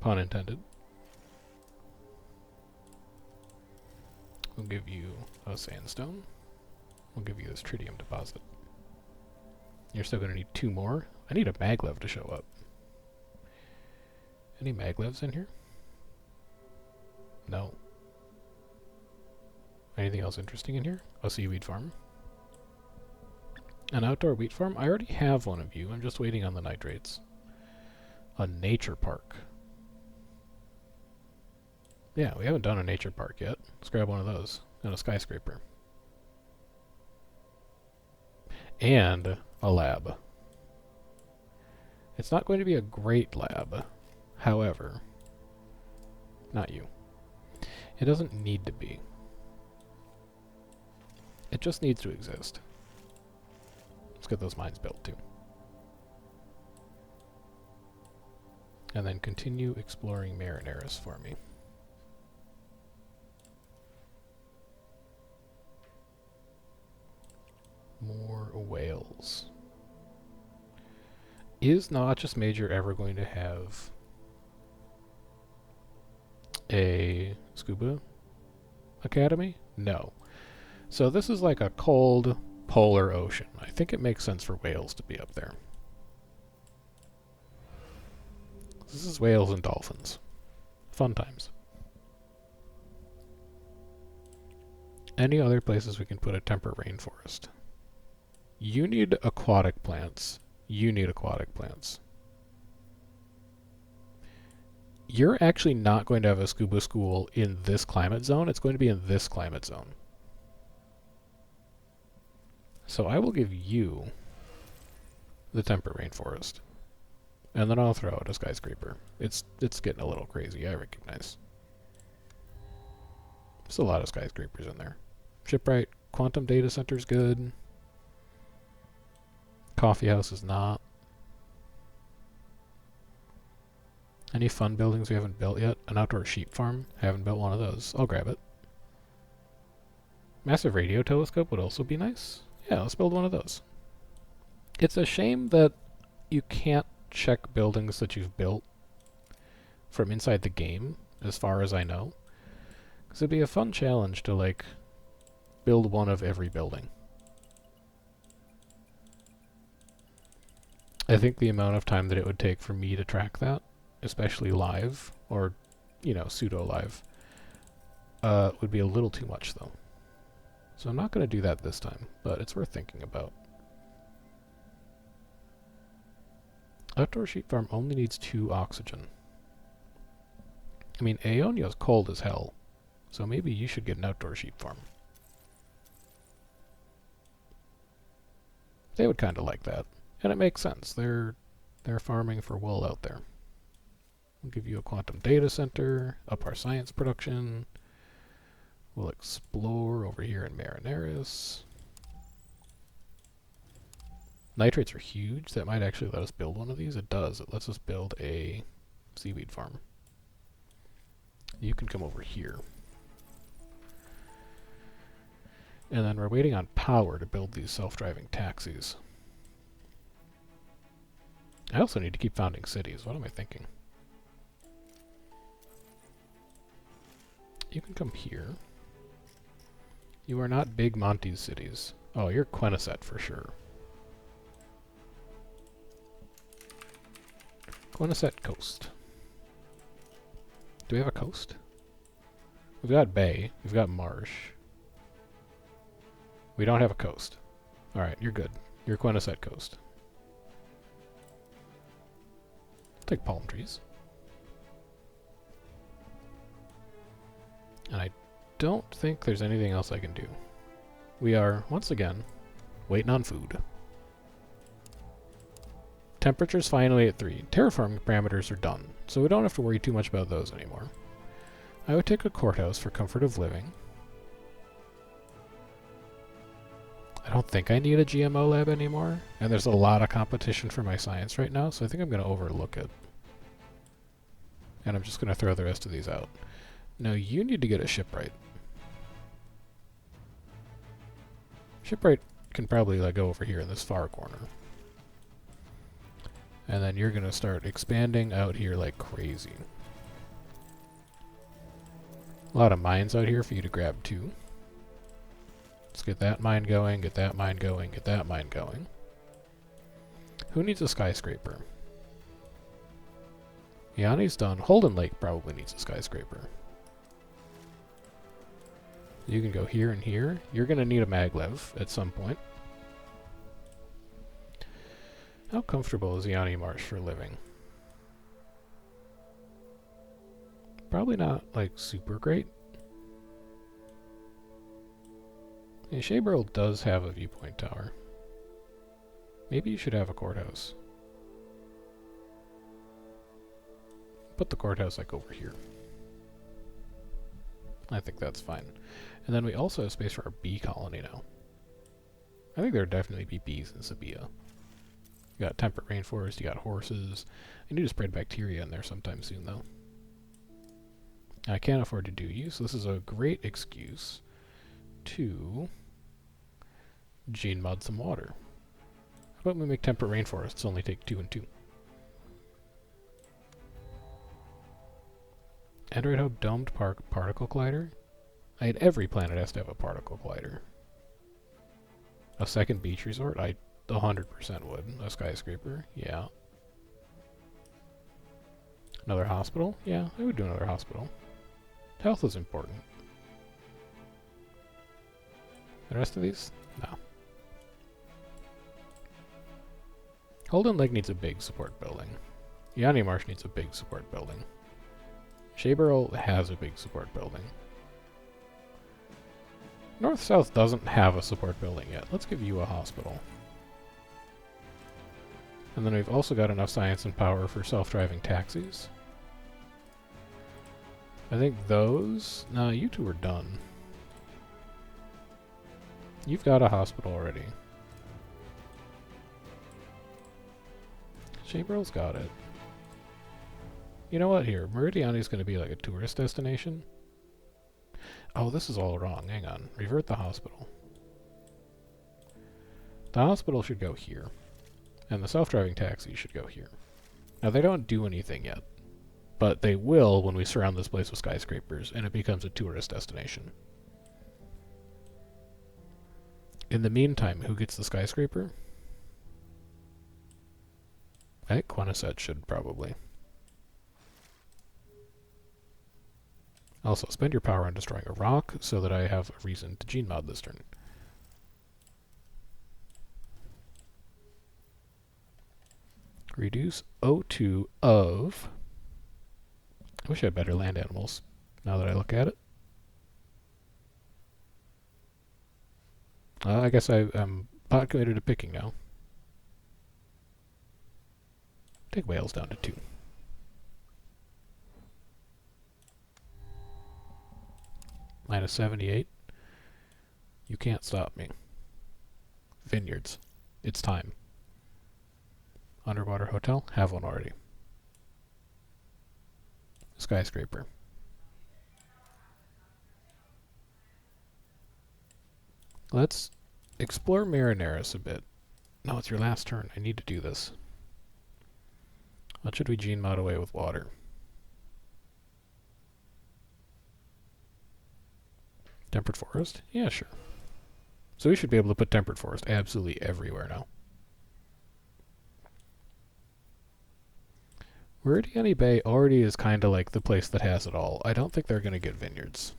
Pun intended. We'll give you a sandstone. We'll give you this tritium deposit. You're still going to need 2 more. I need a maglev to show up. Any maglevs in here? No. Anything else interesting in here? A seaweed farm. An outdoor wheat farm? I already have one of you. I'm just waiting on the nitrates. A nature park. Yeah, we haven't done a nature park yet. Let's grab one of those. And a skyscraper. And a lab. It's not going to be a great lab. However, not you. It doesn't need to be. It just needs to exist. Let's get those mines built too. And then continue exploring Marineris for me. More whales. Is Notchus Major ever going to have a scuba academy? No. So this is like a cold polar ocean. I think it makes sense for whales to be up there. This is whales and dolphins. Fun times. Any other places we can put a temperate rainforest? You need aquatic plants. You need aquatic plants. You're actually not going to have a scuba school in this climate zone. It's going to be in this climate zone. So I will give you the temperate rainforest. And then I'll throw out a skyscraper. It's getting a little crazy, I recognize. There's a lot of skyscrapers in there. Shipwright Quantum Data Center's good. Coffee house is not. Any fun buildings we haven't built yet? An outdoor sheep farm? Haven't built one of those. I'll grab it. Massive radio telescope would also be nice. Yeah, let's build one of those. It's a shame that you can't check buildings that you've built from inside the game, as far as I know. Because it'd be a fun challenge to, like, build one of every building. I think the amount of time that it would take for me to track that, especially live, or, you know, pseudo-live, would be a little too much, though. So I'm not going to do that this time, but it's worth thinking about. Outdoor sheep farm only needs 2 oxygen. I mean, Aeonia's cold as hell, so maybe you should get an outdoor sheep farm. They would kind of like that. And it makes sense. They're farming for wool out there. We'll give you a quantum data center, up our science production. We'll explore over here in Marineris. Nitrates are huge. That might actually let us build one of these. It does. It lets us build a seaweed farm. You can come over here. And then we're waiting on power to build these self-driving taxis. I also need to keep founding cities. What am I thinking? You can come here. You are not Big Monty's cities. Oh, you're Queneset for sure. Queneset Coast. Do we have a coast? We've got bay. We've got marsh. We don't have a coast. Alright, you're good. You're Queneset Coast. I'll take palm trees. And I don't think there's anything else I can do. We are, once again, waiting on food. Temperature's finally at 3. Terraforming parameters are done, so we don't have to worry too much about those anymore. I would take a courthouse for comfort of living. I don't think I need a GMO lab anymore, and there's a lot of competition for my science right now, so I think I'm going to overlook it. And I'm just going to throw the rest of these out. Now you need to get a shipwright. Shipwright can probably go over here in this far corner. And then you're going to start expanding out here like crazy. A lot of mines out here for you to grab too. Let's get that mine going, get that mine going, get that mine going. Who needs a skyscraper? Yanni's done. Holden Lake probably needs a skyscraper. You can go here and here. You're going to need a maglev at some point. How comfortable is Yanni Marsh for living? Probably not, super great. Yeah, Shaberl does have a viewpoint tower. Maybe you should have a courthouse. Put the courthouse, over here. I think that's fine. And then we also have space for our bee colony now. I think there would definitely be bees in Sabia. You got temperate rainforest, you got horses. I need to spread bacteria in there sometime soon, though. I can't afford to do you, so this is a great excuse to gene mod some water. How about we make temperate rainforests only take 2 and 2? Android Hub domed particle collider? Every planet has to have a particle collider. A second beach resort? I 100% would. A skyscraper? Yeah. Another hospital? Yeah, I would do another hospital. Health is important. The rest of these? No. Holden Lake needs a big support building. Yanni Marsh needs a big support building. Shaberl has a big support building. North-South doesn't have a support building yet. Let's give you a hospital. And then we've also got enough science and power for self-driving taxis. I think those... No, you two are done. You've got a hospital already. Shaberl's got it. You know what, here, Meridiani's going to be like a tourist destination. Oh, this is all wrong. Hang on. Revert the hospital. The hospital should go here. And the self-driving taxi should go here. Now, they don't do anything yet. But they will when we surround this place with skyscrapers, and it becomes a tourist destination. In the meantime, who gets the skyscraper? I think Queneset should probably. Also, spend your power on destroying a rock so that I have a reason to gene mod this turn. Reduce O2 of... I wish I had better land animals, now that I look at it. I guess I'm pot committed to picking now. Take whales down to 2. Minus 78. You can't stop me. Vineyards. It's time. Underwater hotel? Have one already. Skyscraper. Let's explore Marineris a bit. No, it's your last turn. I need to do this. What should we gene mod away with water? Temperate forest? Yeah, sure. So we should be able to put temperate forest absolutely everywhere now. Meridiani Bay already is kind of like the place that has it all. I don't think they're going to get vineyards.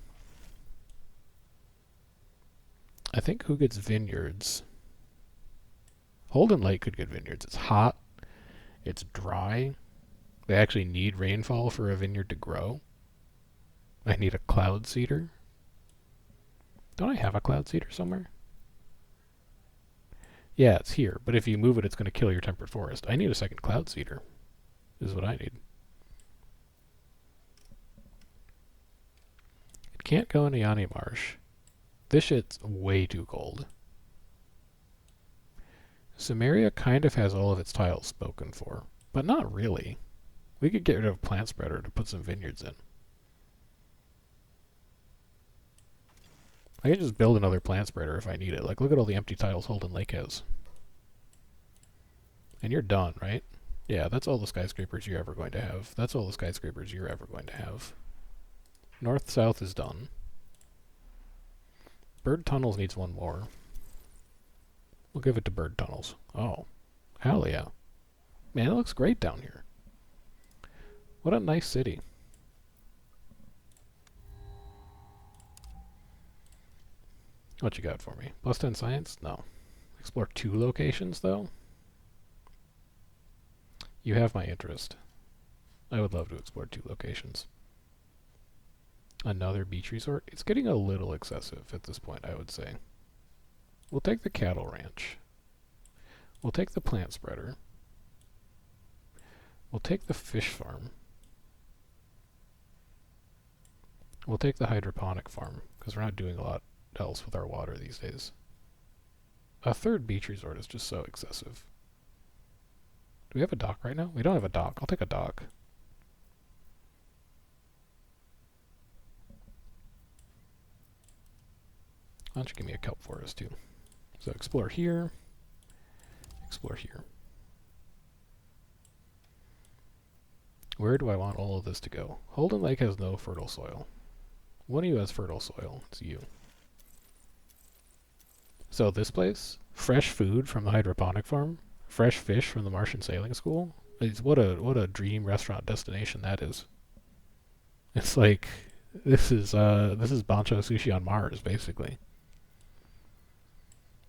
I think who gets vineyards? Holden Lake could get vineyards. It's hot. It's dry. They actually need rainfall for a vineyard to grow. I need a cloud seeder. Don't I have a cloud seeder somewhere? Yeah, it's here. But if you move it, it's going to kill your temperate forest. I need a second cloud seeder. Is what I need. It can't go in a Yanni Marsh. This shit's way too cold. Samaria kind of has all of its tiles spoken for, but not really. We could get rid of a plant spreader to put some vineyards in. I can just build another plant spreader if I need it. Like, look at all the empty tiles Holden Lake has. And you're done, right? Yeah, that's all the skyscrapers you're ever going to have. That's all the skyscrapers you're ever going to have. North-south is done. Bird Tunnels needs one more. We'll give it to Bird Tunnels. Oh, hell yeah. Man, it looks great down here. What a nice city. What you got for me? Plus 10 science? No. Explore 2 locations, though? You have my interest. I would love to explore 2 locations. Another beach resort? It's getting a little excessive at this point, I would say. We'll take the cattle ranch. We'll take the plant spreader. We'll take the fish farm. We'll take the hydroponic farm, because we're not doing a lot else with our water these days. A third beach resort is just so excessive. Do we have a dock right now? We don't have a dock. I'll take a dock. Why don't you give me a kelp forest too? So explore here. Explore here. Where do I want all of this to go? Holden Lake has no fertile soil. One of you has fertile soil. It's you. So this place, fresh food from the hydroponic farm, fresh fish from the Martian Sailing School. What a dream restaurant destination that is. It's like this is Bancho Sushi on Mars, basically.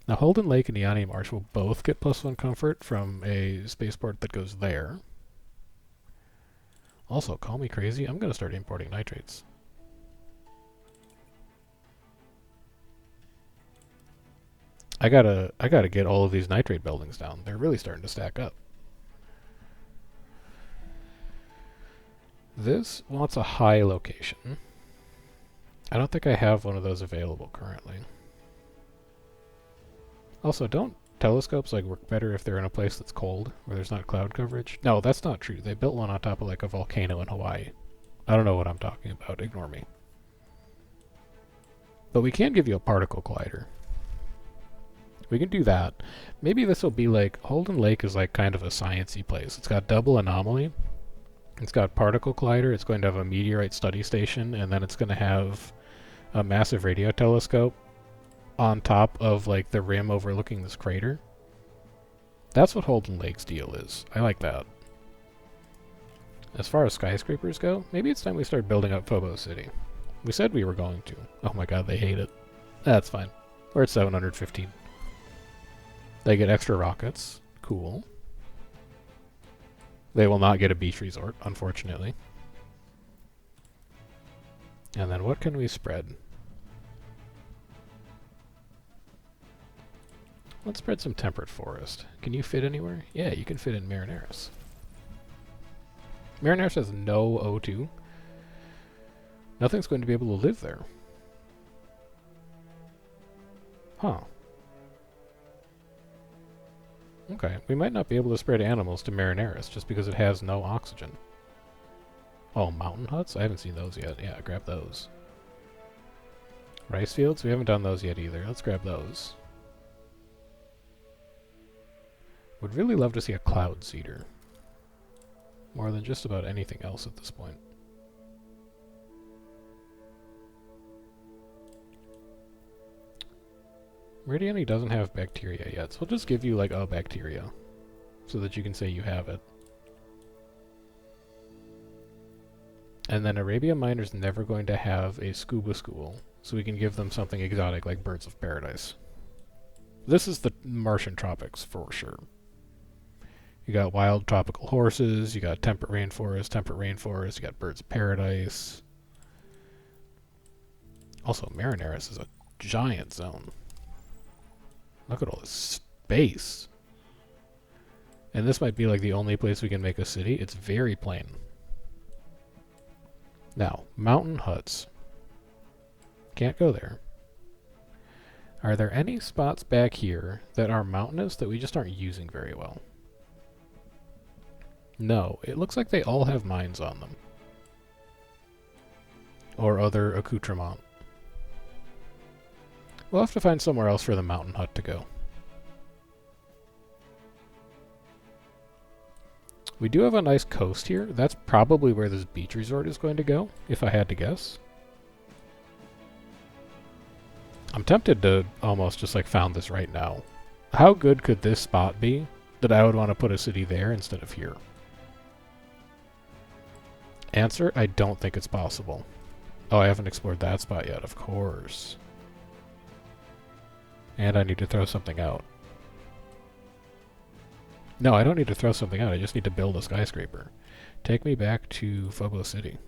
Now Holden Lake and Yanni Marsh will both get +1 comfort from a spaceport that goes there. Also, call me crazy, I'm gonna start importing nitrates. I gotta get all of these nitrate buildings down. They're really starting to stack up. This wants a high location. I don't think I have one of those available currently. Also, don't telescopes like work better if they're in a place that's cold, where there's not cloud coverage? No, that's not true. They built one on top of like a volcano in Hawaii. I don't know what I'm talking about. Ignore me. But we can give you a particle collider. We can do that. Maybe this will be like, Holden Lake is like kind of a sciencey place. It's got double anomaly. It's got particle collider. It's going to have a meteorite study station, and then it's going to have a massive radio telescope on top of like the rim overlooking this crater. That's what Holden Lake's deal is. I like that. As far as skyscrapers go, maybe it's time we start building up Phobos City. We said we were going to. Oh my god, they hate it. That's fine. We're at 715. They get extra rockets. Cool. They will not get a beach resort, unfortunately. And then what can we spread? Let's spread some temperate forest. Can you fit anywhere? Yeah, you can fit in Marineris. Marineris has no O2. Nothing's going to be able to live there. Huh. Okay, we might not be able to spread animals to Marineris just because it has no oxygen. Oh, mountain huts? I haven't seen those yet. Yeah, grab those. Rice fields? We haven't done those yet either. Let's grab those. Would really love to see a cloud seeder. More than just about anything else at this point. Meridiani doesn't have bacteria yet, so we'll just give you like a bacteria so that you can say you have it. And then Arabia Miner's never going to have a scuba school, so we can give them something exotic like birds of paradise. This is the Martian tropics for sure. You got wild tropical horses, you got temperate rainforest, you got birds of paradise. Also, Marineris is a giant zone. Look at all this space. And this might be like the only place we can make a city. It's very plain. Now, mountain huts. Can't go there. Are there any spots back here that are mountainous that we just aren't using very well? No, it looks like they all have mines on them. Or other accoutrement. We'll have to find somewhere else for the mountain hut to go. We do have a nice coast here. That's probably where this beach resort is going to go, if I had to guess. I'm tempted to almost just like found this right now. How good could this spot be that I would want to put a city there instead of here? Answer, I don't think it's possible. Oh, I haven't explored that spot yet, of course. And I need to throw something out. No, I don't need to throw something out, I just need to build a skyscraper. Take me back to Phobos City.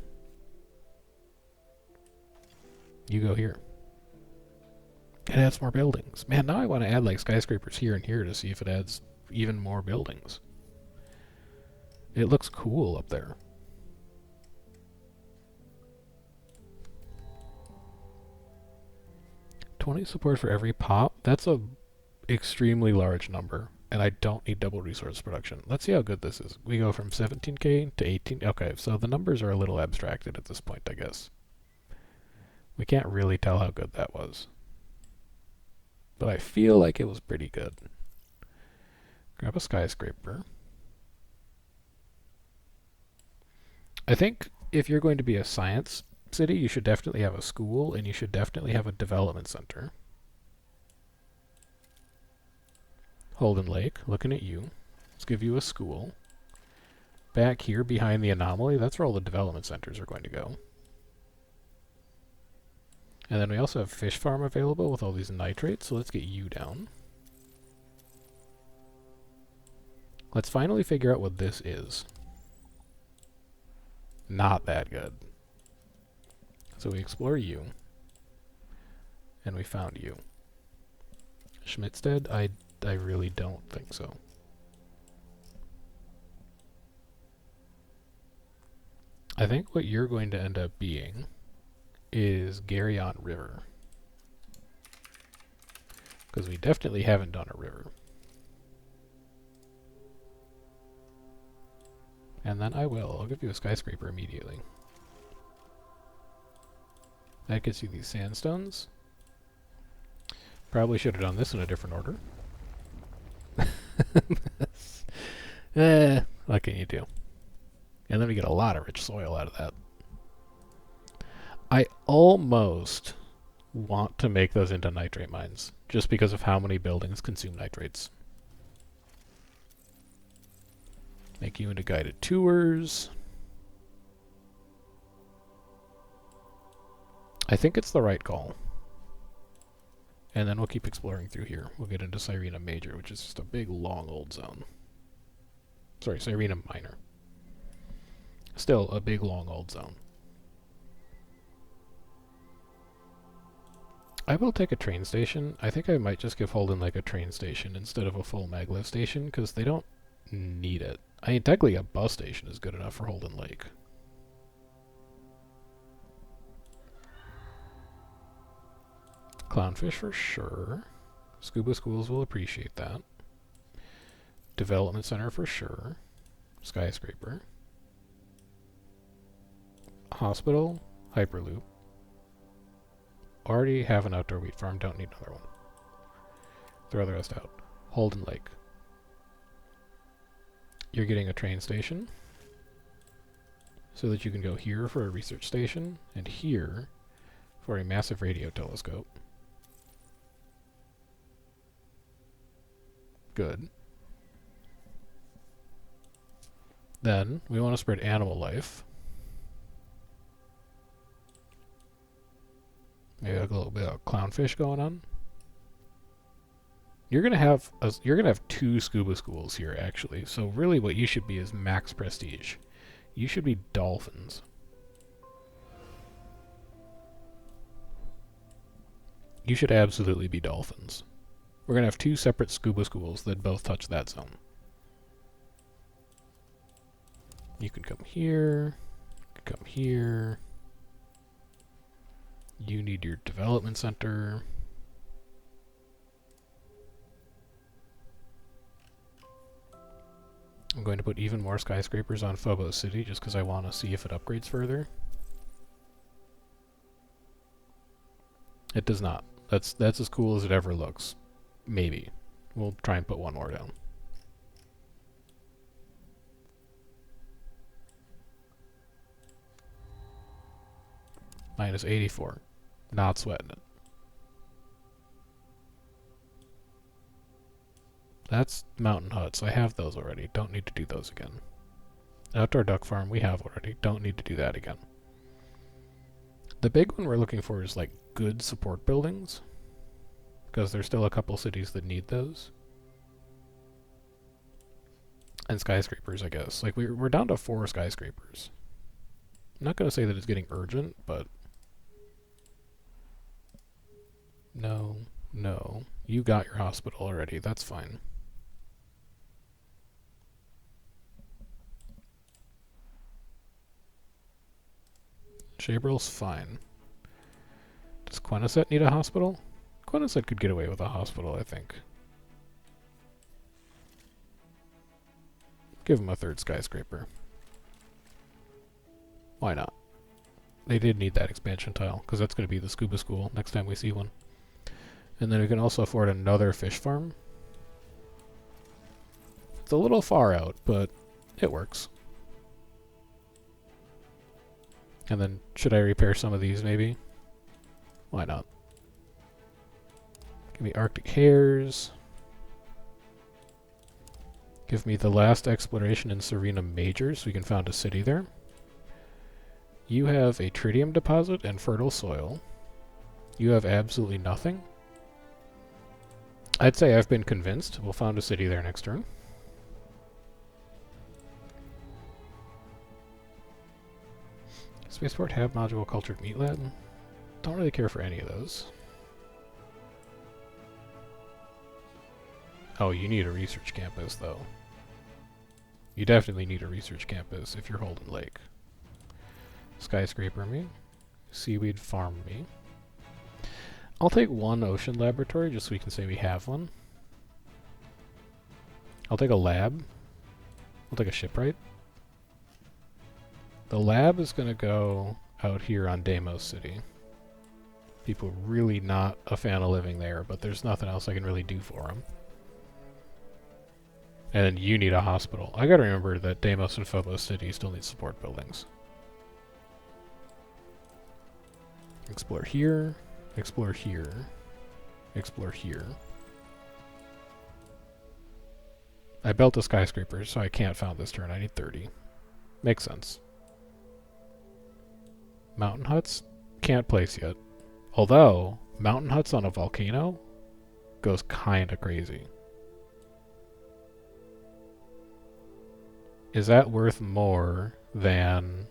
You go here. It adds more buildings. Man, now I want to add like skyscrapers here and here to see if it adds even more buildings. It looks cool up there. $20 support for every pop? That's a extremely large number, and I don't need double resource production. Let's see how good this is. We go from 17k to 18. Okay, so the numbers are a little abstracted at this point, I guess. We can't really tell how good that was. But I feel like it was pretty good. Grab a skyscraper. I think if you're going to be a science city, you should definitely have a school, and you should definitely have a development center. Holden Lake, looking at you. Let's give you a school. Back here, behind the anomaly, that's where all the development centers are going to go. And then we also have fish farm available with all these nitrates, so let's get you down. Let's finally figure out what this is. Not that good. So we explore you. And we found you. Schmidstead? I really don't think so. I think what you're going to end up being is Garyon River. Because we definitely haven't done a river. And then I'll give you a skyscraper immediately. That gets you these sandstones. Probably should have done this in a different order. What can you do? And then we get a lot of rich soil out of that. I almost want to make those into nitrate mines, just because of how many buildings consume nitrates. Make you into guided tours. I think it's the right call. And then we'll keep exploring through here. We'll get into Sirena Major, which is just a big, long, old zone. Sorry, Sirena Minor. Still a big, long, old zone. I will take a train station. I think I might just give Holden like a train station instead of a full maglev station, because they don't need it. I mean, technically a bus station is good enough for Holden Lake. Clownfish for sure. Scuba schools will appreciate that. Development center for sure. Skyscraper. Hospital. Hyperloop. Already have an outdoor wheat farm, don't need another one. Throw the rest out. Holden Lake. You're getting a train station, so that you can go here for a research station, and here for a massive radio telescope. Good. Then, we want to spread animal life. Maybe a little bit of clownfish going on. You're gonna have two scuba schools here, actually. So really, what you should be is max prestige. You should be dolphins. You should absolutely be dolphins. We're gonna have two separate scuba schools that both touch that zone. You can come here. You can come here. You need your development center. I'm going to put even more skyscrapers on Phobos City just because I want to see if it upgrades further. It does not. That's as cool as it ever looks. Maybe. We'll try and put one more down. Minus 84. Not sweating it. That's mountain huts. I have those already. Don't need to do those again. Outdoor duck farm we have already. Don't need to do that again. The big one we're looking for is like good support buildings, because there's still a couple cities that need those. And skyscrapers, I guess. Like we're down to 4 skyscrapers. I'm not going to say that it's getting urgent, but no. You got your hospital already. That's fine. Shabrill's fine. Does Queneset need a hospital? Queneset could get away with a hospital, I think. Give him a 3rd skyscraper. Why not? They did need that expansion tile, because that's going to be the scuba school next time we see one. And then we can also afford another fish farm. It's a little far out, but it works. And then, should I repair some of these, maybe? Why not? Give me Arctic hares. Give me the last exploration in Serena Major, so we can found a city there. You have a tritium deposit and fertile soil. You have absolutely nothing. I'd say I've been convinced. We'll found a city there next turn. Spaceport have module cultured meat lab. Don't really care for any of those. Oh, you need a research campus, though. You definitely need a research campus if you're Holden Lake. Skyscraper me. Seaweed farm me. I'll take one ocean laboratory just so we can say we have one. I'll take a lab. I'll take a shipwright. The lab is going to go out here on Deimos City. People really not a fan of living there, but there's nothing else I can really do for them. And you need a hospital. I gotta remember that Deimos and Phobos City still need support buildings. Explore here. Explore here. Explore here. I built a skyscraper, so I can't found this turn. I need 30. Makes sense. Mountain huts? Can't place yet. Although, mountain huts on a volcano goes kinda crazy. Is that worth more than...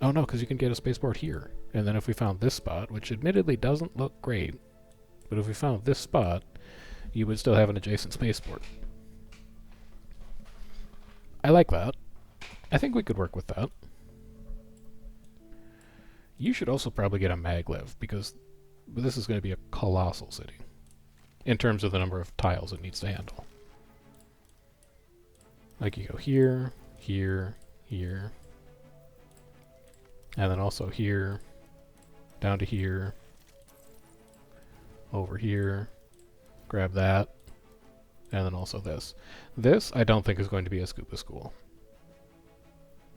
Oh no, because you can get a spaceport here. And then if we found this spot, which admittedly doesn't look great, but if we found this spot, you would still have an adjacent spaceport. I like that. I think we could work with that. You should also probably get a maglev, because this is going to be a colossal city. in terms of the number of tiles it needs to handle. Like you go here, here, here, and then also here, down to here, over here, grab that, and then also this. This, I don't think is going to be a scuba school,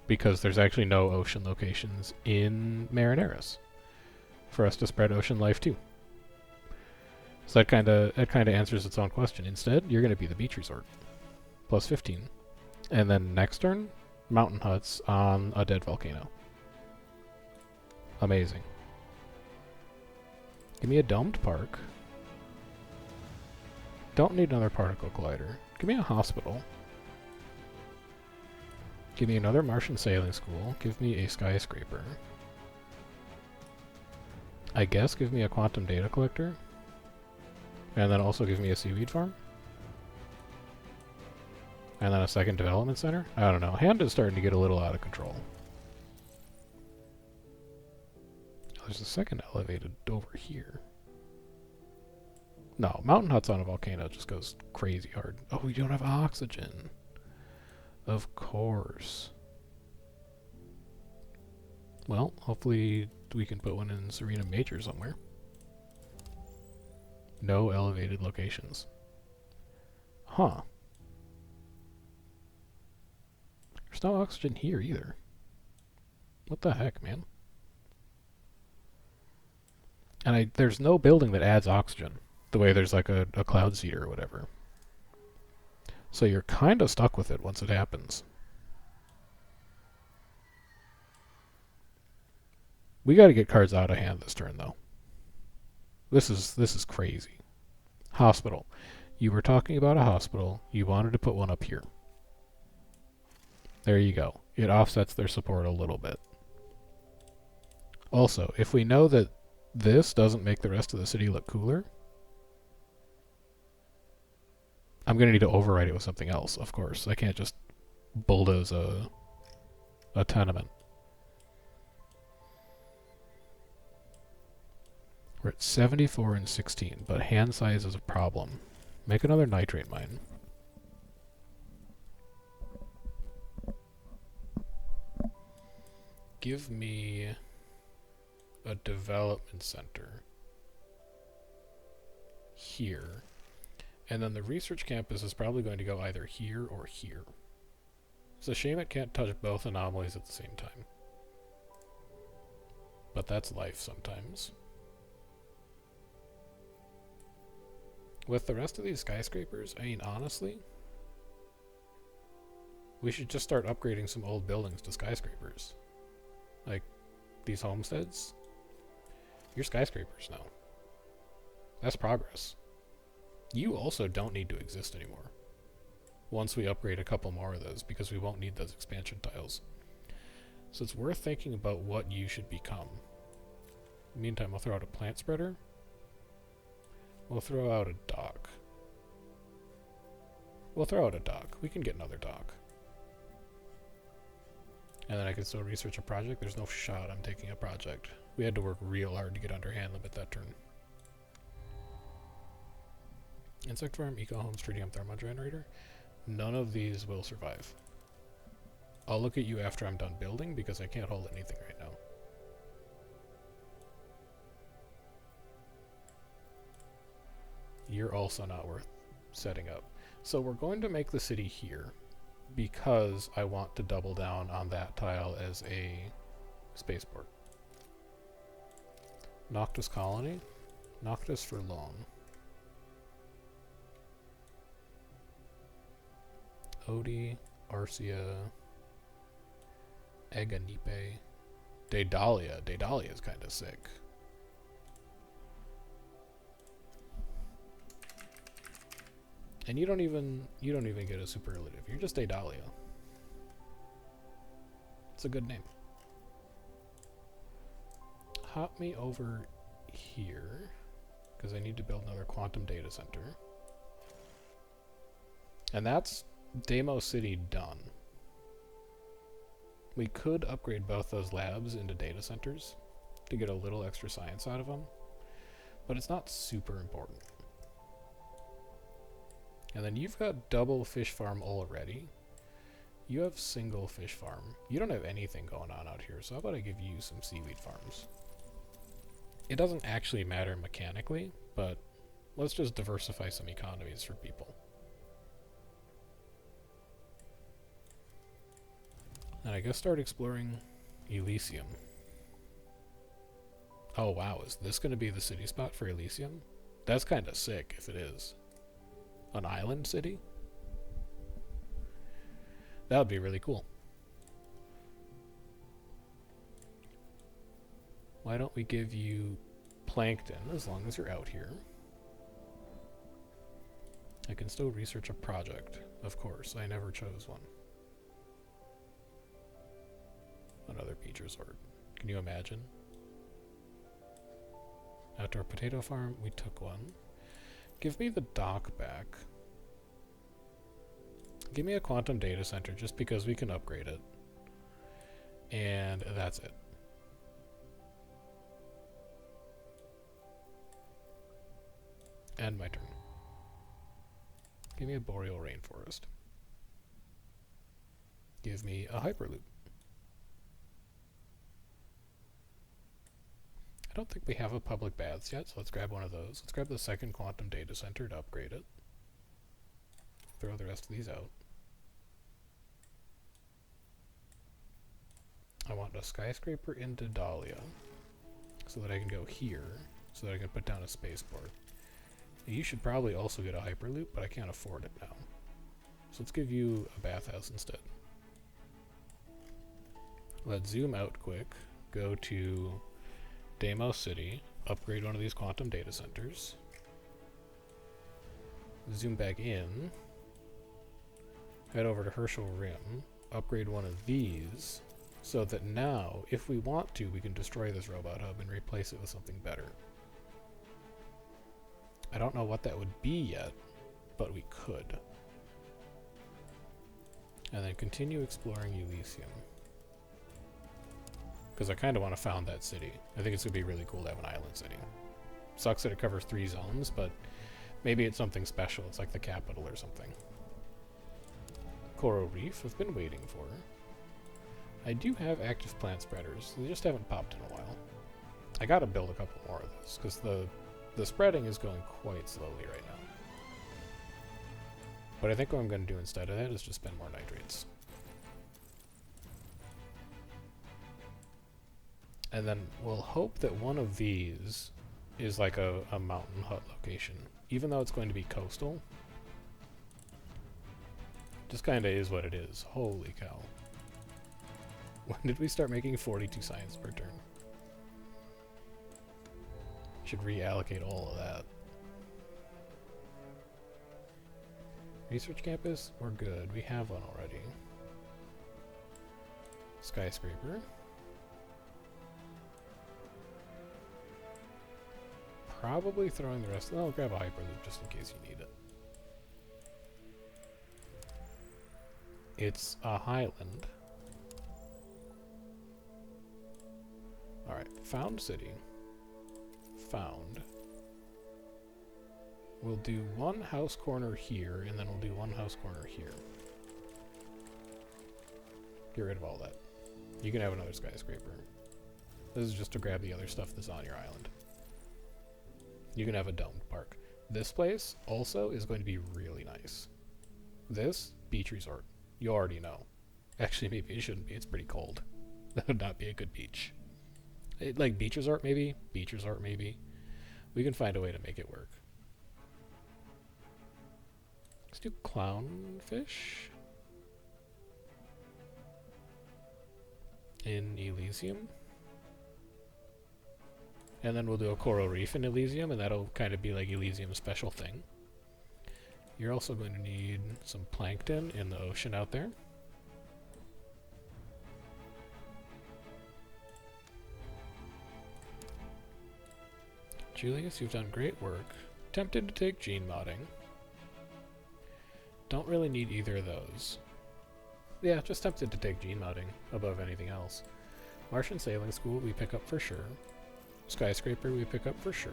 because there's actually no ocean locations in Marineris for us to spread ocean life to. So that kind of answers its own question. Instead, you're going to be the beach resort, plus 15. And then next turn, mountain huts on a dead volcano. Amazing. Give me a domed park. Don't need another particle collider. Give me a hospital. Give me another Martian sailing school. Give me a skyscraper. I guess give me a quantum data collector. And then also give me a seaweed farm. And then a second development center? I don't know. Hand is starting to get a little out of control. There's a second elevated over here. No, mountain huts on a volcano just goes crazy hard. Oh, we don't have oxygen. Of course. Well, hopefully we can put one in Serena Major somewhere. No elevated locations. Huh. There's no oxygen here either. What the heck, man? And there's no building that adds oxygen, the way there's like a cloud seeder or whatever. So you're kind of stuck with it once it happens. We got to get cards out of hand this turn, though. This is crazy. Hospital. You were talking about a hospital. You wanted to put one up here. There you go. It offsets their support a little bit. Also, if we know that this doesn't make the rest of the city look cooler, I'm going to need to override it with something else, of course. I can't just bulldoze a tenement. We're at 74 and 16, but hand size is a problem. Make another nitrate mine. Give me a development center here. And then the research campus is probably going to go either here or here. It's a shame it can't touch both anomalies at the same time. But that's life sometimes. With the rest of these skyscrapers, I mean, honestly, we should just start upgrading some old buildings to skyscrapers. Like, these homesteads, you're skyscrapers now. That's progress. You also don't need to exist anymore once we upgrade a couple more of those, because we won't need those expansion tiles. So it's worth thinking about what you should become. In the meantime, I'll throw out a plant spreader. We'll throw out a dock. We'll throw out a dock. We can get another dock. And then I can still research a project. There's no shot I'm taking a project. We had to work real hard to get under hand limit that turn. Insect farm, eco home, tritium thermal generator. None of these will survive. I'll look at you after I'm done building, because I can't hold anything right now. You're also not worth setting up. So we're going to make the city here, because I want to double down on that tile as a spaceport. Noctis colony. Noctis for long. Odie, Arcia, Eganipe, Daedalia. Daedalia is kind of sick. And you don't even get a superlative. You're just Daedalia. It's a good name. Hop me over here, because I need to build another quantum data center. And that's Deimos City done. We could upgrade both those labs into data centers to get a little extra science out of them, but it's not super important. And then you've got double fish farm already. You have single fish farm. You don't have anything going on out here, so how about I give you some seaweed farms? It doesn't actually matter mechanically, but let's just diversify some economies for people. And I guess start exploring Elysium. Oh wow, is this going to be the city spot for Elysium? That's kind of sick if it is. An island city? That would be really cool. Why don't we give you plankton as long as you're out here? I can still research a project, of course. I never chose one. Another beach resort. Can you imagine? Outdoor potato farm, we took one. Give me the dock back. Give me a quantum data center just because we can upgrade it. And that's it. And my turn. Give me a boreal rainforest. Give me a hyperloop. I don't think we have a public baths yet, so let's grab one of those. Let's grab the second quantum data center to upgrade it. Throw the rest of these out. I want a skyscraper into Dahlia so that I can go here, so that I can put down a spaceport. You should probably also get a hyperloop, but I can't afford it now. So let's give you a bathhouse instead. Let's zoom out quick, go to Deimos City, upgrade one of these quantum data centers, zoom back in, head over to Herschel Rim, upgrade one of these, so that now, if we want to, we can destroy this robot hub and replace it with something better. I don't know what that would be yet, but we could. And then continue exploring Elysium. Because I kind of want to found that city. I think it's going to be really cool to have an island city. Sucks that it covers 3 zones, but maybe it's something special. It's like the capital or something. Coral Reef, I've been waiting for. I do have active plant spreaders. They just haven't popped in a while. I gotta build a couple more of those, because the spreading is going quite slowly right now. But I think what I'm going to do instead of that is just spend more nitrates. And then we'll hope that one of these is like a mountain hut location. Even though it's going to be coastal. Just kind of is what it is. Holy cow. When did we start making 42 science per turn? Should reallocate all of that. Research campus, we're good. We have one already. Skyscraper. Probably throwing the rest. I'll grab a hyperloop just in case you need it. It's a highland. Alright, found city. Found. We'll do one house corner here, and then we'll do one house corner here. Get rid of all that. You can have another skyscraper. This is just to grab the other stuff that's on your island. You can have a domed park. This place also is going to be really nice. This, beach resort. You already know. Actually, maybe it shouldn't be. It's pretty cold. That would not be a good beach. Like beach resort maybe? Beach resort maybe. We can find a way to make it work. Let's do clownfish. In Elysium. And then we'll do a coral reef in Elysium, and that'll kind of be like Elysium's special thing. You're also going to need some plankton in the ocean out there. Julius, you've done great work. Tempted to take gene modding. Don't really need either of those. Yeah, just tempted to take gene modding above anything else. Martian Sailing School we pick up for sure. Skyscraper we pick up for sure.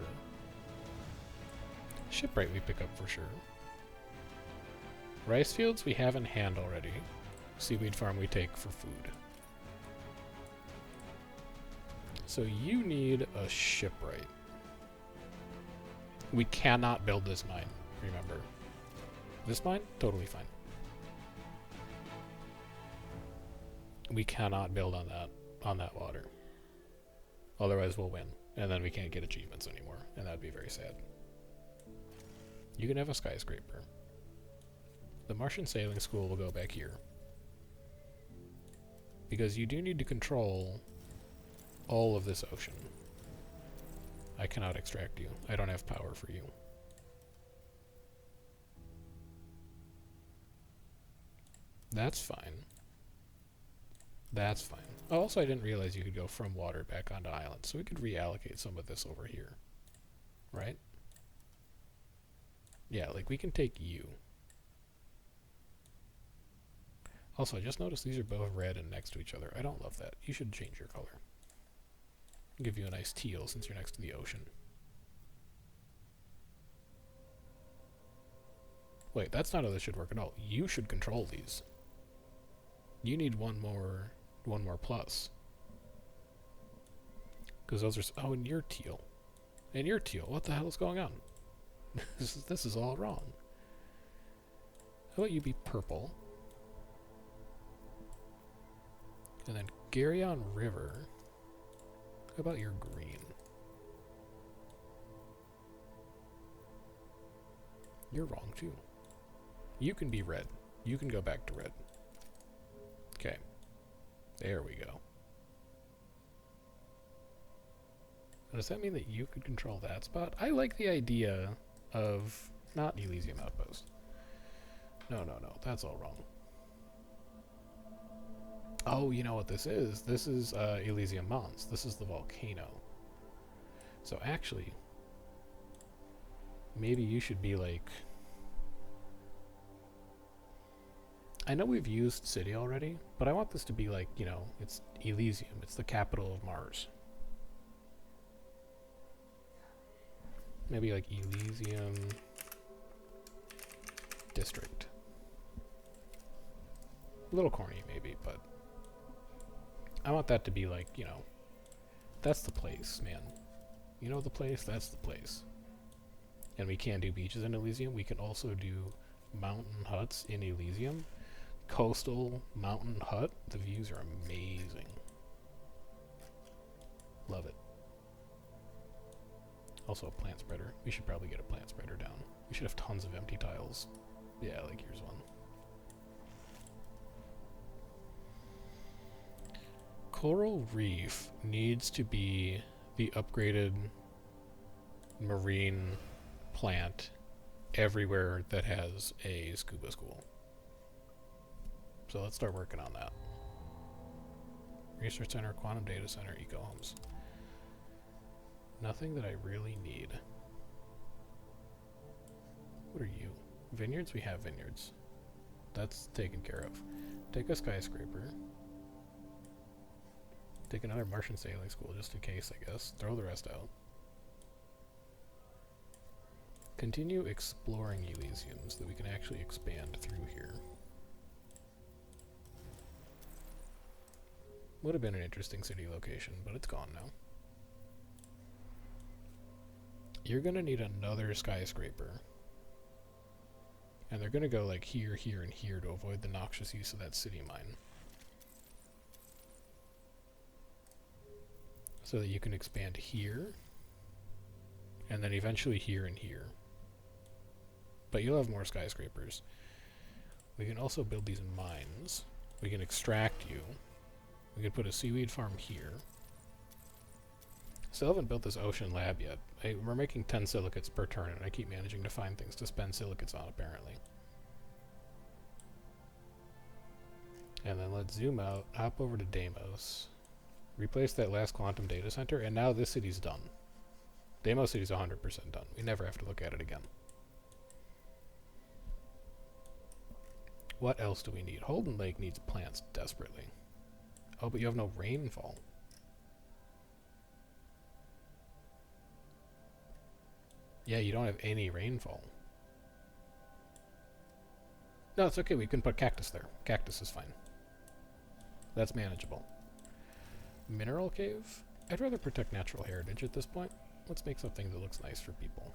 Shipwright we pick up for sure. Rice fields we have in hand already. Seaweed farm we take for food. So you need a shipwright. We cannot build this mine, remember. This mine? Totally fine. We cannot build on that water. Otherwise we'll win. And then we can't get achievements anymore. And that'd be very sad. You can have a skyscraper. The Martian Sailing School will go back here. Because you do need to control all of this ocean. I cannot extract you. I don't have power for you. That's fine. That's fine. Oh, also I didn't realize you could go from water back onto islands, so we could reallocate some of this over here. Right? Yeah, like we can take you. Also, I just noticed these are both red and next to each other. I don't love that. You should change your color. I'll give you a nice teal since you're next to the ocean. Wait, that's not how this should work at all. You should control these. You need one more plus. Because those are... Oh, and you're teal. And you're teal. What the hell is going on? This is all wrong. How about you be purple? And then Garyon River. How about your green? You're wrong too. You can be red. You can go back to red. Okay. There we go. Does that mean that you could control that spot? I like the idea of... Not Elysium Outpost. No, that's all wrong. Oh, you know what this is? This is Elysium Mons. This is the volcano. So actually, maybe you should be like... I know we've used City already, but I want this to be like, you know, it's Elysium. It's the capital of Mars. Maybe like Elysium District. A little corny maybe, but I want that to be like, you know, that's the place, man. You know the place? That's the place. And we can do beaches in Elysium. We can also do mountain huts in Elysium. Coastal mountain hut. The views are amazing. Love it. Also a plant spreader. We should probably get a plant spreader down. We should have tons of empty tiles. Yeah, like here's one. Coral Reef needs to be the upgraded marine plant everywhere that has a scuba school. So let's start working on that. Research Center, Quantum Data Center, Eco Homes. Nothing that I really need. What are you? Vineyards? We have vineyards. That's taken care of. Take a skyscraper. Take another Martian Sailing School just in case, I guess. Throw the rest out. Continue exploring Elysium so that we can actually expand through here. Would have been an interesting city location, but it's gone now. You're gonna need another skyscraper. And they're gonna go like here, here, and here to avoid the noxious use of that city mine. So that you can expand here, and then eventually here and here. But you'll have more skyscrapers. We can also build these mines. We can extract you. We can put a seaweed farm here. Still haven't built this ocean lab yet. We're making 10 silicates per turn, and I keep managing to find things to spend silicates on, apparently. And then let's zoom out, hop over to Deimos, replace that last quantum data center, and now this city's done. Deimos city's 100% done. We never have to look at it again. What else do we need? Holden Lake needs plants desperately. Oh, but you have no rainfall. Yeah, you don't have any rainfall. No, it's okay. We can put cactus there. Cactus is fine. That's manageable. Mineral cave? I'd rather protect natural heritage at this point. Let's make something that looks nice for people.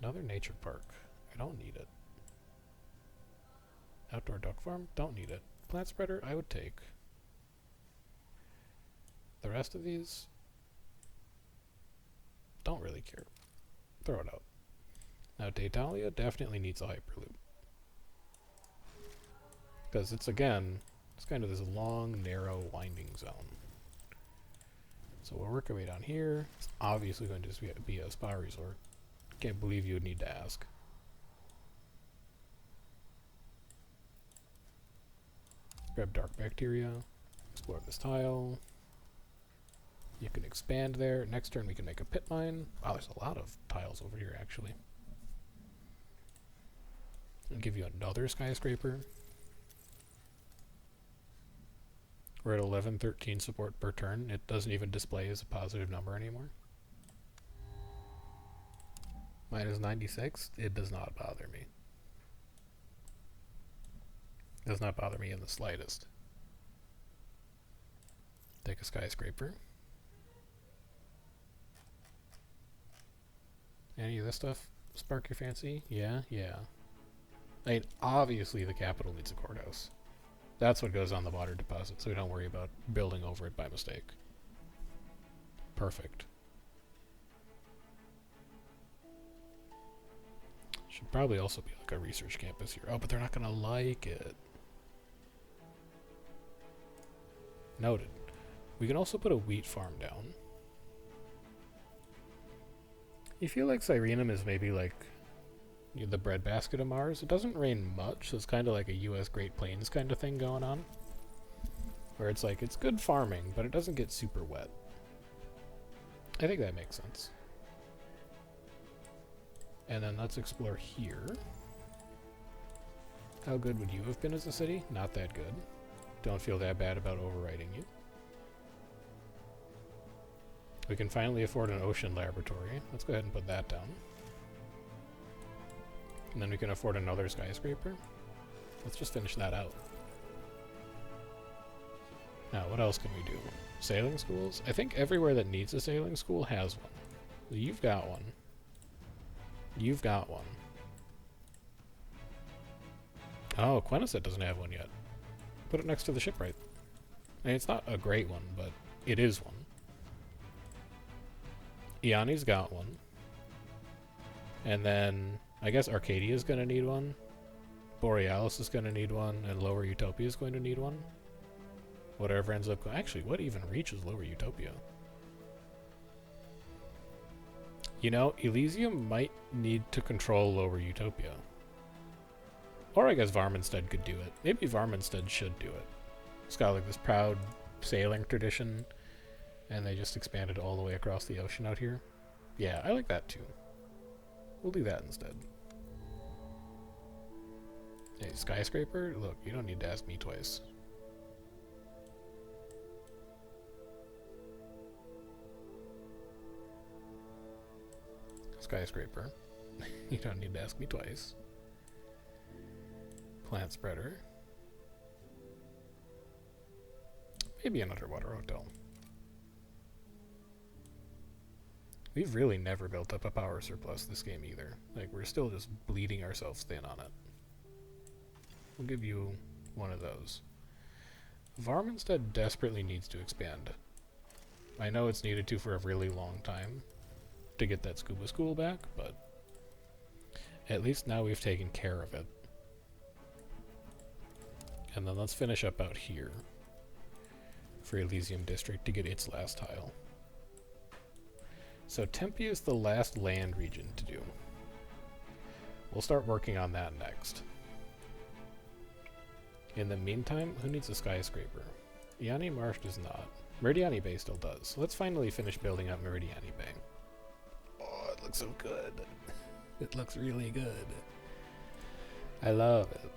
Another nature park. I don't need it. Outdoor duck farm? Don't need it. Plant spreader? I would take. The rest of these? Don't really care. Throw it out. Now Daydalia definitely needs a hyperloop. Because it's, again, it's kind of this long, narrow, winding zone. So we'll work our way down here. It's obviously going to just be a spa resort. Can't believe you would need to ask. Grab dark bacteria. Explore this tile. You can expand there. Next turn we can make a pit mine. Wow, there's a lot of tiles over here, actually. I'll give you another skyscraper. We're at 1113 support per turn. It doesn't even display as a positive number anymore. Mine is 96. It does not bother me. It does not bother me in the slightest. Take a skyscraper. Any of this stuff spark your fancy? Yeah, yeah. I mean, obviously the capital needs a courthouse. That's what goes on the water deposit, so we don't worry about building over it by mistake. Perfect. Should probably also be like a research campus here. Oh, but they're not going to like it. Noted. We can also put a wheat farm down. You feel like Cyrenum is maybe like the breadbasket of Mars. It doesn't rain much, so it's kind of like a US Great Plains kind of thing going on. Where it's like, it's good farming, but it doesn't get super wet. I think that makes sense. And then let's explore here. How good would you have been as a city? Not that good. Don't feel that bad about overriding you. We can finally afford an ocean laboratory. Let's go ahead and put that down. And then we can afford another skyscraper. Let's just finish that out. Now, what else can we do? Sailing schools? I think everywhere that needs a sailing school has one. You've got one. You've got one. Oh, Queneset doesn't have one yet. Put it next to the shipwright. I mean, it's not a great one, but it is one. Iani's got one. And then, I guess Arcadia's going to need one. Borealis is going to need one. And Lower Utopia is going to need one. Whatever ends up... Actually, what even reaches Lower Utopia? You know, Elysium might need to control Lower Utopia. Or I guess Varminstead could do it. Maybe Varminstead should do it. It's got like this proud sailing tradition, and they just expanded all the way across the ocean out here. Yeah, I like that too. We'll do that instead. Hey, skyscraper? Look, you don't need to ask me twice. Skyscraper. You don't need to ask me twice. Plant spreader. Maybe an underwater hotel. We've really never built up a power surplus this game either. Like, we're still just bleeding ourselves thin on it. We'll give you one of those. Varminstead desperately needs to expand. I know it's needed to for a really long time to get that scuba school back, but at least now we've taken care of it. And then let's finish up out here for Elysium District to get its last tile. So Tempe is the last land region to do. We'll start working on that next. In the meantime, who needs a skyscraper? Iani Marsh does not. Meridiani Bay still does. So let's finally finish building up Meridiani Bay. Oh, it looks so good. It looks really good. I love it.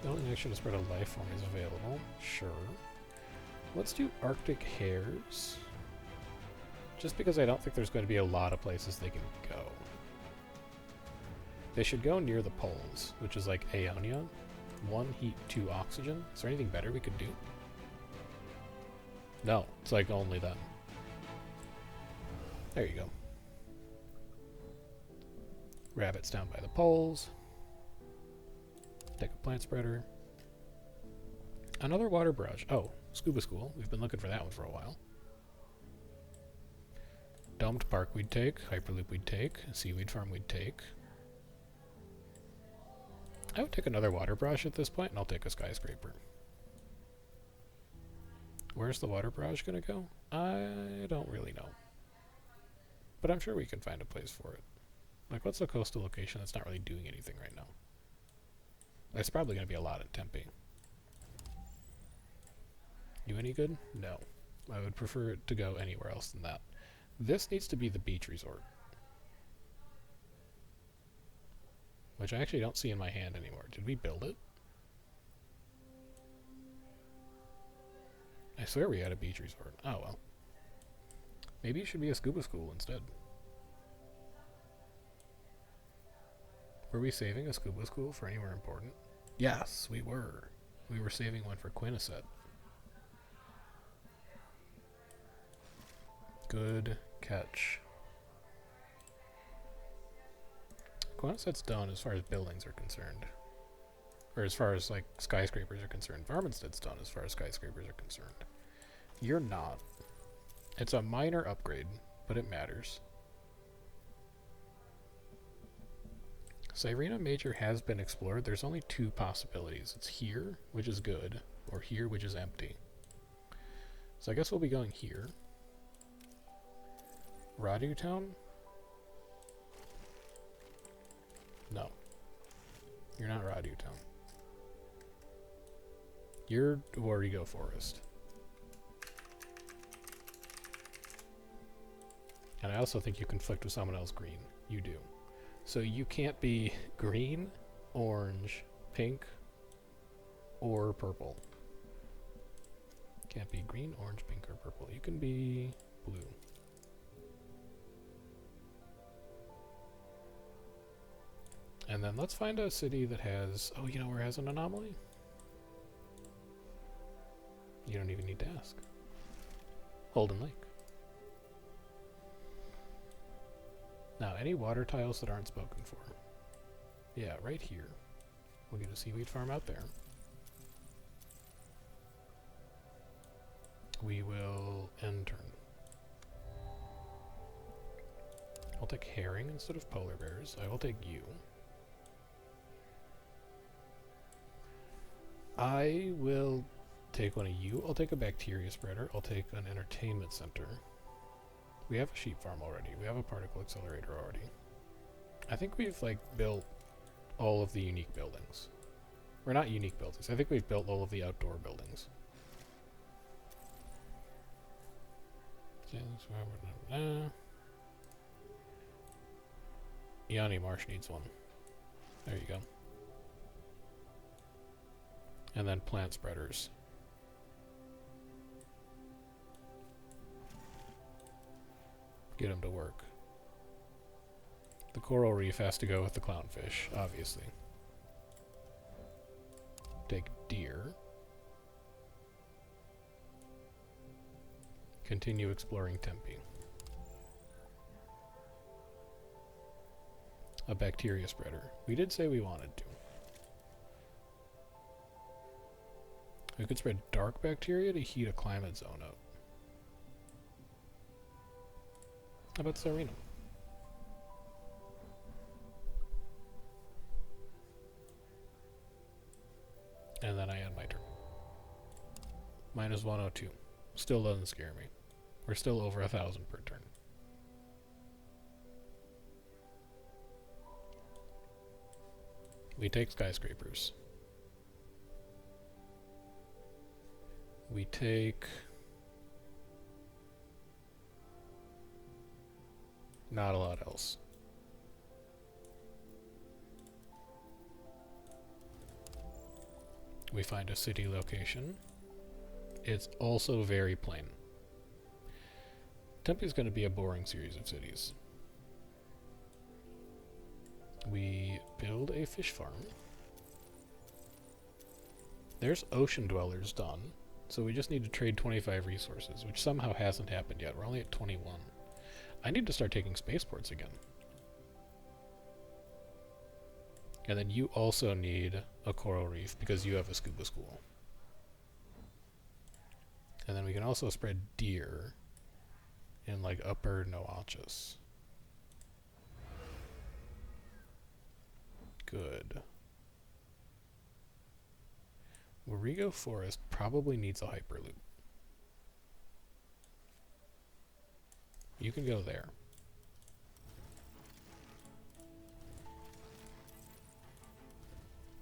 Building action to spread a life form is available. Sure. Let's do Arctic hares. Just because I don't think there's going to be a lot of places they can go. They should go near the poles, which is like Aeonia. 1 heat, 2 oxygen. Is there anything better we could do? No, it's like only them. There you go. Rabbits down by the poles. Take a plant spreader. Another water barrage. Oh, scuba school. We've been looking for that one for a while. Domed park we'd take. Hyperloop we'd take. Seaweed farm we'd take. I would take another water barrage at this point, and I'll take a skyscraper. Where's the water barrage going to go? I don't really know. But I'm sure we can find a place for it. Like, what's the coastal location that's not really doing anything right now? There's probably going to be a lot in Tempe. You any good? No. I would prefer it to go anywhere else than that. This needs to be the beach resort. Which I actually don't see in my hand anymore. Did we build it? I swear we had a beach resort. Oh well. Maybe it should be a scuba school instead. Were we saving a scuba school for anywhere important? Yes, we were. We were saving one for Quinniset. Good catch. Quinniset's done as far as buildings are concerned. Or as far as, like, skyscrapers are concerned. Varminstead's done as far as skyscrapers are concerned. You're not. It's a minor upgrade, but it matters. Cyrena Major has been explored. There's only 2 possibilities. It's here, which is good, or here, which is empty. So I guess we'll be going here. Radu Town? No. You're not Radu Town. You're Warrigo Forest. And I also think you conflict with someone else green. You do. So you can't be green, orange, pink, or purple. Can't be green, orange, pink, or purple. You can be blue. And then let's find a city that has... Oh, you know where it has an anomaly? You don't even need to ask. Holden Lake. Now, any water tiles that aren't spoken for. Yeah, right here. We'll get a seaweed farm out there. We will end turn. I'll take herring instead of polar bears. I will take you. I will take one of you. I'll take a bacteria spreader. I'll take an entertainment center. We have a sheep farm already. We have a particle accelerator already. I think we've, like, built all of the unique buildings. Or not unique buildings. I think we've built all of the outdoor buildings. Yanni Marsh needs one. There you go. And then plant spreaders. Get them to work. The coral reef has to go with the clownfish, obviously. Take deer. Continue exploring Tempe. A bacteria spreader. We did say we wanted to. We could spread dark bacteria to heat a climate zone up. How about Serena? And then I end my turn. Minus 102. Still doesn't scare me. We're still over 1,000 per turn. We take skyscrapers. We take... not a lot else. We find a city location. It's also very plain. Tempe is going to be a boring series of cities. We build a fish farm. There's ocean dwellers done. So we just need to trade 25 resources, which somehow hasn't happened yet. We're only at 21. I need to start taking spaceports again. And then you also need a coral reef because you have a scuba school. And then we can also spread deer in like Upper Noachus. Good. Warrego Forest probably needs a hyperloop. You can go there.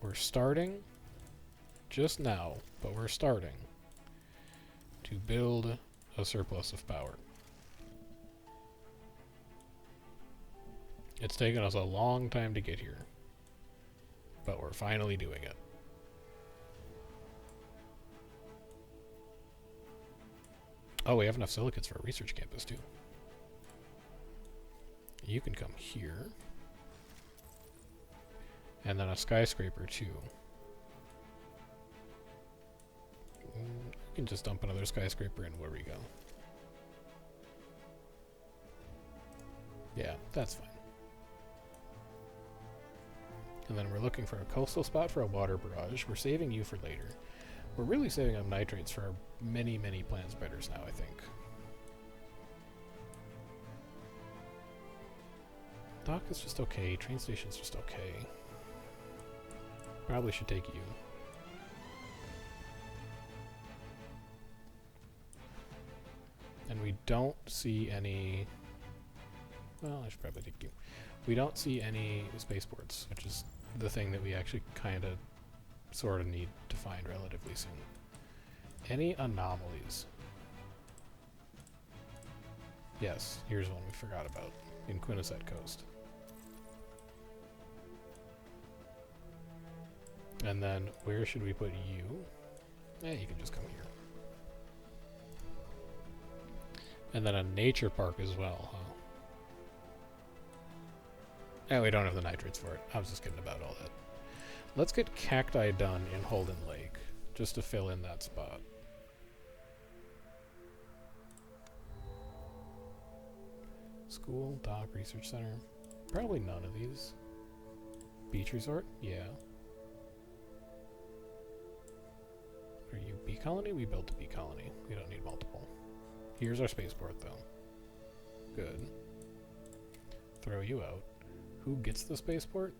We're starting just now, but we're starting to build a surplus of power. It's taken us a long time to get here, but we're finally doing it. Oh, we have enough silicates for a research campus too. You can come here. And then a skyscraper too. You can just dump another skyscraper in Warrego. Yeah, that's fine. And then we're looking for a coastal spot for a water barrage. We're saving you for later. We're really saving up nitrates for our many, many plant spreaders now, I think. Dock is just okay. Train station's just okay. Probably should take you. And we don't see any... Well, I should probably take you. We don't see any spaceports, which is the thing that we actually kind of sort of need to find relatively soon. Any anomalies? Yes, here's one we forgot about. In Quiniset Coast. And then, where should we put you? You can just come here. And then a nature park as well, huh? We don't have the nitrates for it. I was just kidding about all that. Let's get cacti done in Holden Lake, just to fill in that spot. School, dock, research center. Probably none of these. Beach resort? Yeah. Are you bee colony? We built a bee colony. We don't need multiple. Here's our spaceport, though. Good. Throw you out. Who gets the spaceport?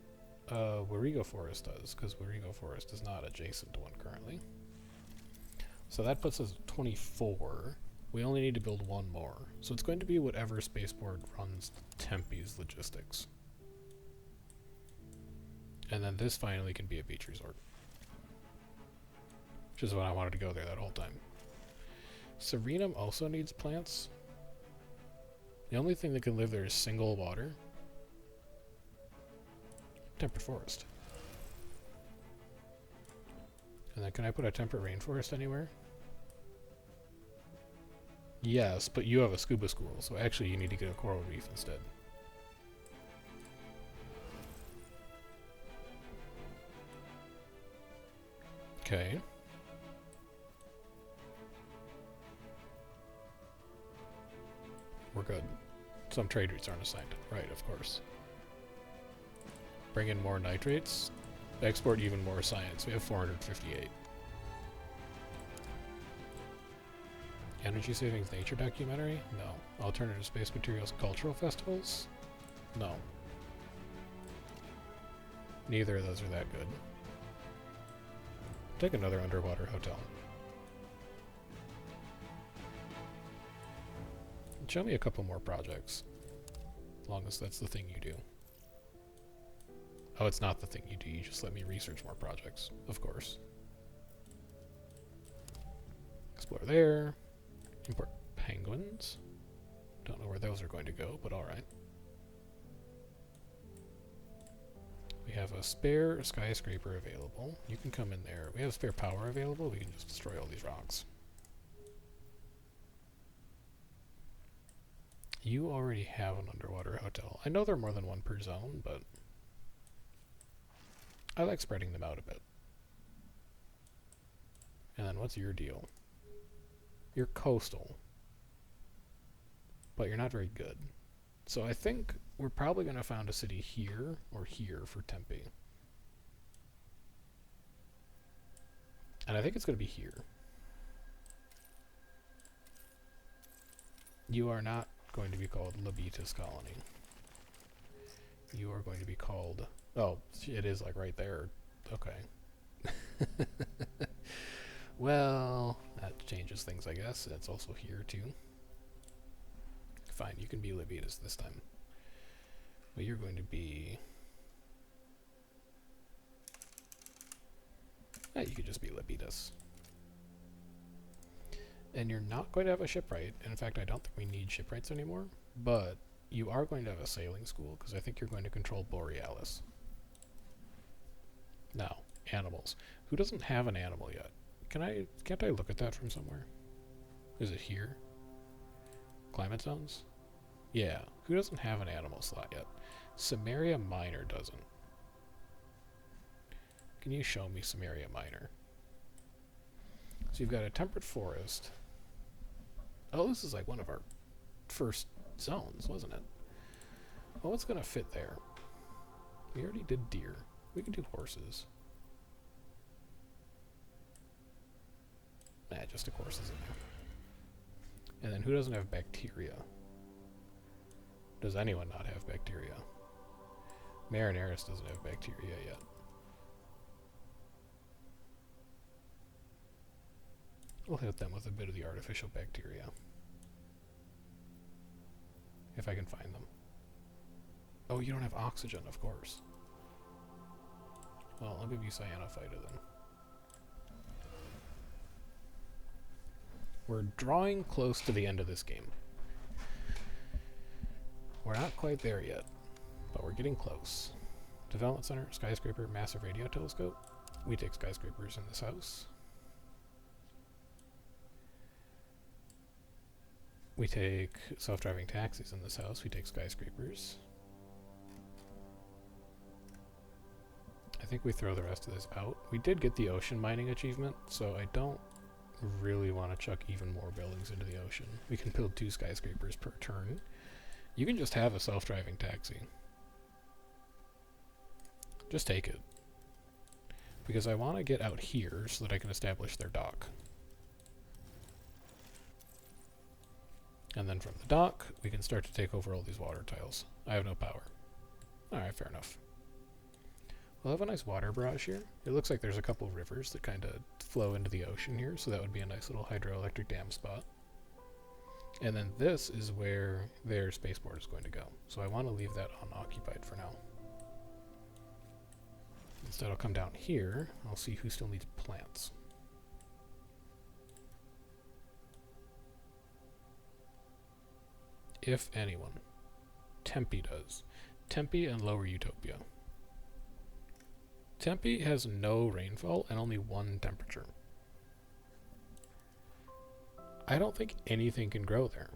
Warrego Forest does, because Warrego Forest is not adjacent to one currently. So that puts us at 24. We only need to build one more. So it's going to be whatever spaceport runs Tempe's logistics. And then this finally can be a beach resort. Which is what I wanted to go there that whole time. Serenum also needs plants. The only thing that can live there is single water. Temperate forest. And then can I put a temperate rainforest anywhere? Yes, but you have a scuba school, so actually you need to get a coral reef instead. Okay. We're good. Some trade routes aren't assigned. Right, of course. Bring in more nitrates. Export even more science. We have 458. Energy Savings Nature Documentary? No. Alternative Space Materials Cultural Festivals? No. Neither of those are that good. Take another underwater hotel. Show me a couple more projects. As long as that's the thing you do. Oh, it's not the thing you do. You just let me research more projects. Of course. Explore there. Import penguins. Don't know where those are going to go, but alright. We have a spare skyscraper available. You can come in there. We have spare power available. We can just destroy all these rocks. You already have an underwater hotel. I know there are more than one per zone, but I like spreading them out a bit. And then what's your deal? You're coastal, but you're not very good. So I think we're probably going to found a city here or here for Tempe. And I think it's going to be here. You are not going to be called Labitas Colony. You are going to be called... Oh, it is like right there. Okay. Well, that changes things, I guess. It's also here, too. Fine, you can be Labitas this time. But you're going to be... you could just be Labitas. And you're not going to have a shipwright. In fact, I don't think we need shipwrights anymore. But you are going to have a sailing school, because I think you're going to control Borealis. Now, animals. Who doesn't have an animal yet? Can't I look at that from somewhere? Is it here? Climate zones? Yeah. Who doesn't have an animal slot yet? Samaria Minor doesn't. Can you show me Samaria Minor? So you've got a temperate forest. Oh, this is like one of our first zones, wasn't it? Well, what's going to fit there? We already did deer. We can do horses. Nah, just stick horses in there. And then who doesn't have bacteria? Does anyone not have bacteria? Marinaris doesn't have bacteria yet. We'll hit them with a bit of the artificial bacteria. If I can find them. Oh, you don't have oxygen, of course. Well, I'll give you cyanophyta then. We're drawing close to the end of this game. We're not quite there yet, but we're getting close. Development Center, Skyscraper, Massive Radio Telescope. We take skyscrapers in this house. We take self-driving taxis in this house. We take skyscrapers. I think we throw the rest of this out. We did get the ocean mining achievement, so I don't really want to chuck even more buildings into the ocean. We can build 2 skyscrapers per turn. You can just have a self-driving taxi. Just take it. Because I want to get out here so that I can establish their dock. And then from the dock, we can start to take over all these water tiles. I have no power. Alright, fair enough. We'll have a nice water barrage here. It looks like there's a couple rivers that kind of flow into the ocean here, so that would be a nice little hydroelectric dam spot. And then this is where their spaceport is going to go. So I want to leave that unoccupied for now. Instead I'll come down here, I'll see who still needs plants. If anyone. Tempe does. Tempe and Lower Utopia. Tempe has no rainfall and only 1 temperature. I don't think anything can grow there.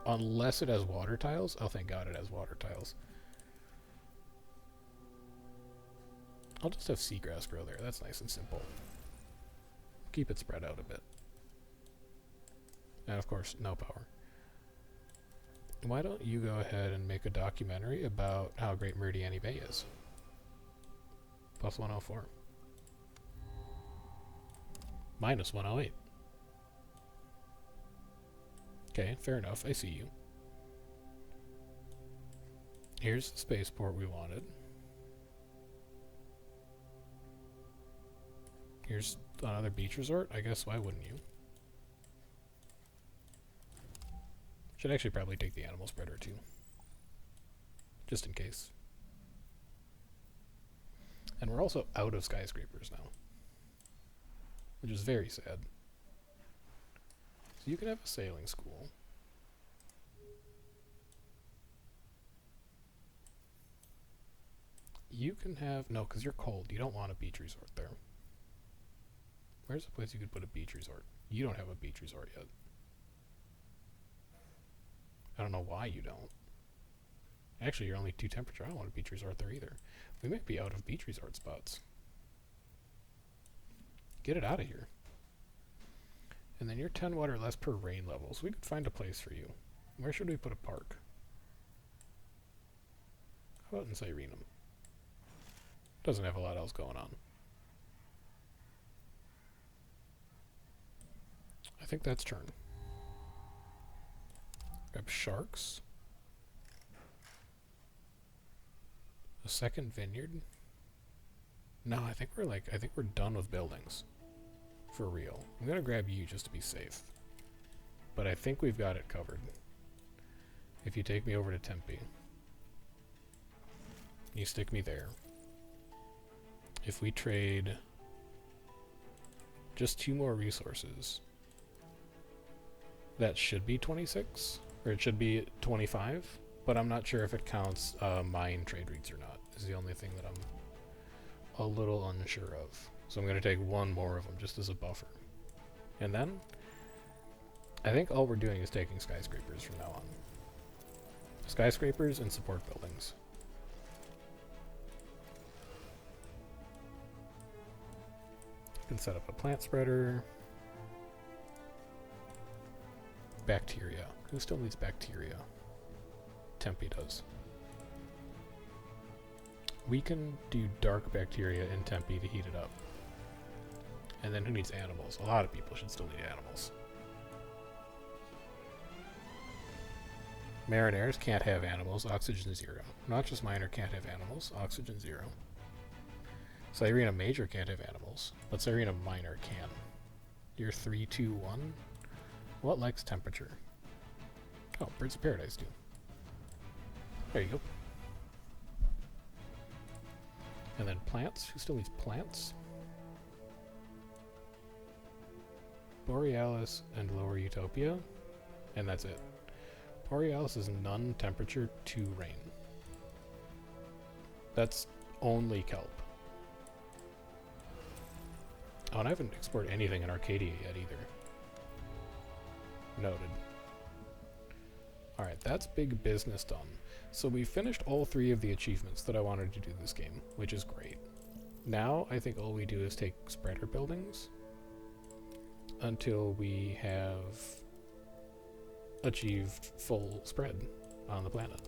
Unless it has water tiles. Oh, thank God it has water tiles. I'll just have seagrass grow there. That's nice and simple. Keep it spread out a bit. And of course, no power. Why don't you go ahead and make a documentary about how great Meridiani Bay is? Plus 104. Minus 108. Okay, fair enough. I see you. Here's the spaceport we wanted. Here's another beach resort. I guess why wouldn't you? Should actually probably take the animal spreader too. Just in case. And we're also out of skyscrapers now. Which is very sad. So you can have a sailing school. You can have... No, because you're cold. You don't want a beach resort there. Where's the place you could put a beach resort? You don't have a beach resort yet. I don't know why you don't. Actually, you're only 2 temperature. I don't want a beach resort there either. We might be out of beach resort spots. Get it out of here. And then you're 10 water less per rain level, so we could find a place for you. Where should we put a park? How about in Cyrenum? Doesn't have a lot else going on. I think that's turn. Grab sharks. A second vineyard. No, I think we're done with buildings. For real. I'm gonna grab you just to be safe. But I think we've got it covered. If you take me over to Tempe. You stick me there. If we trade just 2 more resources, that should be 26, or it should be 25, but I'm not sure if it counts mine trade routes or not, is the only thing that I'm a little unsure of. So I'm going to take 1 more of them just as a buffer. And then, I think all we're doing is taking skyscrapers from now on. Skyscrapers and support buildings. Can set up a plant spreader. Bacteria. Who still needs bacteria? Tempe does. We can do dark bacteria in Tempe to heat it up. And then who needs animals? A lot of people should still need animals. Mariners can't have animals. Oxygen 0. Noxious Miner can't have animals. Oxygen 0. Cyrena Major can't have animals, but Cyrena Minor can. You're 3, 2, 1. What likes temperature? Oh, Birds of Paradise do. There you go. And then plants. Who still needs plants? Borealis and Lower Utopia. And that's it. Borealis is none temperature, 2 rain. That's only kelp. Oh, and I haven't exported anything in Arcadia yet either. Noted. Alright, that's big business done. So we finished all 3 of the achievements that I wanted to do this game, which is great. Now, I think all we do is take spreader buildings until we have achieved full spread on the planet.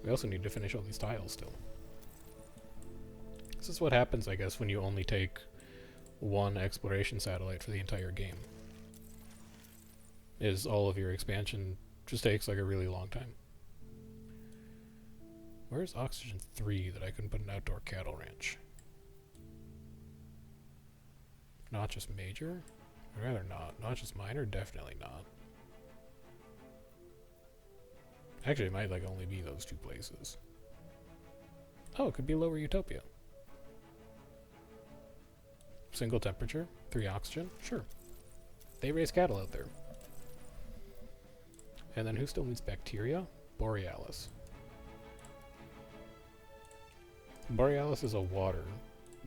We also need to finish all these tiles still. This is what happens, I guess, when you only take 1 exploration satellite for the entire game. Is all of your expansion just takes like a really long time. Where's Oxygen 3 that I can put an outdoor cattle ranch? Noxious Major? I'd rather not. Noxious Minor? Definitely not. Actually, it might like only be those 2 places. Oh, it could be Lower Utopia. Single temperature, 3 oxygen, sure. They raise cattle out there. And then who still needs bacteria? Borealis. Borealis is a water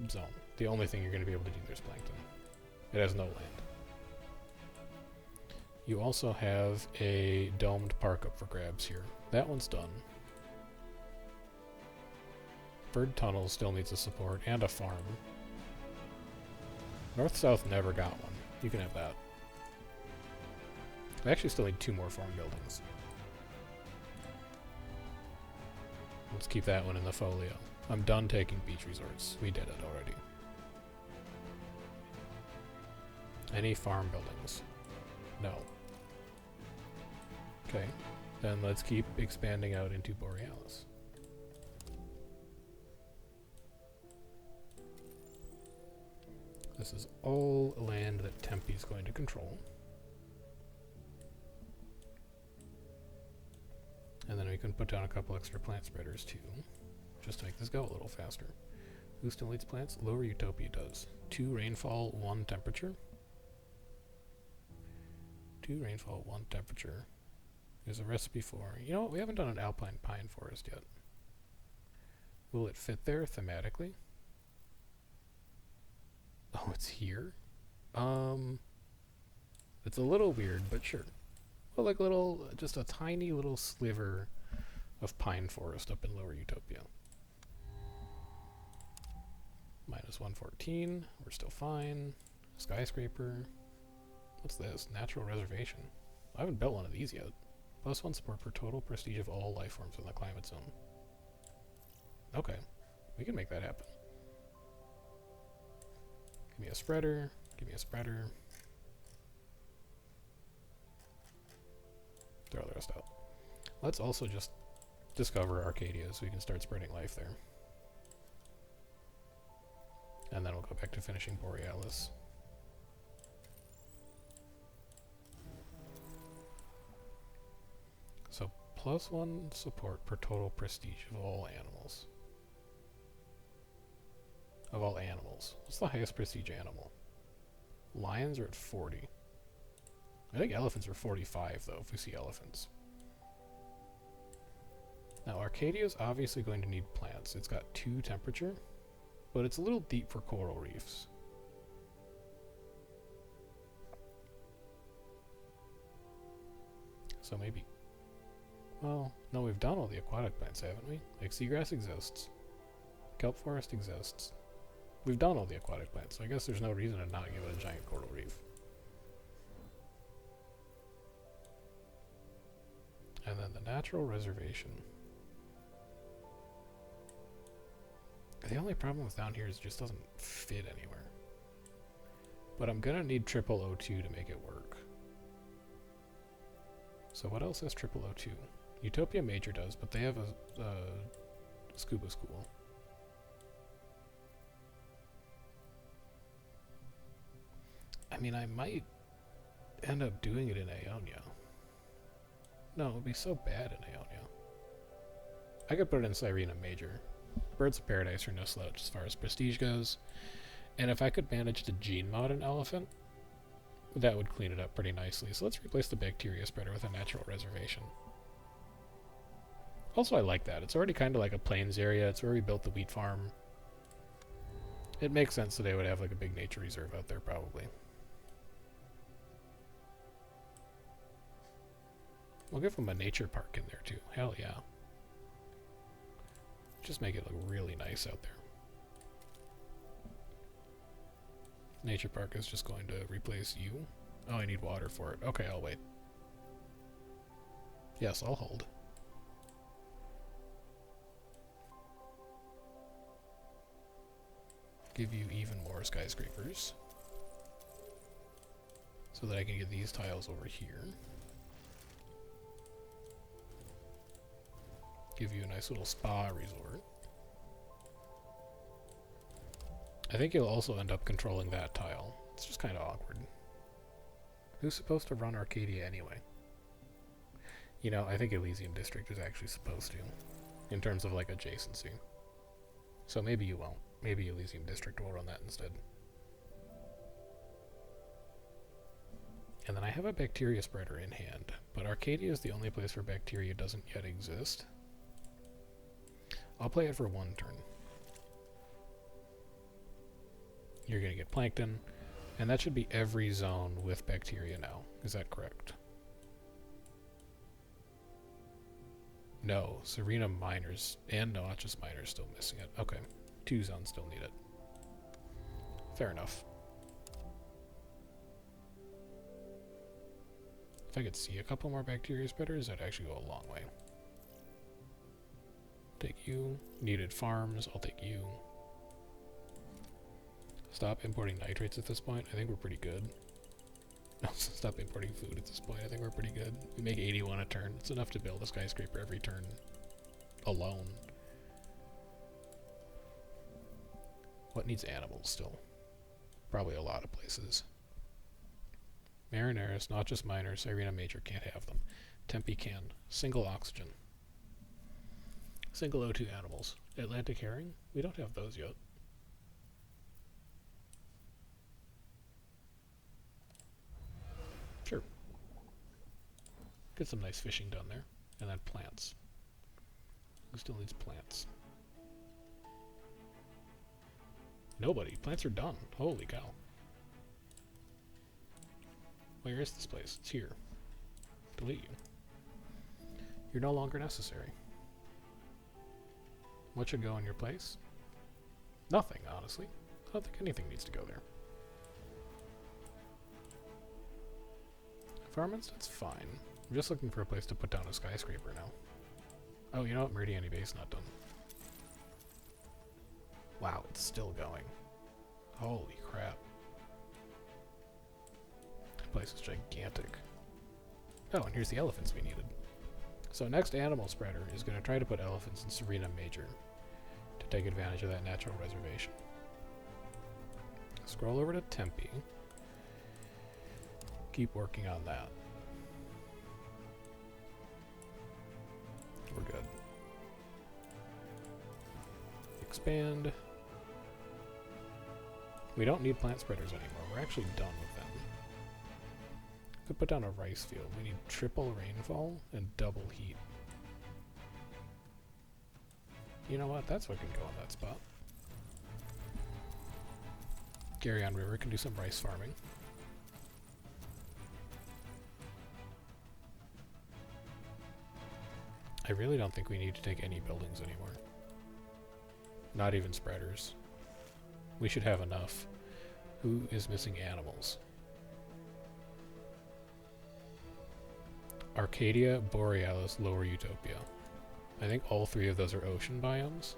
zone. The only thing you're going to be able to do there is plankton. It has no land. You also have a domed park up for grabs here. That one's done. Bird Tunnel still needs a support and a farm. North-South never got one. You can have that. I actually still need 2 more farm buildings. Let's keep that one in the folio. I'm done taking beach resorts. We did it already. Any farm buildings? No. Okay. Then let's keep expanding out into Borealis. This is all land that Tempe is going to control. And then we can put down a couple extra plant spreaders too, just to make this go a little faster. Who still needs plants? Lower Utopia does. 2 rainfall, 1 temperature. 2 rainfall, 1 temperature. There's a recipe for... You know what? We haven't done an alpine pine forest yet. Will it fit there thematically? Oh, it's here? It's a little weird, but sure. Well, like just a tiny little sliver of pine forest up in Lower Utopia. Minus 114. We're still fine. Skyscraper. What's this? Natural reservation. I haven't built one of these yet. +1 support for total prestige of all life forms in the climate zone. Okay. We can make that happen. Give me a spreader. Give me a spreader. Throw the rest out. Let's also just discover Arcadia so we can start spreading life there. And then we'll go back to finishing Borealis. So +1 support per total prestige of all animals. Of all animals. What's the highest prestige animal? Lions are at 40. I think elephants are 45 though, if we see elephants. Now Arcadia is obviously going to need plants. It's got 2 temperature, but it's a little deep for coral reefs. So maybe... Well, no, we've done all the aquatic plants, haven't we? Like seagrass exists. Kelp forest exists. We've done all the aquatic plants, so I guess there's no reason to not give it a giant coral reef. And then the natural reservation. The only problem with down here is it just doesn't fit anywhere. But I'm gonna need triple O2 to make it work. So what else has triple O2? Utopia Major does, but they have a scuba school. I mean, I might end up doing it in Aonia. No, it would be so bad in Aonia. I could put it in Sirena Major. Birds of Paradise are no slouch as far as prestige goes. And if I could manage to gene mod an elephant, that would clean it up pretty nicely. So let's replace the bacteria spreader with a natural reservation. Also, I like that. It's already kind of like a plains area. It's where we built the wheat farm. It makes sense that they would have like a big nature reserve out there, probably. We'll give them a nature park in there too. Hell yeah. Just make it look really nice out there. Nature park is just going to replace you. Oh, I need water for it. Okay, I'll wait. Yes, I'll hold. Give you even more skyscrapers. So that I can get these tiles over here. Give you a nice little spa resort. I think you'll also end up controlling that tile. It's just kind of awkward. Who's supposed to run Arcadia anyway? You know, I think Elysium District is actually supposed to, in terms of like adjacency. So maybe you won't. Maybe Elysium District will run that instead. And then I have a bacteria spreader in hand, but Arcadia is the only place where bacteria doesn't yet exist. I'll play it for 1 turn. You're going to get plankton, and that should be every zone with bacteria now. Is that correct? No, Serena Miners and Noachus Miners still missing it. Okay, 2 zones still need it. Fair enough. If I could see a couple more bacteria spreaders, that'd actually go a long way. Take you. Needed farms, I'll take you. Stop importing nitrates at this point. I think we're pretty good. Stop importing food at this point. I think we're pretty good. We make 81 a turn. It's enough to build a skyscraper every turn alone. What needs animals still? Probably a lot of places. Marineris, not just miners. Sirena Major can't have them. Tempe can. Single oxygen. Single O2 animals. Atlantic herring? We don't have those yet. Sure. Get some nice fishing done there. And then plants. Who still needs plants? Nobody. Plants are done. Holy cow. Where is this place? It's here. Delete you. You're no longer necessary. What should go in your place? Nothing, honestly. I don't think anything needs to go there. Apartments? That's fine. I'm just looking for a place to put down a skyscraper now. Oh, you know what? Meridiani Base not done. Wow, it's still going. Holy crap. That place is gigantic. Oh, and here's the elephants we needed. So next animal spreader is going to try to put elephants in Serena Major to take advantage of that natural reservation. Scroll over to Tempe. Keep working on that. We're good. Expand. We don't need plant spreaders anymore. We're actually done with them. Could put down a rice field. We need triple rainfall and double heat. You know what? That's what can go on that spot. Garyon River can do some rice farming. I really don't think we need to take any buildings anymore. Not even spreaders. We should have enough. Who is missing animals? Arcadia, Borealis, Lower Utopia. I think all three of those are ocean biomes.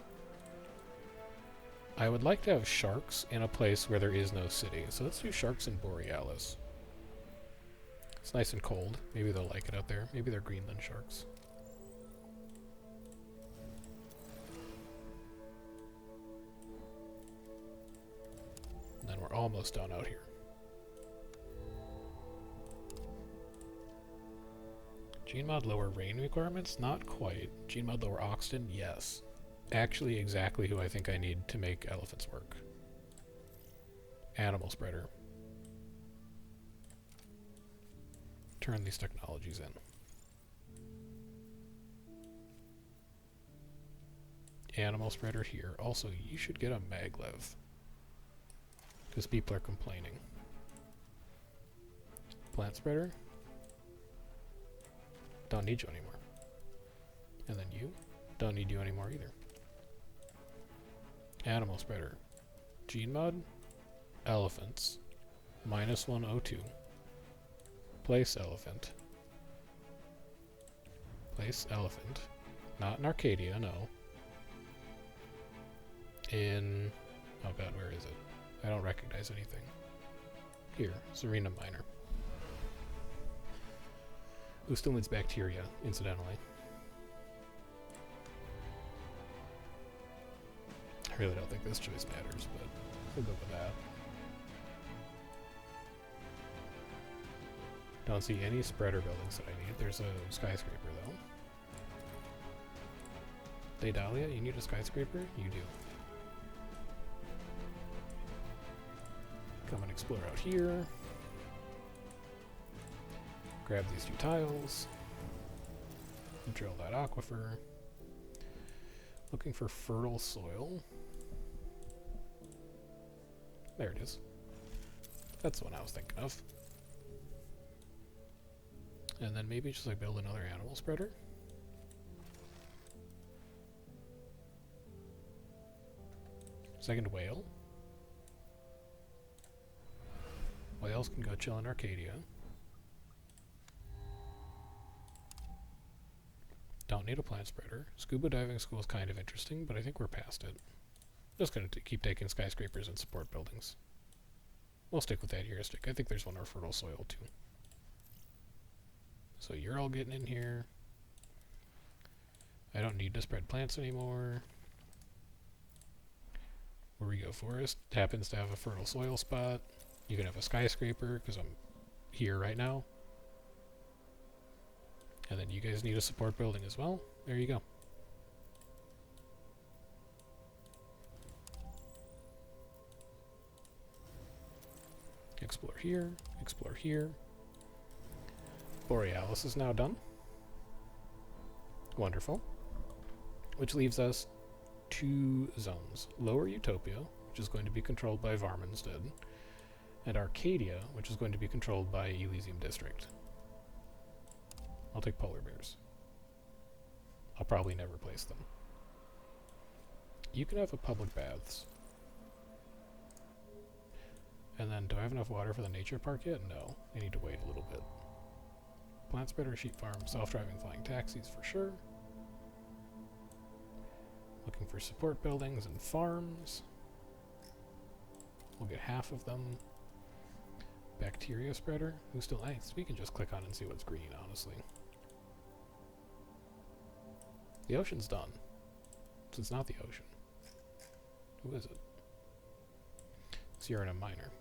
I would like to have sharks in a place where there is no city, so let's do sharks in Borealis. It's nice and cold. Maybe they'll like it out there. Maybe they're Greenland sharks. And then we're almost done out here. GeneMod lower rain requirements? Not quite. GeneMod lower oxygen? Yes. Actually exactly who I think I need to make elephants work. Animal spreader. Turn these technologies in. Animal spreader here. Also, you should get a maglev. Because people are complaining. Plant spreader. Don't need you anymore. And then you. Don't need you anymore either. Animal spreader. GeneMod. Elephants. -102. Place elephant. Place elephant. Not in Arcadia, no. In... oh god, where is it? I don't recognize anything. Here, Serena Minor. Who still needs bacteria, incidentally. I really don't think this choice matters, but we'll go with that. Don't see any spreader buildings that I need. There's a skyscraper, though. Dahlia, you need a skyscraper? You do. Come and explore out here. Grab these 2 tiles. Drill that aquifer. Looking for fertile soil. There it is. That's the one I was thinking of. And then maybe just like build another animal spreader. Second whale. Whales can go chill in Arcadia. Don't need a plant spreader. Scuba diving school is kind of interesting, but I think we're past it. Just gonna keep taking skyscrapers and support buildings. We'll stick with that heuristic. I think there's one more fertile soil too. So you're all getting in here. I don't need to spread plants anymore. Where we go forest happens to have a fertile soil spot. You can have a skyscraper because I'm here right now. And then you guys need a support building as well. There you go. Explore here, explore here. Borealis is now done. Wonderful. Which leaves us 2 zones. Lower Utopia, which is going to be controlled by Varminstead, and Arcadia, which is going to be controlled by Elysium District. I'll take polar bears. I'll probably never place them. You can have a public baths. And then, do I have enough water for the nature park yet? No. I need to wait a little bit. Plant spreader, sheep farm, self-driving flying taxis for sure. Looking for support buildings and farms. We'll get half of them. Bacteria spreader. Who's still nice? We can just click on and see what's green, honestly. The ocean's done. So it's not the ocean. Who is it? Sierra Minor.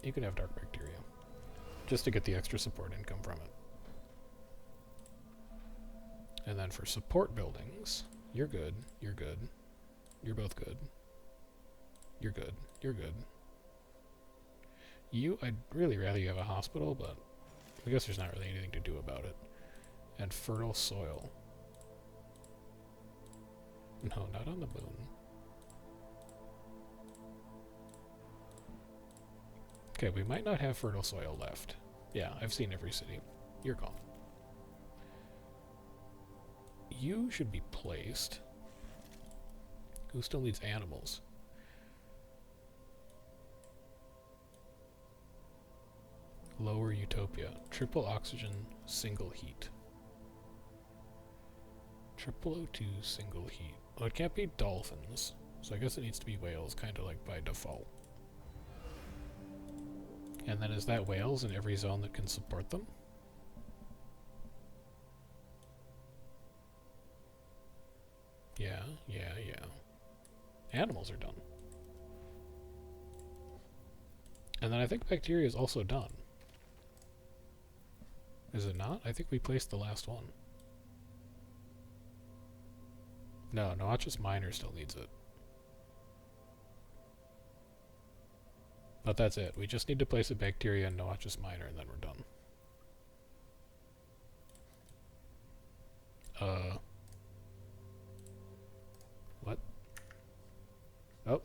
You can have dark bacteria. Just to get the extra support income from it. And then for support buildings, you're good, you're good, you're both good, you're good, you're good. I'd really rather you have a hospital, but I guess there's not really anything to do about it. And fertile soil. No, not on the moon. Okay, we might not have fertile soil left. Yeah, I've seen every city. You're gone. You should be placed. Who still needs animals? Lower Utopia. Triple oxygen, single heat. Triple O2, single heat. Oh, it can't be dolphins. So I guess it needs to be whales, kind of like by default. And then is that whales in every zone that can support them? Yeah. Animals are done. And then I think bacteria is also done. Is it not? I think we placed the last one. No, Noachus Minor still needs it. But that's it. We just need to place a bacteria in Noachus Minor and then we're done. What? Oh.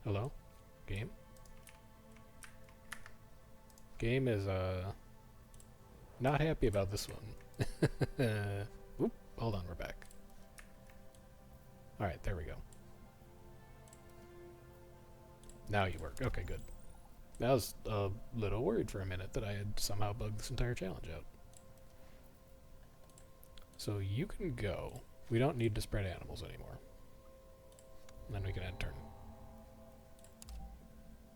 Hello? Game? Game is, not happy about this one. Oop, hold on, we're back. Alright, there we go. Now you work. Okay, good. I was a little worried for a minute that I had somehow bugged this entire challenge out. So you can go. We don't need to spread animals anymore. And then we can end turn.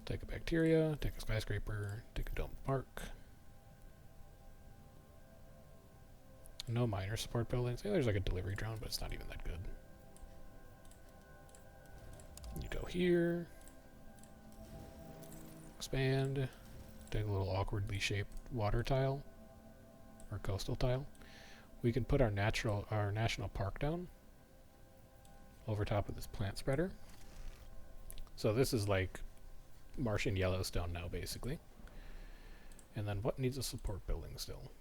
Take a bacteria, take a skyscraper, take a dome park. No minor support buildings. Yeah, there's like a delivery drone, but it's not even that good. You go here. Expand. Take a little awkwardly shaped water tile. Or coastal tile. We can put our national park down. Over top of this plant spreader. So this is like Martian Yellowstone now, basically. And then what needs a support building still?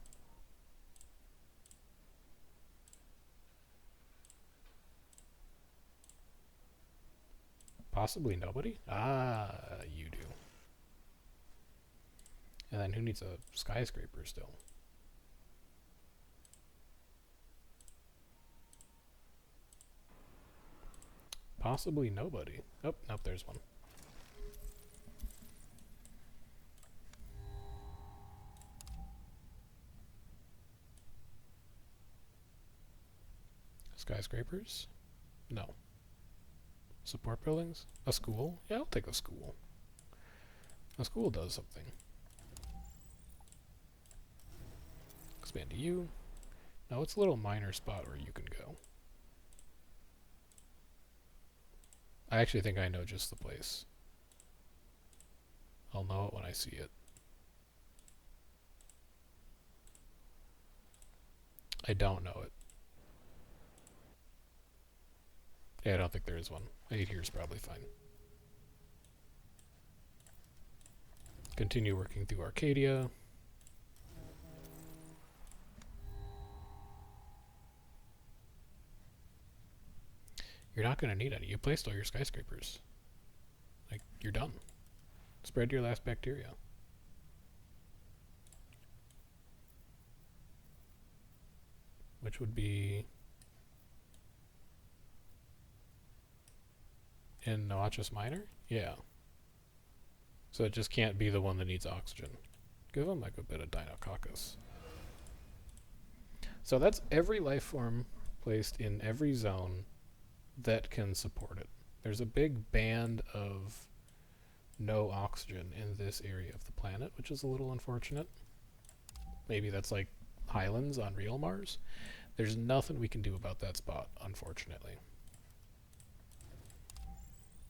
Possibly nobody? Ah, you do. And then who needs a skyscraper still? Possibly nobody. Oh, nope, there's one. Skyscrapers? No. Support buildings? A school? Yeah, I'll take a school. A school does something. Expand to you. Now it's a little minor spot where you can go. I actually think I know just the place. I'll know it when I see it. I don't know it. Yeah, I don't think there is one. 8 here is probably fine. Continue working through Arcadia. You're not going to need any. You placed all your skyscrapers. Like, you're done. Spread your last bacteria. Which would be in Noachus Minor? Yeah. So it just can't be the one that needs oxygen. Give them like a bit of Dinococcus. So that's every life form placed in every zone that can support it. There's a big band of no oxygen in this area of the planet, which is a little unfortunate. Maybe that's like Highlands on real Mars. There's nothing we can do about that spot, unfortunately.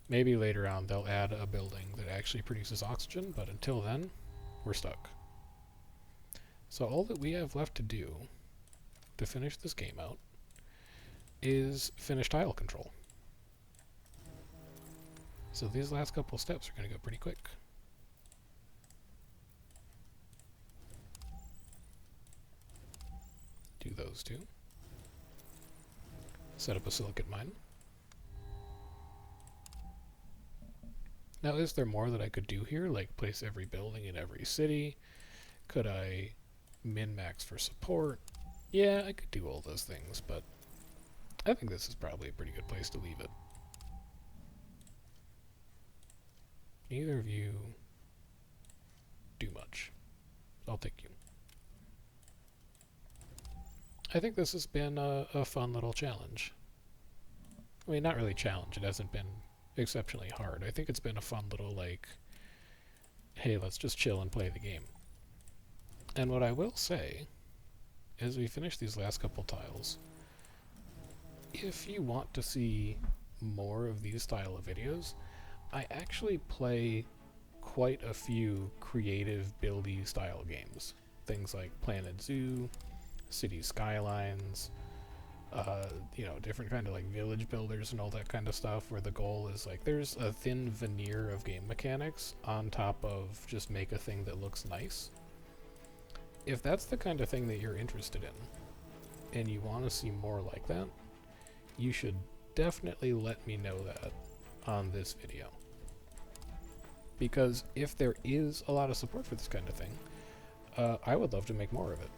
Maybe later on they'll add a building that actually produces oxygen, but until then, we're stuck. So all that we have left to do to finish this game out is finish tile control. So these last couple steps are going to go pretty quick. Do those two. Set up a silicate mine. Now, is there more that I could do here? Like place every building in every city? Could I min-max for support? Yeah, I could do all those things, but I think this is probably a pretty good place to leave it. Neither of you do much. I'll take you. I think this has been a fun little challenge. I mean, not really challenge. It hasn't been exceptionally hard. I think it's been a fun little, like, hey, let's just chill and play the game. And what I will say, as we finish these last couple tiles, if you want to see more of these style of videos, I actually play quite a few creative buildy style games. Things like Planet Zoo, City Skylines, you know, different kind of like village builders and all that kind of stuff, where the goal is like there's a thin veneer of game mechanics on top of just make a thing that looks nice. If that's the kind of thing that you're interested in, and you want to see more like that, you should definitely let me know that on this video. Because if there is a lot of support for this kind of thing, I would love to make more of it.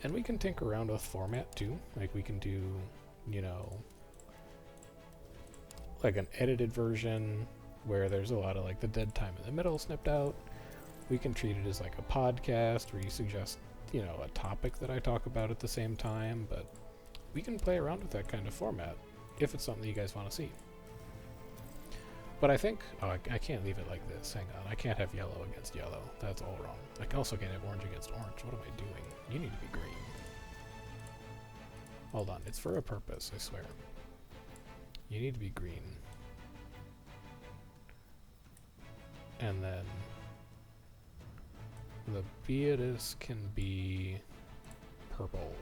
And we can tinker around with format too. Like we can do, you know, like an edited version where there's a lot of like the dead time in the middle snipped out. We can treat it as like a podcast where you suggest, you know, a topic that I talk about at the same time, but we can play around with that kind of format if it's something you guys want to see. But I think, oh, I can't leave it like this. Hang on, I can't have yellow against yellow. That's all wrong. I also can't have orange against orange. What am I doing? You need to be green. Hold on, it's for a purpose, I swear. You need to be green. And then the Beatus can be purple.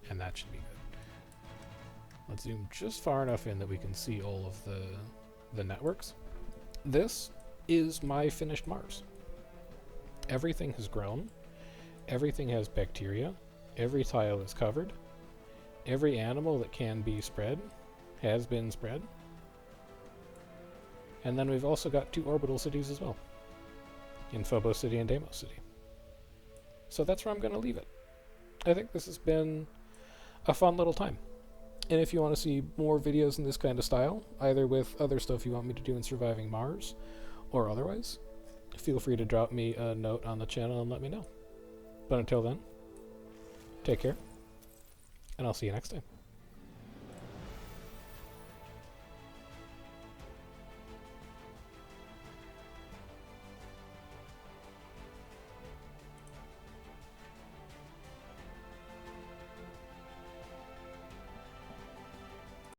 And that should be good. Let's zoom just far enough in that we can see all of the networks. This is my finished Mars. Everything has grown. Everything has bacteria. Every tile is covered. Every animal that can be spread has been spread. And then we've also got 2 orbital cities as well, in Phobos City and Deimos City. So that's where I'm going to leave it. I think this has been a fun little time. And if you want to see more videos in this kind of style, either with other stuff you want me to do in Surviving Mars, or otherwise, feel free to drop me a note on the channel and let me know. But until then, take care, and I'll see you next time.